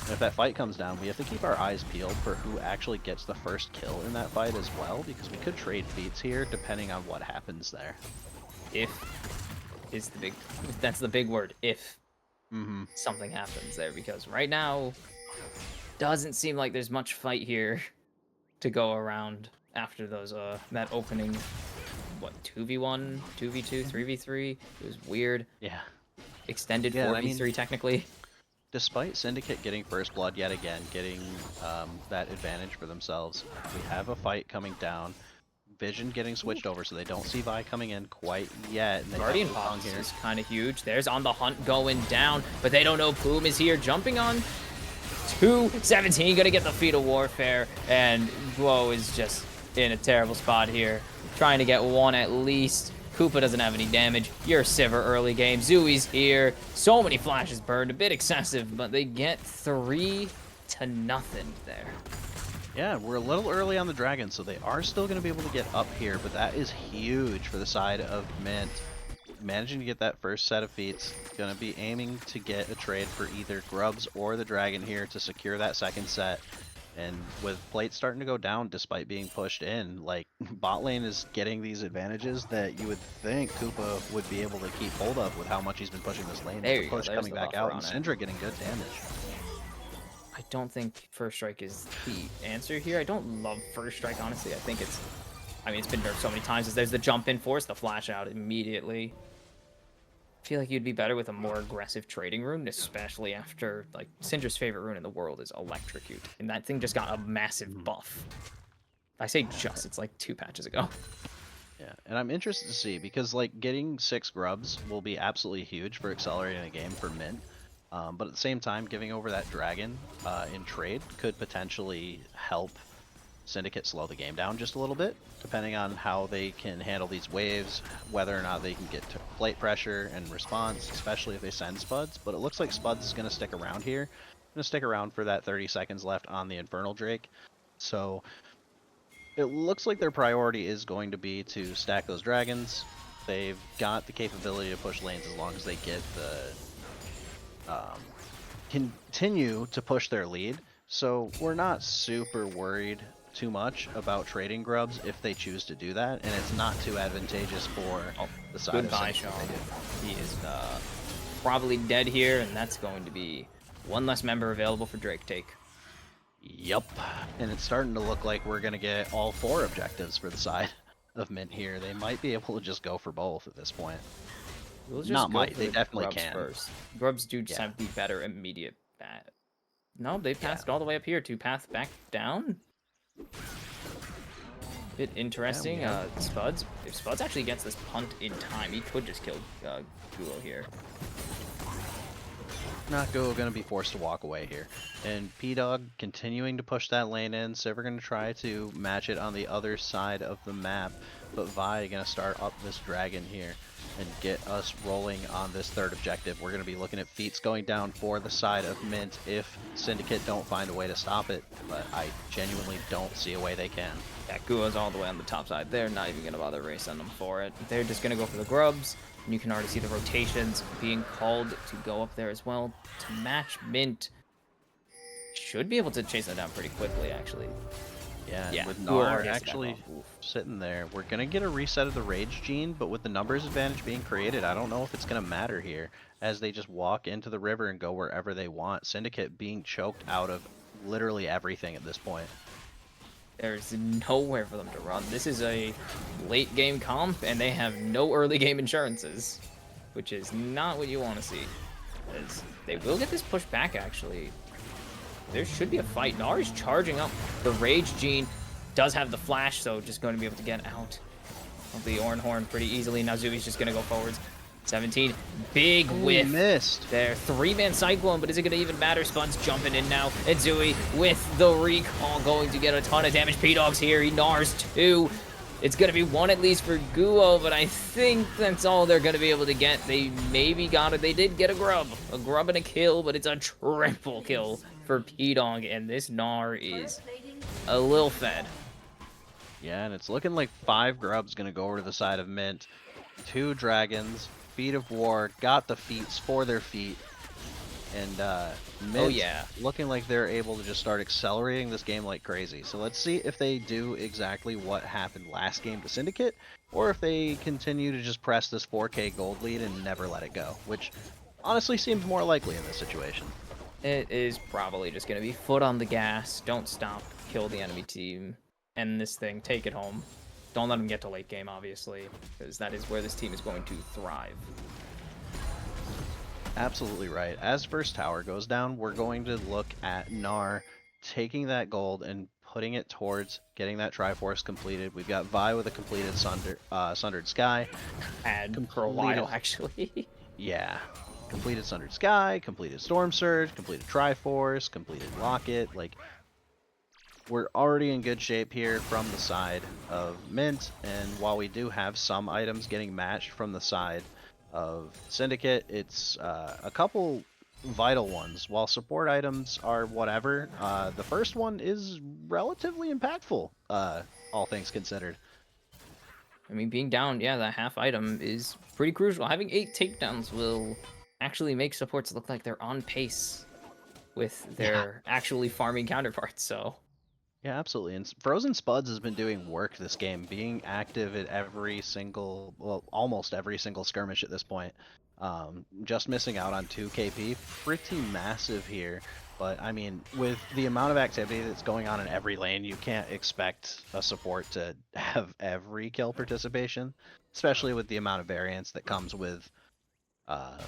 And if that fight comes down, we have to keep our eyes peeled for who actually gets the first kill in that fight as well, because we could trade feats here depending on what happens there. If is the big, that's the big word, if Mm-hmm. something happens there, because right now doesn't seem like there's much fight here to go around after those that opening, what, 2v1, 2v2, 3v3. It was weird. Yeah. Extended 4v3 technically. Despite Syndicate getting first blood yet again, getting that advantage for themselves, we have a fight coming down. Vision getting switched over, so they don't see Vi coming in quite yet. And Guardian Pops is kind of huge. There's On the Hunt going down, but they don't know Plume is here. Jumping on 217, gonna get the Feat of Warfare, and Guo is just in a terrible spot here. Trying to get 1 at least. Koopa doesn't have any damage. You're Sivir early game. Zooey's here. So many flashes burned. A bit excessive, but they get 3-0 there. Yeah, we're a little early on the dragon, so they are still going to be able to get up here, but that is huge for the side of Mint. Managing to get that first set of feats, going to be aiming to get a trade for either Grubs or the dragon here to secure that second set. And with plates starting to go down despite being pushed in, like, bot lane is getting these advantages that you would think Koopa would be able to keep hold of with how much he's been pushing this lane. There you push go. coming back out, and Syndra getting good damage. I don't think First Strike is the answer here. I don't love First Strike, honestly. I think it's... I mean, it's been nerfed so many times. There's the jump in force, the flash out immediately. I feel like you'd be better with a more aggressive trading rune, especially after, like, Syndra's favorite rune in the world is Electrocute. And that thing just got a massive buff. I say just, it's like 2 patches ago. Yeah, and I'm interested to see because like getting 6 grubs will be absolutely huge for accelerating a game for Mint. But at the same time, giving over that dragon in trade could potentially help Syndicate slow the game down just a little bit, depending on how they can handle these waves, whether or not they can get to plate pressure and response, especially if they send Spuds. But it looks like Spuds is going to stick around here. Going to stick around for that 30 seconds left on the Infernal Drake. So it looks like their priority is going to be to stack those dragons. They've got the capability to push lanes as long as they get the continue to push their lead. So we're not super worried too much about trading grubs if they choose to do that, and it's not too advantageous for the side Goodbye, of Sean. Syndicate. He is probably dead here, and that's going to be one less member available for Drake take. Yup, and it's starting to look like we're going to get all 4 objectives for the side of Mint here. They might be able to just go for both at this point. We'll just Not go might, for they the definitely grubs can. first. Grubs do just Yeah. have the better immediate bat. No, they passed all the way up here to path back down. Bit interesting. Spuds. If Spuds actually gets this punt in time, he could just kill Guo here. Not going to be forced to walk away here. And P-Dog continuing to push that lane in, so we're going to try to match it on the other side of the map. But Vi going to start up this dragon here and get us rolling on this 3rd objective. We're going to be looking at feats going down for the side of Mint if Syndicate don't find a way to stop it. But I genuinely don't see a way they can. Yeah, Guo's all the way on the top side. They're not even going to bother racing them for it. They're just going to go for the grubs. And you can already see the rotations being called to go up there as well to match Mint. Should be able to chase them down pretty quickly, actually. Yeah, with Guo Gnar already has to back actually off. Oof. sitting there, we're going to get a reset of the Rage Gene, but with the numbers advantage being created, I don't know if it's going to matter here as they just walk into the river and go wherever they want. Syndicate being choked out of literally everything at this point. There's nowhere for them to run. This is a late game comp, and they have no early game insurances, which is not what you want to see. As they will get this push back, actually. There should be a fight. Gnar is charging up. The Rage Gene does have the flash, so just going to be able to get out of the Ornhorn pretty easily. Now Zui's just going to go forwards. 17, big whiff. Missed. There, 3-man Cyclone, but is it going to even matter? Spuds jumping in now, and Zui with the recall going to get a ton of damage. P-Dog's here, he Gnars 2. It's going to be 1 at least for Guo, but I think that's all they're going to be able to get. They maybe got it. They did get a grub and a kill, but it's a triple kill for P-Dog, and this Gnar is a little fed. Yeah, and it's looking like 5 grubs going to go over to the side of Mint. 2 dragons. Feet of War got the feats for their feet, and Mint looking like they're able to just start accelerating this game like crazy. So let's see if they do exactly what happened last game to Syndicate, or if they continue to just press this 4K gold lead and never let it go, which honestly seems more likely in this situation. It is probably just going to be foot on the gas, don't stop, kill the enemy team, end this thing, take it home. Don't let them get to late game, obviously, because that is where this team is going to thrive. Absolutely right. As first tower goes down, we're going to look at Gnar taking that gold and putting it towards getting that Triforce completed. We've got Vi with a completed Sundered Sky. Had for a while, actually. Yeah. Completed Sundered Sky, completed Storm Surge, completed Triforce, completed Locket. Like, we're already in good shape here from the side of Mint, and while we do have some items getting matched from the side of Syndicate, it's a couple vital ones. While support items are whatever, the first one is relatively impactful, all things considered. I mean, being down, yeah, that half item is pretty crucial. Having 8 takedowns will actually make supports look like they're on pace with their actually farming counterparts, so... Yeah, absolutely. And Frozen Spuds has been doing work this game, being active at every single, well, almost every single skirmish at this point. Just missing out on 2 KP, pretty massive here But I mean, with the amount of activity that's going on in every lane, you can't expect a support to have every kill participation, especially with the amount of variance that comes with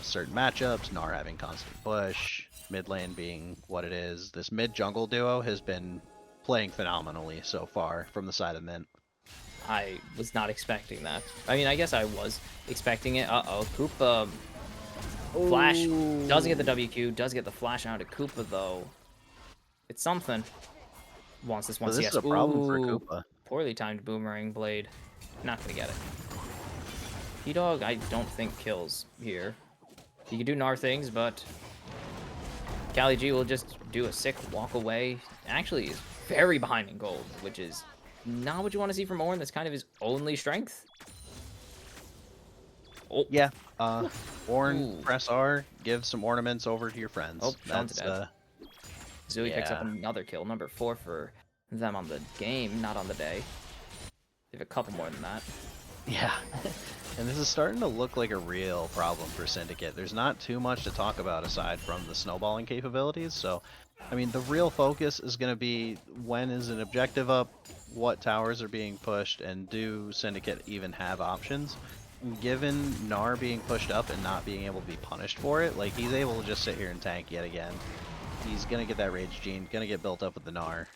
certain matchups, Gnar having constant push, mid lane being what it is. This mid jungle duo has been playing phenomenally so far from the side of Mint. I was not expecting that. I mean, I guess I was expecting it. Uh-oh, Koopa flash doesn't get the WQ, does get the flash out of Koopa though. It's something. Wants this one So this CS. is a problem for Ooh, Koopa. poorly timed boomerang blade. Not gonna get it. P-Dog, I don't think kills here. He can do Gnar things, but Cali G will just do a sick walk away. Actually, is very behind in gold, which is not what you want to see from Ornn. That's kind of his only strength. Oh, Yeah. Ornn, Ooh. press R, give some ornaments over to your friends. Oh, Sean's dead. Zooey picks up yeah. another kill, number 4 for them on the game, not on the day. They have a couple more than that. Yeah. And this is starting to look like a real problem for Syndicate. There's not too much to talk about aside from the snowballing capabilities. So, I mean, the real focus is going to be when is an objective up, what towers are being pushed, and do Syndicate even have options? Given Gnar being pushed up and not being able to be punished for it, like, he's able to just sit here and tank yet again. He's going to get that Rage Gene, going to get built up with the Gnar.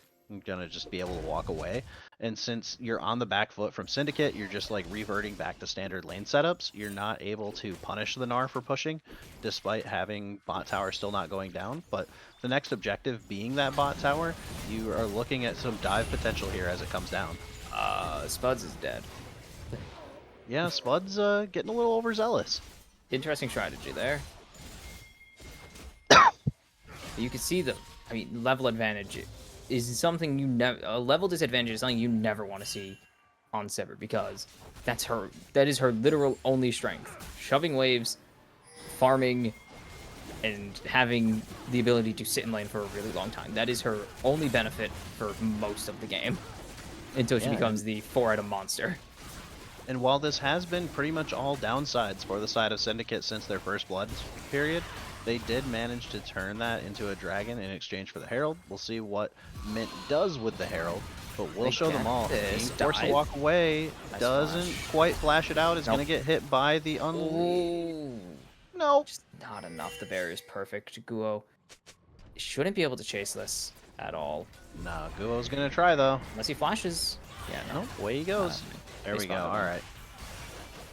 Gonna just be able to walk away. And since you're on the back foot from Syndicate, you're just like reverting back to standard lane setups. You're not able to punish the Gnar for pushing, despite having bot tower still not going down. But the next objective being that bot tower, you are looking at some dive potential here as it comes down. Spuds is dead. Yeah, Spud's getting a little overzealous. Interesting strategy there. You can see the, I mean, level advantage is something you never, a level disadvantage is something you never want to see on Sivir because that is her literal only strength. Shoving waves, farming, and having the ability to sit in lane for a really long time. That is her only benefit for most of the game until she becomes the 4-item monster. And while this has been pretty much all downsides for the side of Syndicate since their first blood period, they did manage to turn that into a dragon in exchange for the Herald. We'll see what Mint does with the Herald, but we'll show them all. Being forced to walk away, doesn't quite flash it out, is going to get hit by the unleash. No. Just not enough. The barrier's perfect. Guo shouldn't be able to chase this at all. Nah, Guo's going to try though. Unless he flashes. Yeah, no. Nope, away he goes. There we go, alright.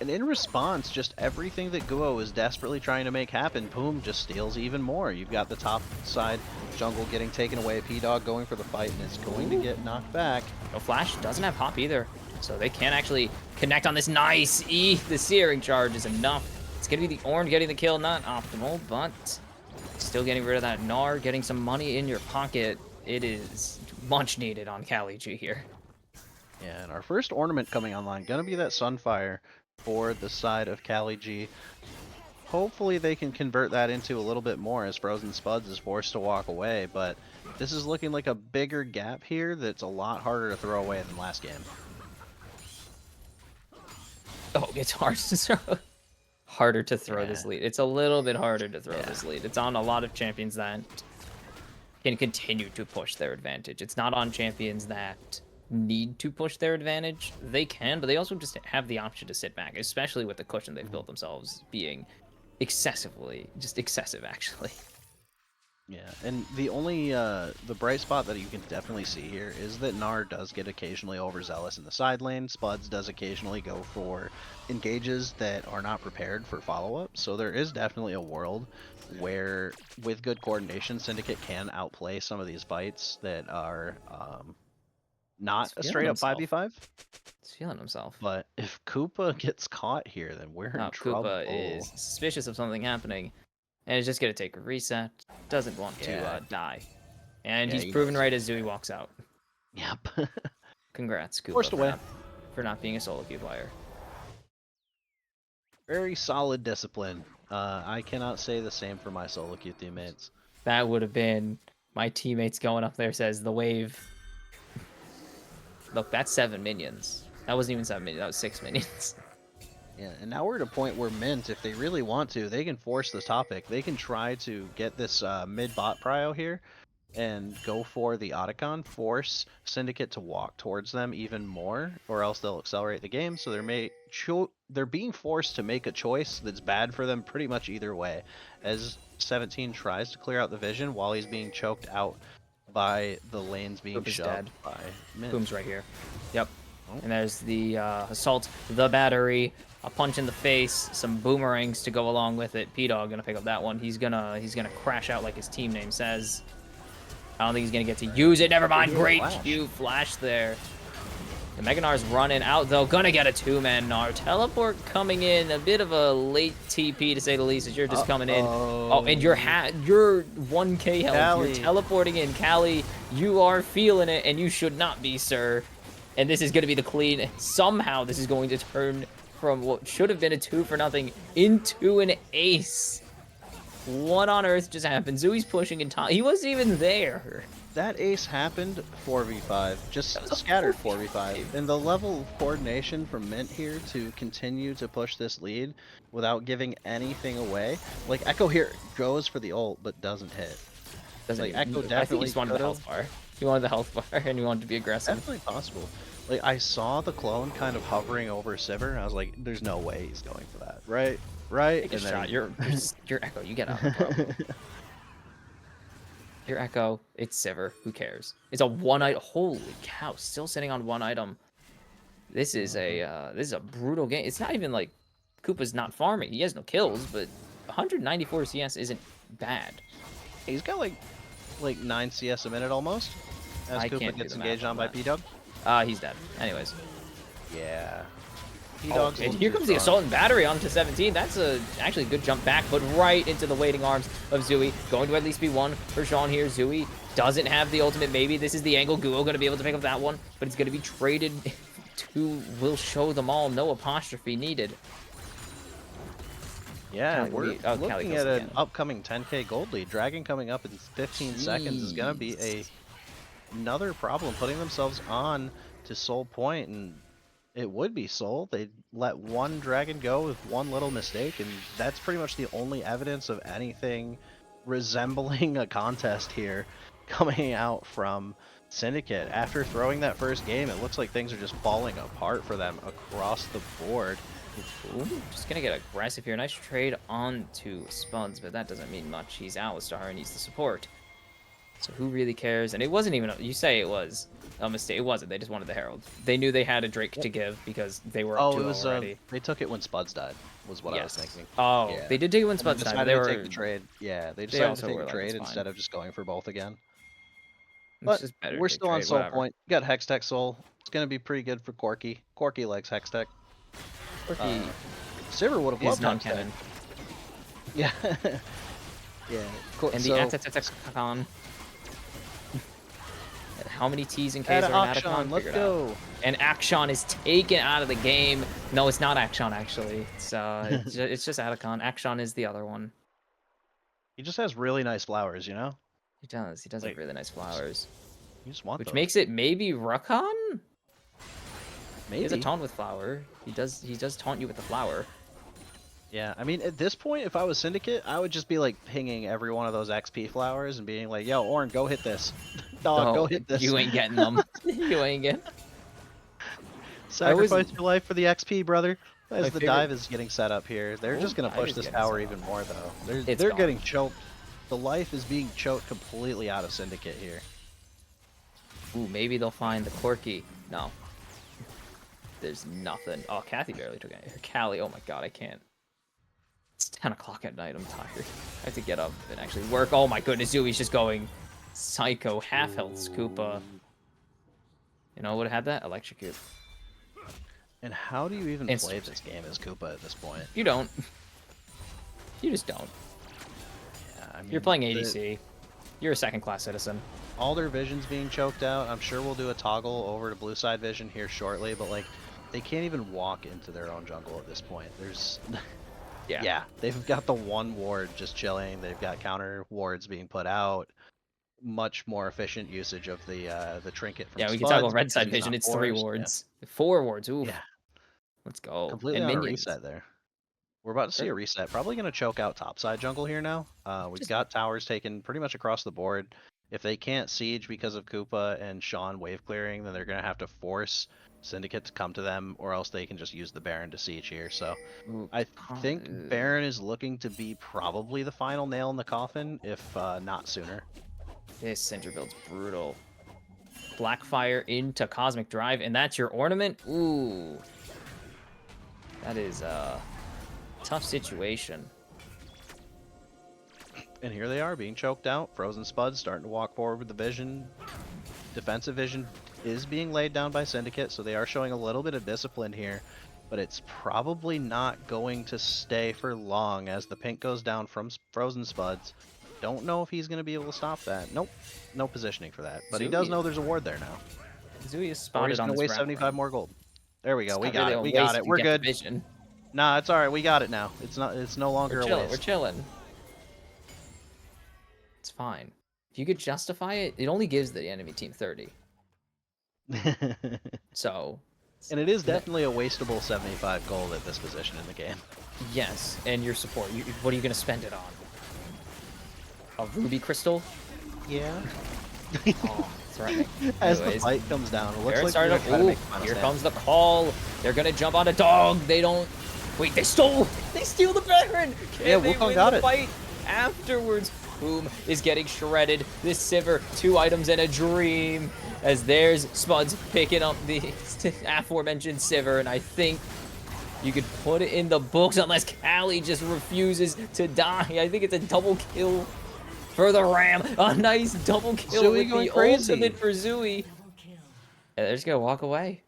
And in response, just everything that Guo is desperately trying to make happen, Boom just steals even more. You've got the top side jungle getting taken away, P-Dog going for the fight, and it's going to get knocked back. No flash, doesn't have hop either. So they can't actually connect on this. Nice! The searing charge is enough. It's going to be the Ornn getting the kill, not optimal, but still getting rid of that Gnar, getting some money in your pocket. It is much needed on Cali G here. Yeah, and our first ornament coming online, gonna be that Sunfire for the side of Cali G. Hopefully they can convert that into a little bit more as Frozen Spuds is forced to walk away, but this is looking like a bigger gap here that's a lot harder to throw away than last game. Oh, it's harder to throw this lead. It's a little bit harder to throw this lead. It's on a lot of champions that can continue to push their advantage. It's not on champions that need to push their advantage. They can, but they also just have the option to sit back, especially with the cushion they've built themselves being excessive actually. Yeah, and the only the bright spot that you can definitely see here is that Gnar does get occasionally overzealous in the side lane. Spuds does occasionally go for engages that are not prepared for follow-up. So there is definitely a world where, with good coordination, Syndicate can outplay some of these fights that are not a straight up 5v5. He's feeling himself. But if Koopa gets caught here, then we're in trouble. Koopa is suspicious of something happening, and is just going to take a reset. Doesn't want to die. And he's proven right as Zooey walks out. Yep. Congrats, Koopa, Forced away. For not being a solo queue player. Very solid discipline. I cannot say the same for my solo queue teammates. That would have been my teammates going up there says the wave. Look, that's 7 minions. That wasn't even 7 minions, that was 6 minions. Yeah, and now we're at a point where Mint, if they really want to, they can force the topic. They can try to get this mid bot prio here and go for the Otacon, force Syndicate to walk towards them even more, or else they'll accelerate the game. So they're being forced to make a choice that's bad for them pretty much either way. As 17 tries to clear out the vision while he's being choked out by the lanes being Boop is shoved dead. by Mint. Boom's right here. Yep. Oh. And there's the assault, the battery, a punch in the face, some boomerangs to go along with it. P-Dog gonna pick up that one. He's gonna crash out like his team name says. I don't think he's gonna get to use it. Never mind. Great flash there. The Mega Gnar's running out though. Gonna get a 2-man Gnar. Teleport coming in. A bit of a late TP to say the least as you're just coming in. Oh, and you're 1k health. Callie. You're teleporting in. Callie, you are feeling it and you should not be, sir. And this is gonna be the clean. Somehow this is going to turn from what should have been a 2-for-0 into an ace. What on earth just happened? Zui's pushing and he wasn't even there. That ace happened 4v5, just scattered 4v5. And the level of coordination from Mint here to continue to push this lead without giving anything away. Like, Echo here goes for the ult, but doesn't hit. Doesn't Like, Echo I think he definitely just wanted the health bar. He wanted the health bar and he wanted to be aggressive. Definitely possible. Like, I saw the clone kind of hovering over Sivir, and I was like, there's no way he's going for that. Right? Take a shot. You're Echo. You get out. You're Echo. It's Sivir. Who cares? It's a one item. Holy cow! Still sitting on one item. This is a brutal game. It's not even like Koopa's not farming. He has no kills, but 194 CS isn't bad. He's got like 9 CS a minute almost. As I Koopa can't do gets the math engaged on by that. P-Dub. He's dead. Anyways. Yeah. Oh, P-Dog's and here comes the assault and battery onto 17. That's actually a good jump back, but right into the waiting arms of Zui. Going to at least be one for Sean here. Zui doesn't have the ultimate. Maybe this is the angle. Guo going to be able to pick up that one, but it's going to be traded to Will Show Them All. No apostrophe needed. Yeah, Callie, we're looking goes at an again. upcoming 10k gold lead. Dragon coming up in 15 seconds is going to be another problem, putting themselves on to Soul Point, and it would be Soul. They let one Dragon go with one little mistake, and that's pretty much the only evidence of anything resembling a contest here coming out from Syndicate. After throwing that first game, it looks like things are just falling apart for them across the board. Ooh, just gonna get aggressive here. Nice trade on to Spuds, but that doesn't mean much. He's Alistar and needs the support. So who really cares? And it wasn't even, you say it was a mistake. It wasn't. They just wanted the Herald. They knew they had a Drake to give because they were up 2-0 it was already. they took it when Spuds died, was what I was thinking. Oh, Yeah. they did take it when And Spuds they died, but decided they to were... take the trade. Yeah, they they decided to also take were the like, trade it's instead fine. of just going for both again. It's But just better to we're take still on trade, Soul whatever. Point. We got Hextech Soul. It's gonna be pretty good for Corky. Corky likes Hextech. Corky Sivir would have is loved Hextech. non-canon. Yeah. Yeah. Cool. And the Atakon. How many T's and K's Add are in Akshan, Atakon? let's Figure it out. go. And Akshan is taken out of the game. No, it's not Akshan, actually. It's just Atakon. Akshan is the other one. He just has really nice flowers, you know? He does. He does have Like, really nice flowers. You just want Which those. makes it maybe Rakan? He Maybe. has a taunt with flower. He does taunt you with the flower. Yeah, I mean, at this point, if I was Syndicate, I would just be like pinging every one of those XP flowers and being like, yo, Orin, go hit this. Dog, go hit this. You ain't getting them. You ain't getting. Sacrifice your life for the XP, brother. As My the favorite- dive is getting set up here, they're just gonna Dive push is this getting tower set even more, though. It's They're gone. getting choked. The life is being choked completely out of Syndicate here. Ooh, maybe they'll find the Corky. No. There's nothing. Oh, Kathy barely took it. Callie, oh my god, I can't. It's 10 o'clock at night, I'm tired. I have to get up and actually work. Oh my goodness, Zui's just going psycho. Half health Scoopa. You know what would have had that? Electrocute. And how do you even Instant. play this game as Koopa at this point? You don't. You just don't. Yeah, I mean, You're playing ADC. You're a second-class citizen. all their vision's being choked out. I'm sure we'll do a toggle over to blue side vision here shortly, but like they can't even walk into their own jungle at this point. There's yeah, they've got the one ward just chilling. They've got counter wards being put out. Much more efficient usage of the trinket from Yeah, we can Spuds talk about red because side he's vision. not It's 3 forced. wards. 4 wards. Ooh. Yeah. Let's go. Completely And on a minions. reset there. We're about to see a reset. Probably going to choke out topside jungle here now. We've Just- got towers taken pretty much across the board. If they can't siege because of Koopa and Sean wave clearing, then they're going to have to force Syndicate to come to them, or else they can just use the Baron to siege here. So Ooh, I think Baron is looking to be probably the final nail in the coffin, if not sooner. This Syndra build's brutal. Blackfire into Cosmic Drive, and that's your ornament? Ooh. That is a tough situation. And here they are being choked out. Frozen Spuds starting to walk forward with the vision. Defensive vision is being laid down by Syndicate, so they are showing a little bit of discipline here. But it's probably not going to stay for long as the pink goes down from Frozen Spuds. Don't know if he's going to be able to stop that. Nope. No positioning for that. But he does know there's a ward there now. Zui is Or spotted he's on going to this waste wrap 75 run. more gold. There we go. It's We not got really it. a We waste got it. if you We're get the good. vision. Nah, it's all right. We got it now. It's no longer a waste. We're chilling. It's fine. If you could justify it, it only gives the enemy team 30. So, And it is definitely a wastable 75 gold at this position in the game. yes, and your support. What are you going to spend it on? A ruby crystal? Yeah. Oh, threatening. As Anyways, the fight comes down, it looks Baron like started they're up. gonna try to Ooh, make a final here stand. comes the call. They're going to jump on a dog. They don't... Wait, they stole! They steal the Baron! Can they Wukong win got the it. fight afterwards? Boom is getting shredded. This Sivir, 2 items and a dream. As there's Spuds picking up the aforementioned Sivir, and I think you could put it in the books unless Callie just refuses to die. I think it's a double kill for the Ram. A nice double kill Zui with going the crazy. ultimate for Zui. Yeah, they're just gonna walk away.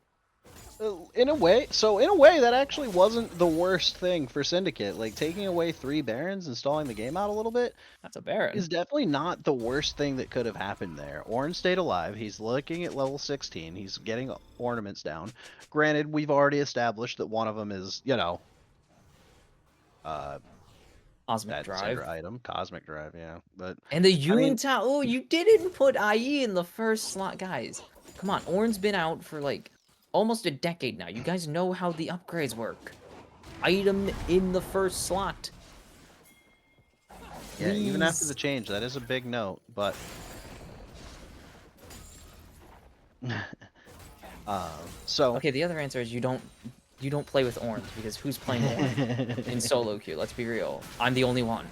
In a way, that actually wasn't the worst thing for Syndicate. Like, taking away 3 Barons and stalling the game out a little bit That's a Baron. is definitely not the worst thing that could have happened there. Orin stayed alive. He's looking at level 16. He's getting ornaments down. Granted, we've already established that one of them is, Cosmic that Drive. Syndra item. Cosmic Drive, yeah. But And the I mean- Yuntao. Oh, you didn't put IE in the first slot, guys. Come on, Orin's been out for like almost a decade now. You guys know how the upgrades work. Item in the first slot. yeah, even after Please. the change, that is a big note, but so Okay, the other answer is you don't play with Orange because who's playing Orange in solo queue? Let's be real. I'm the only one.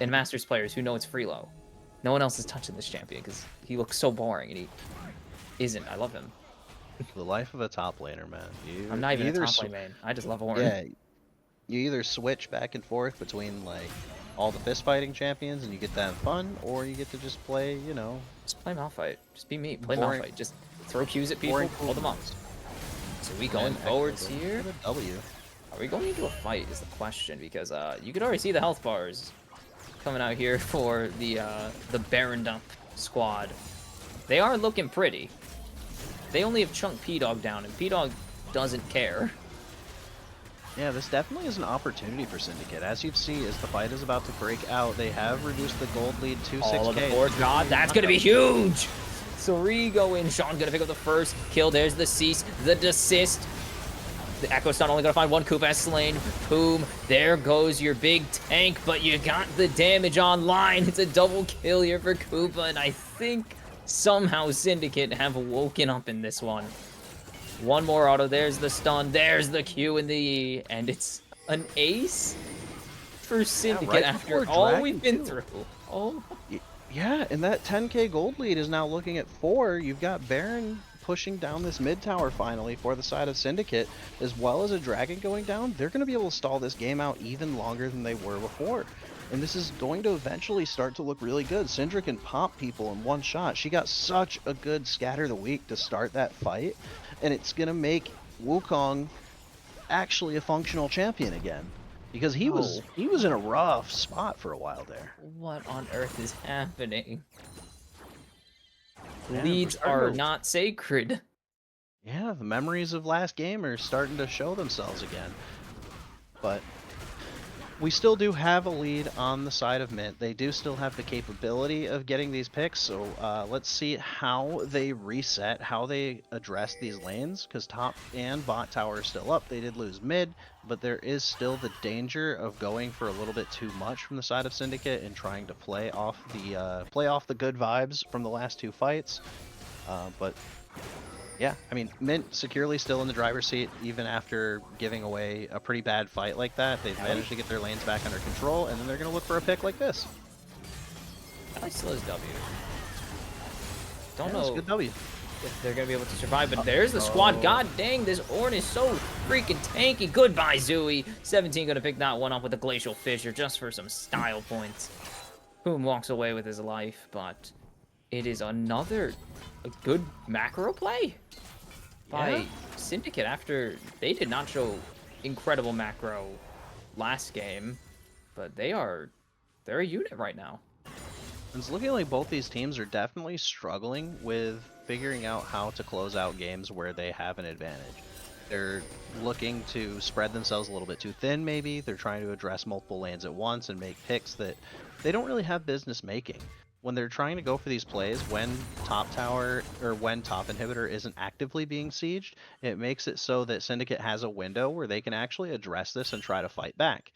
And Masters players who know it's Freelo. No one else is touching this champion because he looks so boring and he isn't. I love him. the life of a top laner, man. I'm not even a either top lane main. I just love Orange. Yeah, you either switch back and forth between like all the fist fighting champions and you get to have fun, or you get to just play, Just play Malphite. Just be me. Play Boring- Malphite. Just throw Qs at people, boring pull them up. So we going and forwards actually here? get a W. Are we going into a fight is the question, because you could already see the health bars coming out here for the Baron Dump squad. They are looking pretty. They only have Chunk P-Dog down, and P-Dog doesn't care. Yeah, this definitely is an opportunity for Syndicate. As you see, as the fight is about to break out, they have reduced the gold lead to 6k. All of the board god, that's gonna be huge! Sorigo and Sean gonna pick up the first kill. There's the cease, the desist. The Echo Stun only gonna find one. Koopa has slain. Boom. There goes your big tank, but you got the damage online. It's a double kill here for Koopa, and I think somehow Syndicate have woken up in this one. One more auto. There's the stun. There's the Q and the E, and it's an ace for Syndicate right after before all Dragon we've been too. through. Oh, Yeah, and that 10k gold lead is now looking at 4. You've got Baron pushing down this mid tower finally for the side of Syndicate, as well as a dragon going down. They're going to be able to stall this game out even longer than they were before. And this is going to eventually start to look really good. Syndra can pop people in one shot. She got such a good scatter the week to start that fight, and it's going to make Wukong actually a functional champion again. Because he was in a rough spot for a while there. what on earth is happening? Yeah, Leads we're starting are to- not sacred. Yeah, the memories of last game are starting to show themselves again. But we still do have a lead on the side of Mint. They do still have the capability of getting these picks, so let's see how they reset, how they address these lanes, because top and bot tower are still up. They did lose mid, but there is still the danger of going for a little bit too much from the side of Syndicate and trying to play off the good vibes from the last two fights. But yeah, I mean, Mint securely still in the driver's seat, even after giving away a pretty bad fight like that. They've managed to get their lanes back under control, and then they're going to look for a pick like this. Ally still has W. Don't Yeah, know it's a good W. if they're going to be able to survive, but there's the squad. God dang, this Ornn is so freaking tanky. Goodbye, Zooey. 17 going to pick that one up with a Glacial Fissure just for some style points. Boom walks away with his life, but it is a good macro play by Syndicate after they did not show incredible macro last game, but they're a unit right now. It's looking like both these teams are definitely struggling with figuring out how to close out games where they have an advantage. They're looking to spread themselves a little bit too thin, maybe. They're trying to address multiple lanes at once and make picks that they don't really have business making. When they're trying to go for these plays, when top tower or when top inhibitor isn't actively being sieged, it makes it so that Syndicate has a window where they can actually address this and try to fight back.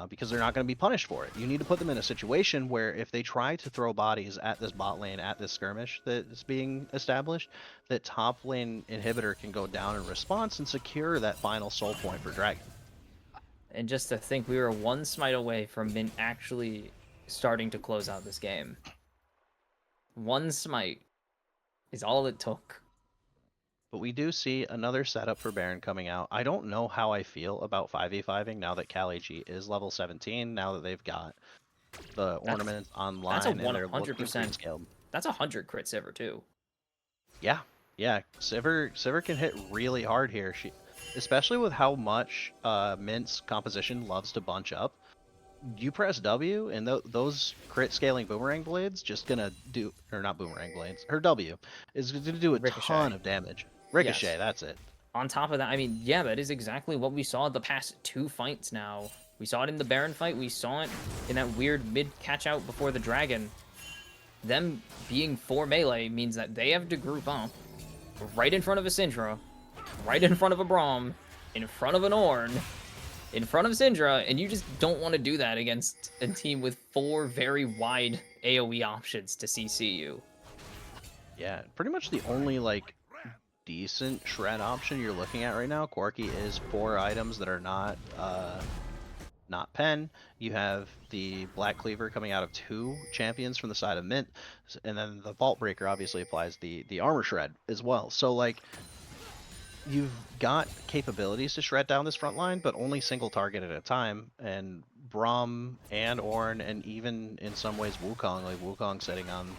Because they're not going to be punished for it. You need to put them in a situation where if they try to throw bodies at this bot lane, at this skirmish that's being established, that top lane inhibitor can go down in response and secure that final soul point for Dragon. And just to think, we were one smite away from Mint actually starting to close out this game. One smite is all it took. But we do see another setup for Baron coming out. I don't know how I feel about 5v5ing now that Kali G is level 17, now that they've got the ornaments online that's a and they're looking 100%. scaled. That's 100 crit Sivir too. Yeah, Sivir can hit really hard here. Especially with how much Mint's composition loves to bunch up. You press W, and those crit scaling boomerang blades just gonna do, or not boomerang blades, her W is gonna do a ton of damage. Ricochet, Yes. that's it. On top of that, I mean, yeah, that is exactly what we saw the past two fights now. We saw it in the Baron fight. We saw it in that weird mid catch out before the Dragon. Them being 4 melee means that they have to group up right in front of a Syndra, right in front of a Braum, in front of an Ornn, in front of Syndra, and you just don't want to do that against a team with 4 very wide AoE options to CC you. Yeah, pretty much the only like decent shred option you're looking at right now. Quirky is 4 items that are not pen. You have the Black Cleaver coming out of 2 champions from the side of Mint, and then the Vault Breaker obviously applies the armor shred as well. So like, you've got capabilities to shred down this front line, but only single target at a time. And Braum and Ornn, and even in some ways Wukong, like Wukong sitting on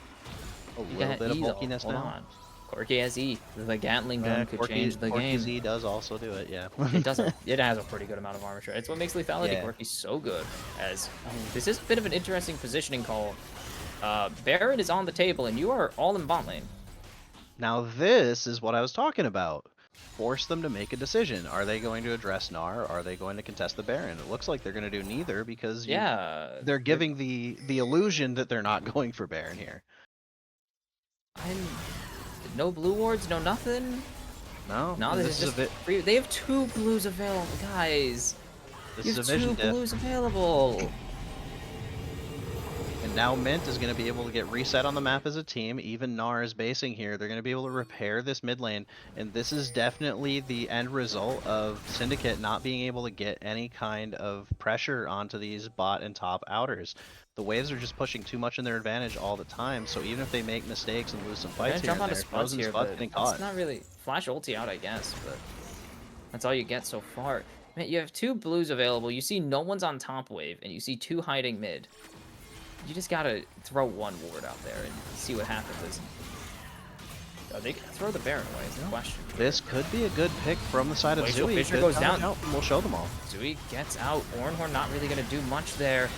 a little bit of bulkiness now. Quirky has E. The Gatling gun could change the game. Quirky does also do it, yeah. It doesn't. It has a pretty good amount of armor shred. It's what makes lethality Quirky so good. As this is a bit of an interesting positioning call. Baron is on the table, and you are all in bot lane. Now this is what I was talking about. Force them to make a decision. Are they going to address Gnar? Are they going to contest the Baron? It looks like they're going to do neither because they're giving the illusion that they're not going for Baron here. No blue wards, no nothing. No, this is just free. They have 2 blues available, guys. This you is a have vision 2 diff. blues available. And now Mint is going to be able to get reset on the map as a team. Even Gnar is basing here. They're going to be able to repair this mid lane. And this is definitely the end result of Syndicate not being able to get any kind of pressure onto these bot and top outers. The waves are just pushing too much in their advantage all the time. So even if they make mistakes and lose some fights here and there, Frozen Spud's getting caught. It's not really flash ulti out, I guess, but that's all you get so far. Man, you have 2 blues available. You see no one's on top wave, and you see 2 hiding mid. You just gotta throw 1 ward out there and see what happens. Are they gonna throw the Baron away? Is the question. This could be a good pick from the side of Zooey. Fissure goes down. We'll show them all. Zooey gets out. Ornhorn not really gonna do much there.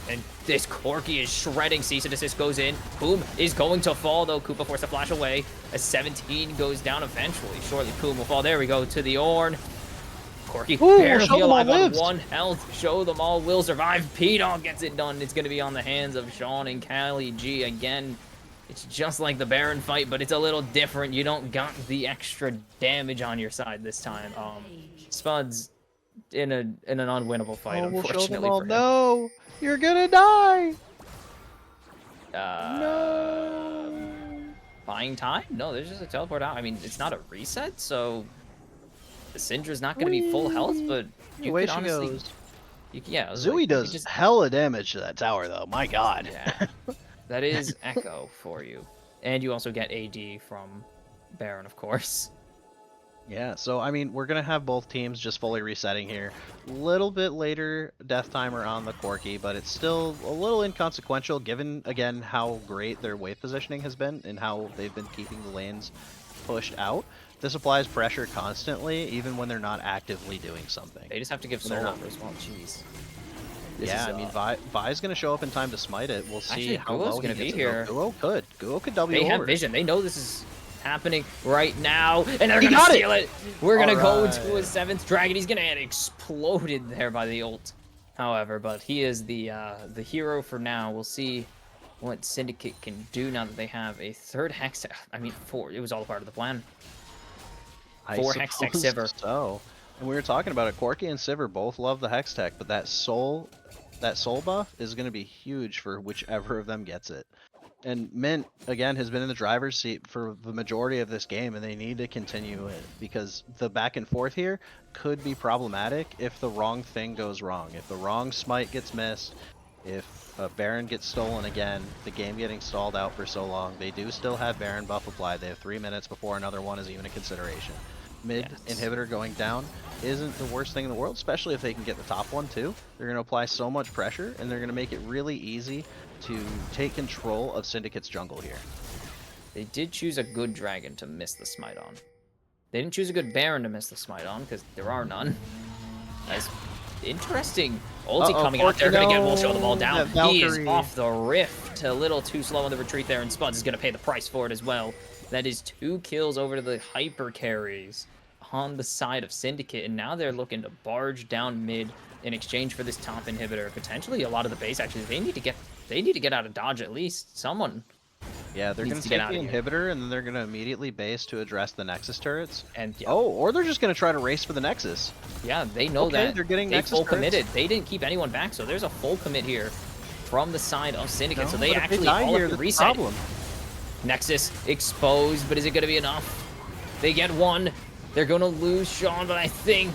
And this Corki is shredding. Cease and desist goes in. Boom is going to fall, though. Koopa forced to flash away. A 17 goes down eventually. Shortly, Boom will fall. There we go to the Ornn. Corky Ooh, barely show them all alive on lives. 1 health. Show them all will survive. P-Dog gets it done. It's going to be on the hands of Sean and Callie G. Again, it's just like the Baron fight, but it's a little different. You don't got the extra damage on your side this time. Spud's in an unwinnable fight, Oh, we'll show them unfortunately all. for him. No, you're gonna die. Uh, No. Buying time? No, there's just a teleport out. I mean, it's not a reset, so the Syndra's not going to be full health, but you Away could she honestly, goes. yeah, Zooey like, you does could just, hella damage to that tower, though. My God. yeah, that is Echo for you, and you also get AD from Baron, of course. Yeah, so I mean, we're gonna have both teams just fully resetting here. Little bit later death timer on the Corky, but it's still a little inconsequential given, again, how great their wave positioning has been and how they've been keeping the lanes pushed out. This applies pressure constantly, even when they're not actively doing something. They just have to give They're solo not. as well. Jeez. Yeah, I mean, Vi's gonna show up in time to smite it. We'll see Actually, how Guo's low he gonna be gets it. here. Guo could W They have over. vision. They know this is happening right now, and they're He gonna got it! steal it. We're gonna go Alright. to his 7th dragon. He's gonna get exploded there by the ult, however, but he is the hero for now. We'll see what Syndicate can do now that they have a 3rd hex. I mean, 4. It was all part of the plan. I 4 hex tech suppose Sivir. So, and we were talking about it. Corky and Sivir both love the hex tech, but that soul buff is going to be huge for whichever of them gets it. And Mint again has been in the driver's seat for the majority of this game, and they need to continue it because the back and forth here could be problematic if the wrong thing goes wrong. If the wrong smite gets missed, if a Baron gets stolen again, the game getting stalled out for so long. They do still have Baron buff applied. They have 3 minutes before another one is even a consideration. Mid inhibitor going down isn't the worst thing in the world, especially if they can get the top one too. They're going to apply so much pressure, and they're going to make it really easy to take control of Syndicate's jungle here. They did choose a good dragon to miss the smite on. They didn't choose a good Baron to miss the smite on, because there are none. That's interesting. Ulti coming out there, gonna get, we'll show them all down. He is off the rift. A little too slow on the retreat there, and Spuds is gonna pay the price for it as well. That is 2 kills over to the hyper carries on the side of Syndicate, and now they're looking to barge down mid in exchange for this top inhibitor. Potentially a lot of the base, actually, they need to get out of dodge at least. Someone. Yeah, they're going to take the inhibitor, and then they're going to immediately base to address the Nexus turrets. And yeah. Oh, or they're just going to try to race for the Nexus. Yeah, they know that. They're getting they Nexus full turrets. committed. They didn't keep anyone back, so there's a full commit here from the side of Syndicate. No, so they but if actually die all here, have to that's reset. the problem. Nexus exposed, but is it going to be enough? They get 1. They're going to lose Sean, but I think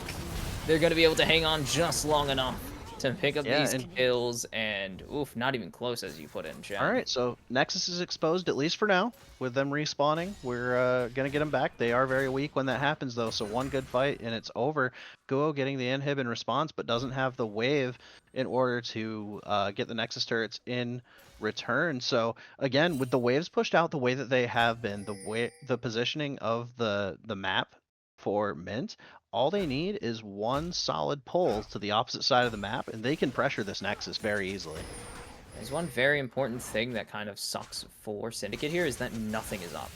they're going to be able to hang on just long enough to pick up these kills, and oof, not even close as you put in, chat. All right, so Nexus is exposed, at least for now, with them respawning. We're going to get them back. They are very weak when that happens, though, so one good fight, and it's over. Guo getting the inhib in response, but doesn't have the wave in order to get the Nexus turrets in return. So, again, with the waves pushed out the way that they have been, the positioning of the map for Mint, all they need is one solid pull to the opposite side of the map, and they can pressure this Nexus very easily. There's one very important thing that kind of sucks for Syndicate here, is that nothing is up.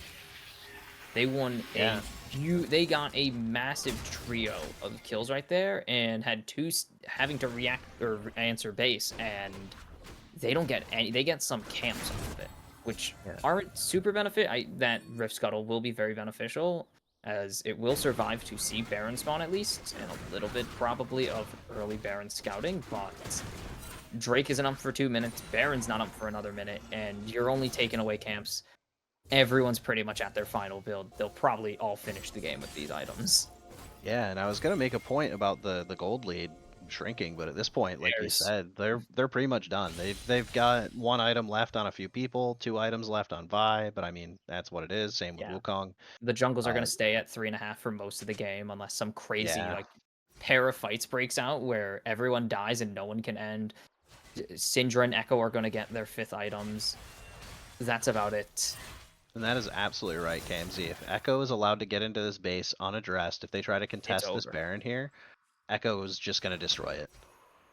They won they got a massive trio of kills right there, and had 2 having to react or answer base, and they don't get any. They get some camps off of it, which aren't super benefit. That Rift Scuttle will be very beneficial, as it will survive to see Baron spawn at least, and a little bit probably of early Baron scouting, but Drake isn't up for 2 minutes, Baron's not up for another minute, and you're only taking away camps. Everyone's pretty much at their final build. They'll probably all finish the game with these items. Yeah, and I was going to make a point about the gold lead shrinking, but at this point, like you said, they're pretty much done. They've got 1 item left on a few people, 2 items left on Vi, but I mean, that's what it is. Same with Wukong. The jungles are going to stay at 3.5 for most of the game, unless some crazy like pair of fights breaks out where everyone dies and no one can end. Syndra and Echo are going to get their 5th items. That's about it. And that is absolutely right, KMZ. If Echo is allowed to get into this base unaddressed, if they try to contest this Baron here, Echo is just going to destroy it.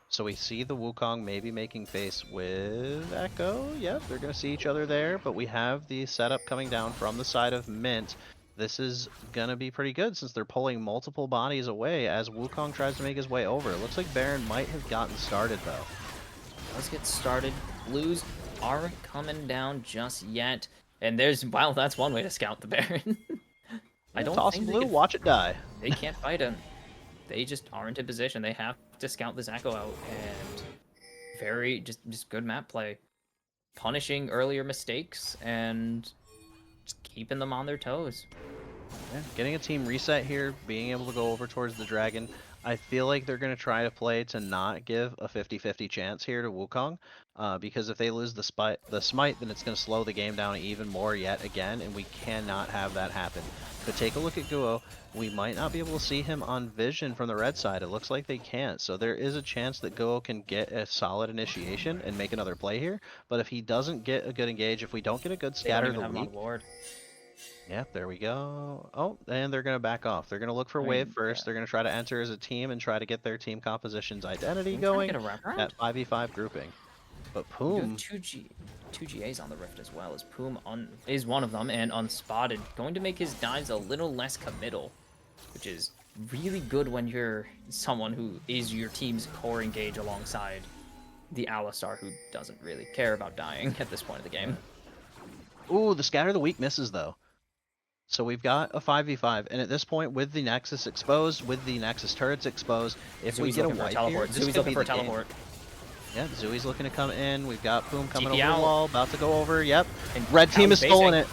So we see the Wukong maybe making face with Echo. Yep, they're going to see each other there, but we have the setup coming down from the side of Mint. this is gonna be pretty good since they're pulling multiple bodies away as Wukong tries to make his way over. It looks like Baron might have gotten started though. Let's get started. Blues aren't coming down just yet. And there's, wow, that's one way to scout the Baron. I don't Toss think blue, they watch it die. They can't fight him. They just aren't in position. They have to scout this Echo out, and very just good map play, punishing earlier mistakes and just keeping them on their toes. Yeah, getting a team reset here, being able to go over towards the dragon. I feel like they're going to try to play to not give a 50-50 chance here to Wukong, because if they lose the smite, then it's going to slow the game down even more yet again, and we cannot have that happen. But take a look at Guo. We might not be able to see him on vision from the red side. It looks like they can't, so there is a chance that Guo can get a solid initiation and make another play here. But if he doesn't get a good engage, if we don't get a good They don't scatter even the have him weak, on ward. yep, there we go. Oh, and they're going to back off. They're going to look for I wave mean, first. yeah. They're going to try to enter as a team and try to get their team composition's identity Are we trying to going get a wraparound? at 5v5 grouping. But We do have Poom, two GAs on the Rift as well, as Poom is one of them, and Unspotted, going to make his dives a little less committal, which is really good when you're someone who is your team's core engage alongside the Alistar, who doesn't really care about dying at this point of the game. ooh, the scatter the weak misses though. So we've got a 5v5, and at this point, with the Nexus exposed, with the Nexus turrets exposed, if we Zooey's get a looking for a wipe teleport. here, this Zooey's could looking be for a the game. teleport. Yeah, Zooey's looking to come in. We've got Poom coming TP over out. the wall, about to go over. Yep, And red team Callum's has stolen basing.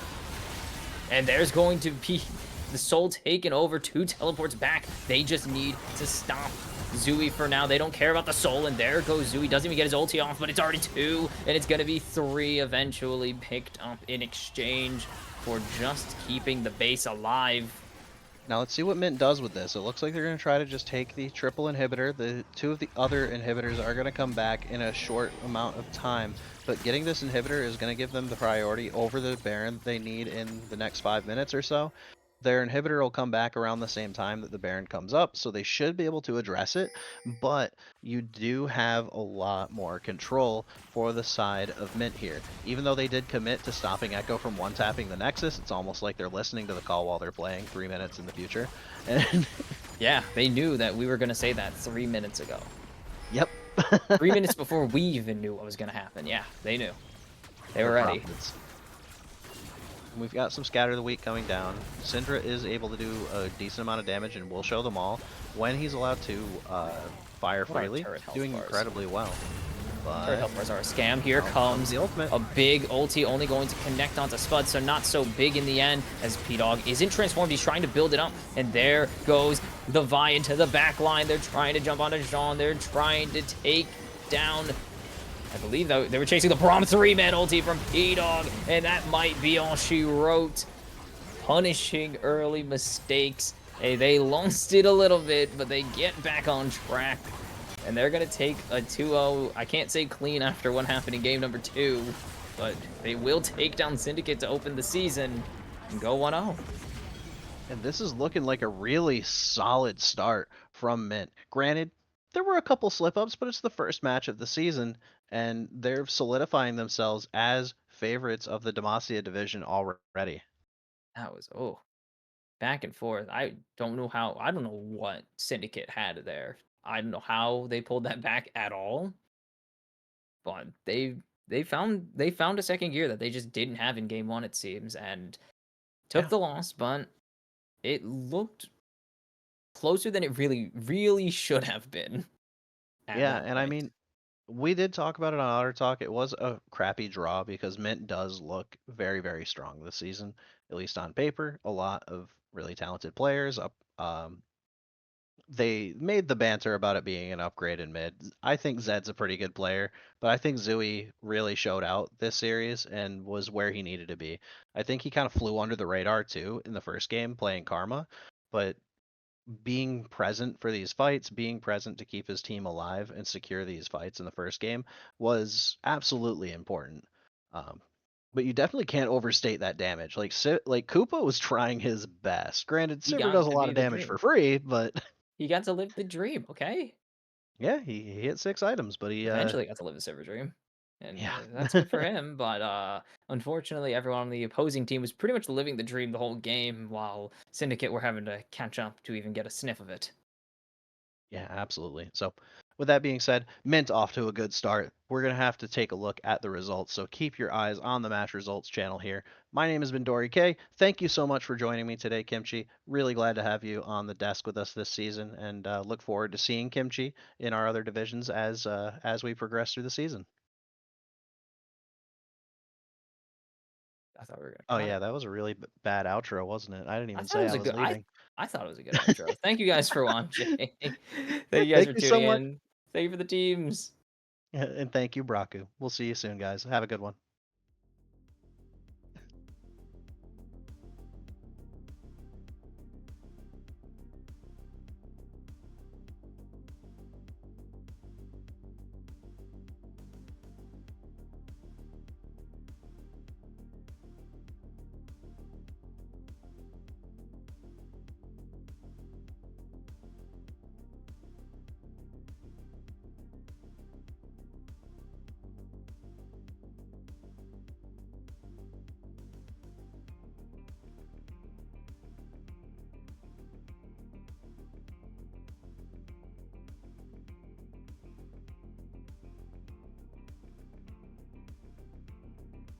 it. And there's going to be the soul taken over, 2 teleports back. They just need to stop Zooey for now. They don't care about the soul, and there goes Zooey. Doesn't even get his ulti off, but it's already 2, and it's going to be 3 eventually picked up in exchange for just keeping the base alive. Now let's see what Mint does with this. It looks like they're going to try to just take the triple inhibitor. The 2 of the other inhibitors are going to come back in a short amount of time. But getting this inhibitor is going to give them the priority over the Baron they need in the next 5 minutes or so. Their inhibitor will come back around the same time that the Baron comes up, so they should be able to address it. But you do have a lot more control for the side of Mint here. Even though they did commit to stopping Echo from one-tapping the Nexus, it's almost like they're listening to the call while they're playing 3 minutes in the future. And Yeah, they knew that we were going to say that 3 minutes ago. yep. 3 minutes before we even knew what was going to happen. Yeah, they knew. They were ready. Providence. We've got some Scatter the Weak coming down. Syndra is able to do a decent amount of damage and will show them all when he's allowed to fire What are freely. turret health Doing bars? incredibly well. Turret But health bars are a scam. Here out comes the ultimate. a big ulti, only going to connect onto Spud, so not so big in the end, as P-Dog isn't transformed. He's trying to build it up, and there goes the Vi into the back line. They're trying to jump onto Jean. They're trying to take down, I believe they were chasing the Braum 3-man ulti from P-Dog, and that might be all she wrote. Punishing early mistakes. Hey, they lost it a little bit, but they get back on track. And they're going to take a 2-0. I can't say clean after what happened in game number 2, but they will take down Syndicate to open the season and go 1-0. And this is looking like a really solid start from Mint. Granted, there were a couple slip-ups, but it's the first match of the season, and they're solidifying themselves as favorites of the Demacia division already. That was, back and forth. I don't know what Syndicate had there. I don't know how they pulled that back at all. But they found a second gear that they just didn't have in game 1, it seems, and took Yeah. the loss, but it looked closer than it really should have been. Yeah, That and I point. mean, we did talk about it on Otter Talk. It was a crappy draw because Mint does look very, very strong this season, at least on paper. A lot of really talented players. They made the banter about it being an upgrade in mid. I think Zed's a pretty good player, but I think Zooey really showed out this series and was where he needed to be. I think he kind of flew under the radar too in the first game playing Karma, but being present for these fights, being present to keep his team alive and secure these fights in the first game was absolutely important. Um, but you definitely can't overstate that damage. Like Koopa was trying his best. Granted, He Sivir got does a to lot be of the damage dream. for free, but He got to live the dream, okay? yeah, he hit 6 items, but he Eventually got to live the Silver Dream. And Yeah. that's good for him, but unfortunately, everyone on the opposing team was pretty much living the dream the whole game, while Syndicate were having to catch up to even get a sniff of it. Yeah, absolutely. So, with that being said, Mint off to a good start. We're going to have to take a look at the results, so keep your eyes on the Match Results channel here. My name has been Dory K. Thank you so much for joining me today, Kimchi. Really glad to have you on the desk with us this season, and look forward to seeing Kimchi in our other divisions as we progress through the season. I thought we were gonna Oh cut yeah, it. that was a really bad outro, wasn't it? I didn't I even thought it say was I a was good. leaving. I thought it was a good outro. Thank you guys for watching. Thank you guys Thank for you so tuning much, in. Thank you for the teams. and thank you, Braku. We'll see you soon, guys. Have a good one.